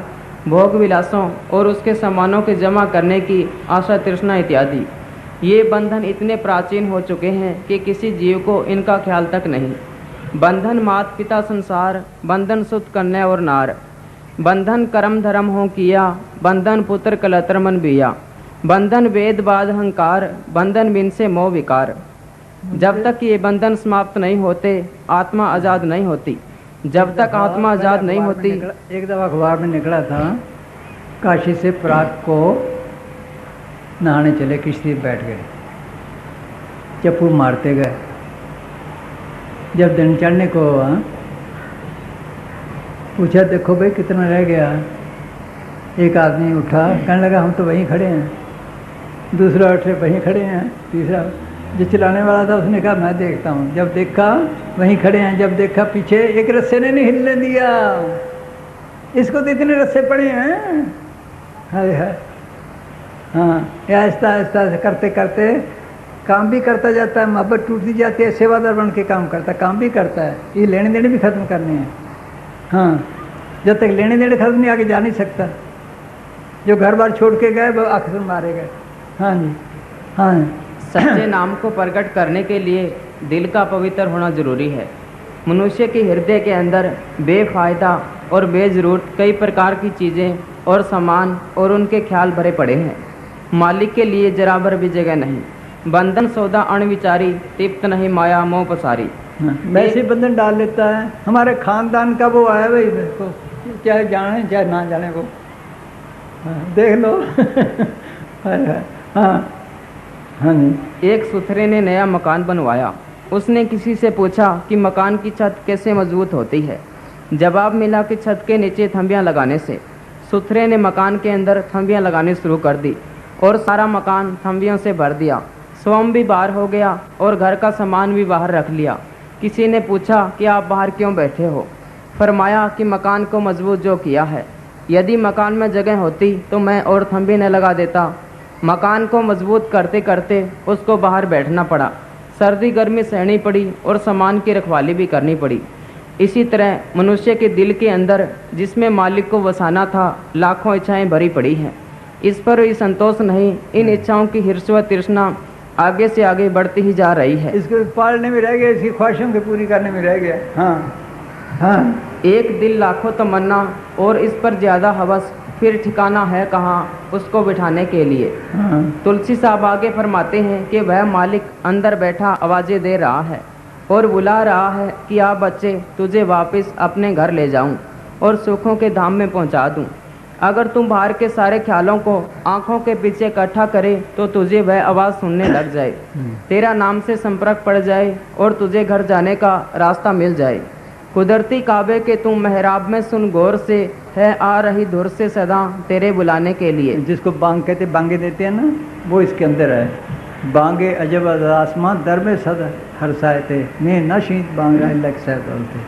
भोग विलासों और उसके सामानों के जमा करने की आशा तृष्णा इत्यादि, ये बंधन इतने प्राचीन हो चुके हैं कि किसी जीव को इनका ख्याल तक नहीं। बंधन मात पिता संसार, बंधन सुत कन्या और नार, बंधन कर्म धर्म हो किया, बंधन पुत्र कलत्र मन बिया, बंधन वेद बाद अहंकार, बंधन बिन से मोह विकार। जब तक ये बंधन समाप्त नहीं होते आत्मा आज़ाद नहीं होती। जब तक आत्मा आज़ाद नहीं होती। एक दफ़ा अखबार में निकला था, काशी से प्राग को नहाने चले, किश्ती बैठ गए, चप्पू मारते गए। जब दिन चढ़ने को पूछा देखो भाई कितना रह गया, एक आदमी उठा कहने लगा हम तो वहीं खड़े हैं, दूसरा उठे वहीं खड़े हैं, तीसरा जो चलाने वाला था उसने कहा मैं देखता हूँ। जब देखा वहीं खड़े हैं, जब देखा पीछे एक रस्से ने नहीं हिलने दिया, इसको तो इतने रस्से पड़े हैं। हाय हाय, हाँ आहिस्ता आहिस्ता करते करते काम भी करता जाता है, मोहब्बत टूटती जाती है, सेवादार बन के काम करता है, काम भी करता है। ये लेने देने भी ख़त्म करने हैं। हाँ, जब तक लेने देने खत्म नहीं आगे जा नहीं सकता। जो घर बार छोड़ के गए वो आखिर मारे गए। हाँ जी, हाँ। सच्चे नाम को प्रकट करने के लिए दिल का पवित्र होना जरूरी है। मनुष्य के हृदय के अंदर बेफायदा और बेजरूरत कई प्रकार की चीज़ें और सामान और उनके ख्याल भरे पड़े हैं। मालिक के लिए जरा भर भी जगह नहीं। बंधन सौदा अणविचारी, तिप्त नहीं माया मोह पसारी। वैसे बंधन डाल लेता है। हमारे खानदान का वो आया भाई, को चाहे जाने चाहे ना जाने को, देख लो। हाँ हाँ जी। एक सुथरे ने नया मकान बनवाया। उसने किसी से पूछा कि मकान की छत कैसे मजबूत होती है। जवाब मिला कि छत के नीचे थंबियाँ लगाने से। सुथरे ने मकान के अंदर थंबियाँ लगानी शुरू कर दी और सारा मकान थंबियों से भर दिया। स्वयं भी बाहर हो गया और घर का सामान भी बाहर रख लिया। किसी ने पूछा कि आप बाहर क्यों बैठे हो? फरमाया कि मकान को मजबूत जो किया है। यदि मकान में जगह होती तो मैं और थंबी न लगा देता। मकान को मजबूत करते करते उसको बाहर बैठना पड़ा, सर्दी गर्मी सहनी पड़ी और सामान की रखवाली भी करनी पड़ी। इसी तरह मनुष्य के दिल के अंदर जिसमें मालिक को वसाना था, लाखों इच्छाएं भरी पड़ी हैं। इस पर ही संतोष नहीं, इन इच्छाओं की हिर्स व तृष्णा आगे से आगे बढ़ती ही जा रही है। इसको पालने में रह गया, इसकी ख्वाहिशों को पूरी करने में रह गया। हाँ हाँ। एक दिल लाखों तमन्ना और इस पर ज़्यादा हवस, फिर ठिकाना है कहाँ उसको बिठाने के लिए। हाँ। तुलसी साहब आगे फरमाते हैं कि वह मालिक अंदर बैठा आवाज़ें दे रहा है और बुला रहा है कि आ बच्चे, तुझे वापस अपने घर ले जाऊं और सुखों के धाम में पहुंचा दूं। अगर तुम बाहर के सारे ख्यालों को आंखों के पीछे इकट्ठा करे तो तुझे वह आवाज़ सुनने लग जाए, तेरा नाम से संपर्क पड़ जाए और तुझे घर जाने का रास्ता मिल जाए। कुदरती काबे के तुम मेहराब में सुन गौर से, है आ रही धुर से सदा तेरे बुलाने के लिए। जिसको बांग कहते, बांगे देते हैं ना, वो इसके अंदर है। बांगे अजब आसमां दर में सद हरसाए थे, मैं न शीत बांग रहा लग सह बोलते।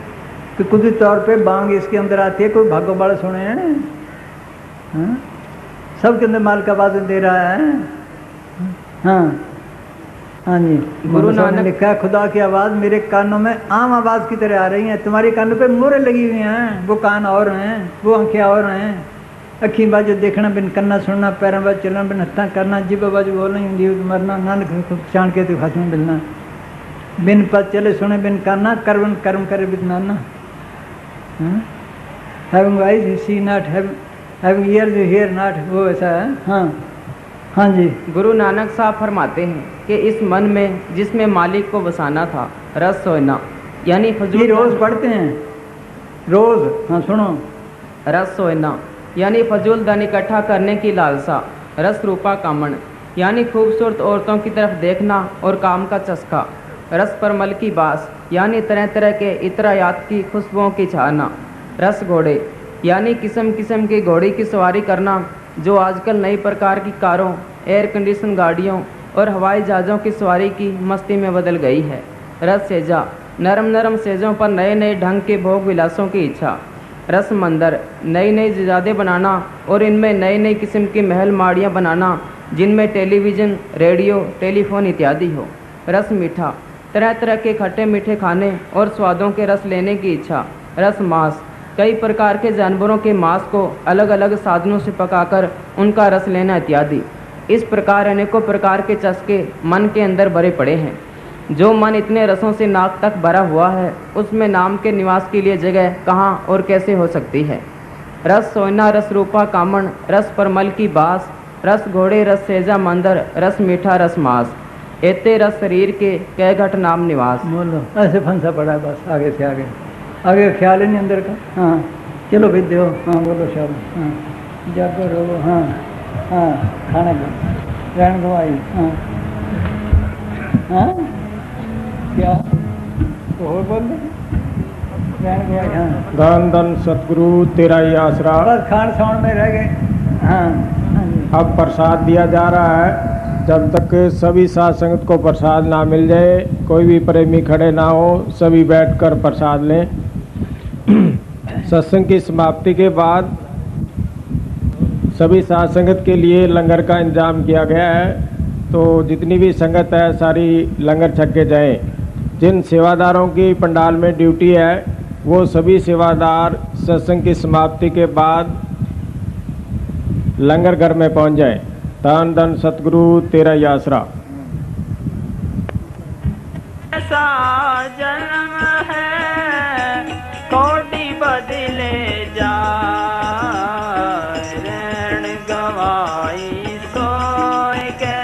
तो कुछ तौर पे बांग इसके अंदर आती है। कोई भागो वाले सुने हैं? हाँ? सबके अंदर माल का आवाज़ दे रहा है। हाँ हाँ जी। गुरु नानक ने लिखा, खुदा की आवाज़ मेरे कानों में आम आवाज़ की तरह आ रही है, तुम्हारे कानों पे मोहरें लगी हुई हैं। वो कान और हैं, वो आंखें और हैं। अखी बाजू देखना बिन करना, सुनना पैरों बाजू चलना बिन हत्था करना, जिब बाजू बोलना जीव मरना, नानक पहचान के तो खत्म मिलना, बिन पद चले सुने बिन करना, कर्म कर्म करे बिन नाना। Having eyes see not, having ears hear not, वो ऐसा है। हाँ हाँ जी। गुरु नानक साहब फरमाते हैं कि इस मन में जिसमें मालिक को बसाना था, रस सोना यानी फजूल। ये रोज़ पढ़ते हैं, रोज़। हाँ सुनो। रस सोना यानी फजूल धन इकट्ठा करने की लालसा, रस रूपा कामन यानी खूबसूरत औरतों की तरफ देखना और काम का चस्का, रस परमल की बास यानी तरह तरह के इतरायात की खुशबुओं की छाना, रस घोड़े यानी किस्म किस्म की घोड़ी की सवारी करना जो आजकल नई प्रकार की कारों, एयर कंडीशन गाड़ियों और हवाई जहाज़ों की सवारी की मस्ती में बदल गई है। रस सेजा नरम नरम सेजों पर नए नए ढंग के भोग विलासों की इच्छा। रस मंदिर नई नई जजादे बनाना और इनमें नई नई किस्म की महल माड़ियाँ बनाना जिनमें टेलीविज़न, रेडियो, टेलीफोन इत्यादि हो। रस मीठा तरह तरह के खट्टे मीठे खाने और स्वादों के रस लेने की इच्छा। रस मांस, कई प्रकार के जानवरों के मांस को अलग अलग साधनों से पकाकर उनका रस लेना इत्यादि। इस प्रकार अनेकों प्रकार के चस्के मन के अंदर भरे पड़े हैं। जो मन इतने रसों से नाक तक भरा हुआ है, उसमें नाम के निवास के लिए जगह कहाँ और कैसे हो सकती है। रस सोना, रस रूपा कामण, रस परमल की बास, रस घोड़े, रस सेजा मंदर, रस मीठा, रस मांस, एते रस शरीर के कह घट नाम निवास। बोलो, ऐसे फंसा पड़ा है बस, आगे से आगे आगे ख्याल ही नहीं अंदर का। हाँ चलो भाई दो, हाँ बोलो शाम, हाँ जागो रो, हाँ हाँ खाना का रहन गवाई, हाँ हाँ क्या और बोल रहन गवाई, हाँ धन धन सतगुरु तेरा ही आसरा। बस खान साउंड में रह गए। हाँ हाँ जी। अब प्रसाद दिया जा रहा है। जब तक सभी साध संगत को प्रसाद ना मिल जाए, कोई भी प्रेमी खड़े ना हो, सभी बैठकर प्रसाद लें। सत्संग की समाप्ति के बाद सभी साध संगत के लिए लंगर का इंतजाम किया गया है, तो जितनी भी संगत है सारी लंगर छक के जाएं। जिन सेवादारों की पंडाल में ड्यूटी है, वो सभी सेवादार सत्संग की समाप्ति के बाद लंगर घर में पहुंच जाएं। धन धन सतगुरु तेरा ही आसरा। ऐसा जन्म है कोटि बदले जाए, ऋण गवाई सोए के।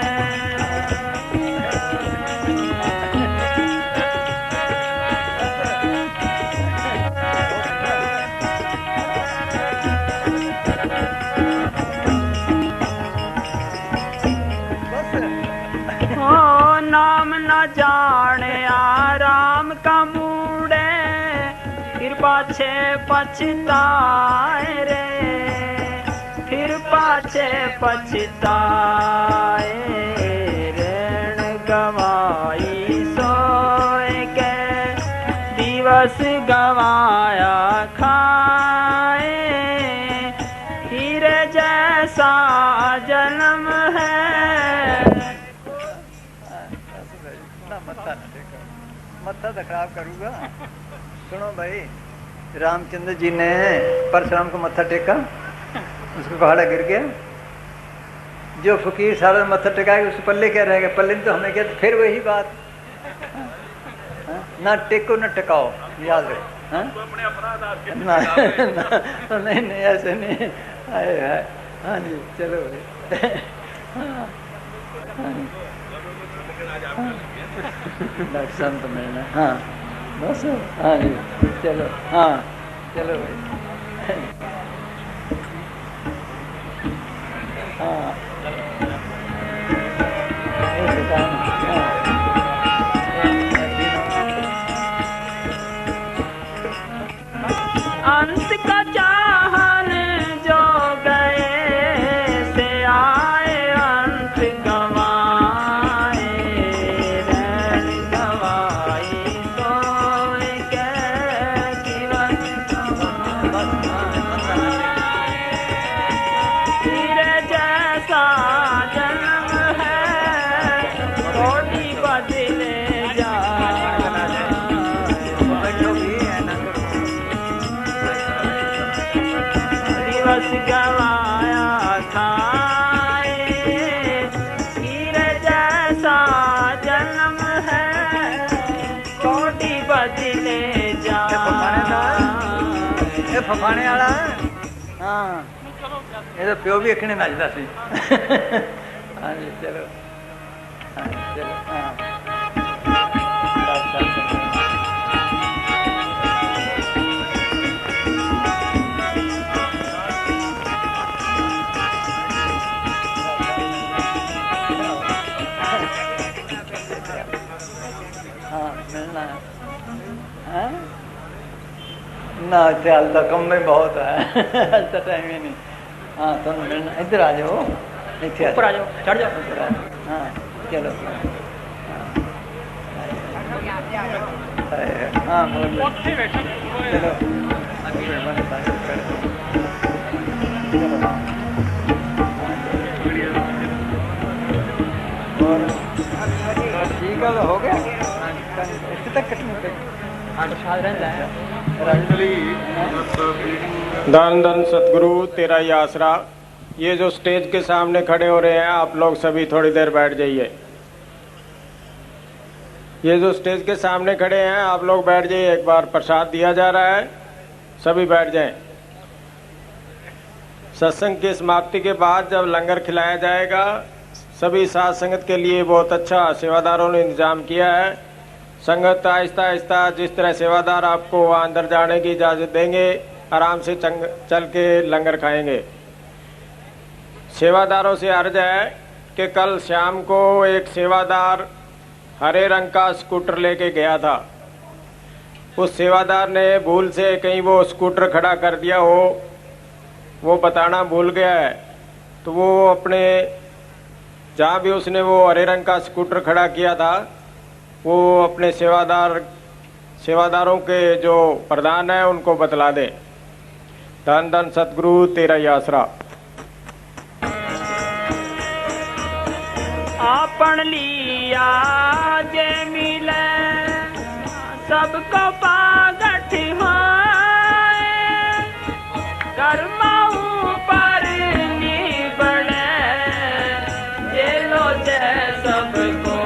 नाम न जाने आराम का मूड़े, फिर पाछे पछताए रे, फिर पाछे पछताए। ऋण गवाई सोए के, दिवस गवाया खाए, हीरे जैसा जन्म है। मत्था तो खराब करूँगा। सुनो भाई, रामचंद्र जी ने परशुराम को मत्था टेका, उसको पहाड़ा गिर गया। जो फकीर सारा मत्था टेकाएगा उसके पल्ले क्या रहेगा? पल्ले तो हमें क्या, फिर वही बात। ना टेको ना टिकाओ, याद रहे। ना, ना, नहीं नहीं ऐसे नहीं। आए हाय, हाँ जी चलो भाई। दर्शन तो मिलना, हाँ बस, हाँ जी चलो, हाँ चलो भाई, हाँ अंत का चाहन जो गए से आए, अंत गवाए। ऋण गवाई सोए के, जीवन हीरे जैसा जन्म है, कोटि बदले दिवस गवाया खाए, हीरे जैसा जन्म है, कोटि बदले जाए। फफाने वाला, हाँ ये तो प्यो भी अखने नचता सी। हाँ जी चलो, हाँ चलो, हाँ मिलना है ना, ख्याल तो कम में बहुत है। तो टाइम ही नहीं। हाँ तो मिलना, इधर आ जाओ, ऊपर आ जाओ, चढ़ जाओ ऊपर आ जाओ। हाँ चलो, हाँ बोलो चलो, और ठीक है, हो गया। धन धन सतगुरु तेरा ही आसरा। ये जो स्टेज के सामने खड़े हो रहे हैं आप लोग सभी थोड़ी देर बैठ जाइए। ये जो स्टेज के सामने खड़े हैं आप लोग बैठ जाइए। एक बार प्रसाद दिया जा रहा है, सभी बैठ जाएं। सत्संग की समाप्ति के बाद जब लंगर खिलाया जाएगा, सभी साथ संगत के लिए बहुत अच्छा सेवादारों ने इंतजाम किया है। संगत आहिस्ता आहिस्ता जिस तरह सेवादार आपको वहाँ अंदर जाने की इजाज़त देंगे, आराम से चल के लंगर खाएंगे। सेवादारों से अर्ज है कि कल शाम को एक सेवादार हरे रंग का स्कूटर लेके गया था। उस सेवादार ने भूल से कहीं वो स्कूटर खड़ा कर दिया हो, वो बताना भूल गया है। तो वो अपने जहाँ भी उसने वो हरे रंग का स्कूटर खड़ा किया था, वो अपने सेवादारों के जो प्रधान है उनको बतला दे। धन धन सतगुरु तेरा ही आसरा। आपन लिया जे मिले सबको पागठ होए, कर्मा ऊपर निबड़े जे लो जे सबको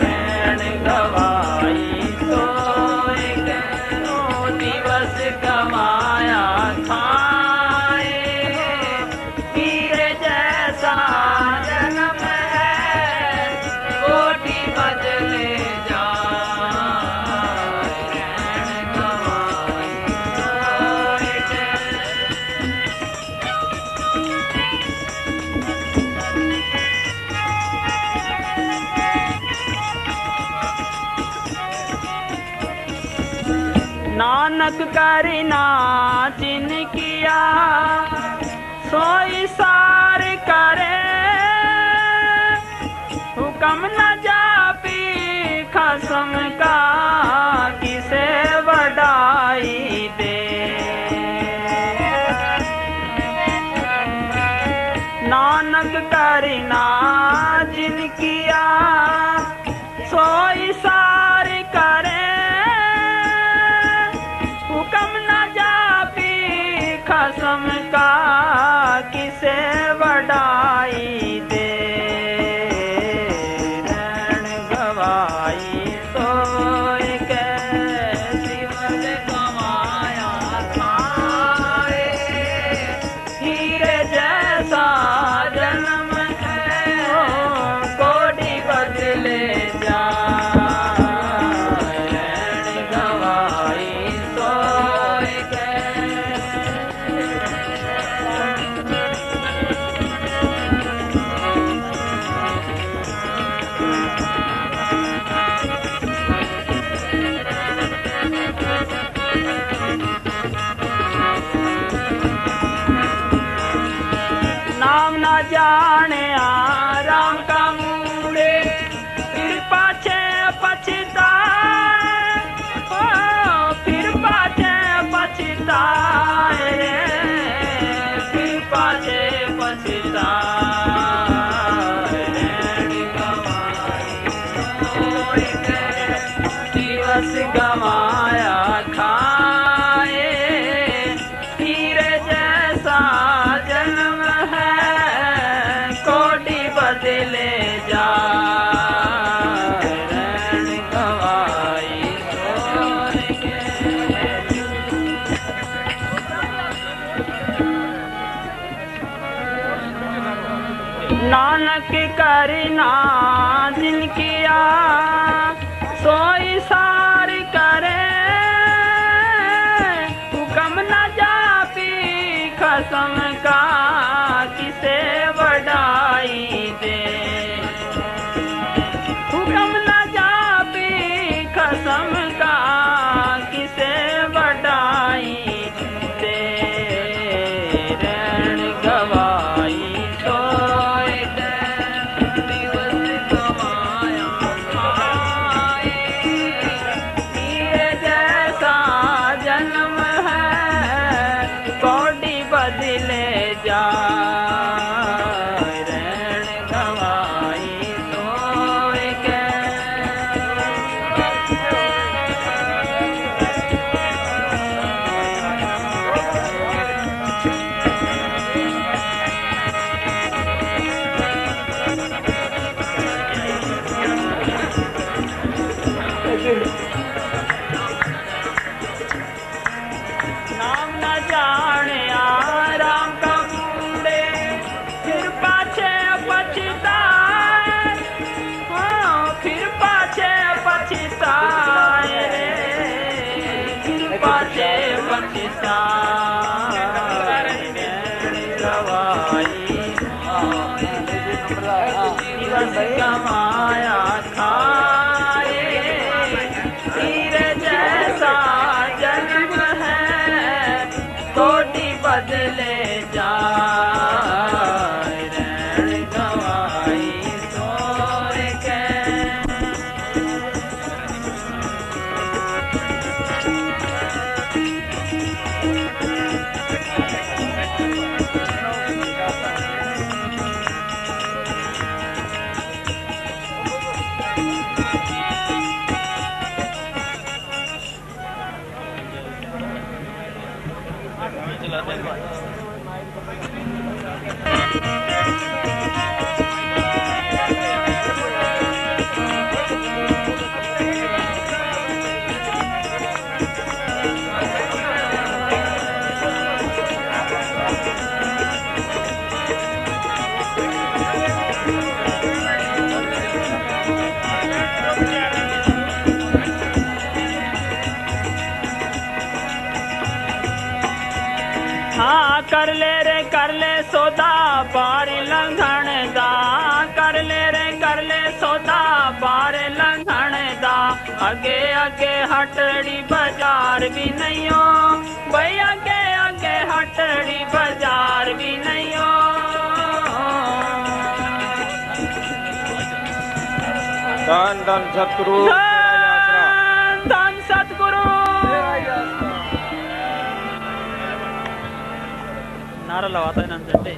रैन गवाई। तो एक दिवस गवाया खाए, हीर जैसा जन्म है कोटि बदले नानक करना जिन किया सोई सार करे, हुक्म न जापी खसम का किसे वडाई दे। नानक करना जिन किया सोई सार करे, हुक्म न जापी खसम का किसे वडाई दे। रैन गवाई तो कैसी मत गवाया खाए, हीरे जैसा जन्म है कोटि बदले जा। नाम न जाने राम का मूड़े फिर पाछे पछताए, फिर पाछे पछताए, फिर पाछे पछताए। दिवस गवाया खाए, हीरे जैसा जन्म है कोटि बदले जा। रैन गवाई सोर के नानक करना जिन किया सोई सार करे, हुक्म न जापी खसम का किसे वडाई दे। हुक्म न जापी खसम का किसे वडाई दे। रैन गवाई तो दिवस गवाया खाए, हीरे जैसा जन्म है कोटि बदले जा। रैन गवाई तो रण गवाई सोर के हाँ कर ले सौदा बारी लंघण दा कर ले सौदा बारी लंघण दा अगे अगे हटड़ी बाजार भी नहीं हो भाई अगे अगे हटड़ी बाजार भी नहीं हो धन धन सतगुरु धन सतगुरु नारा लवाता है नंदे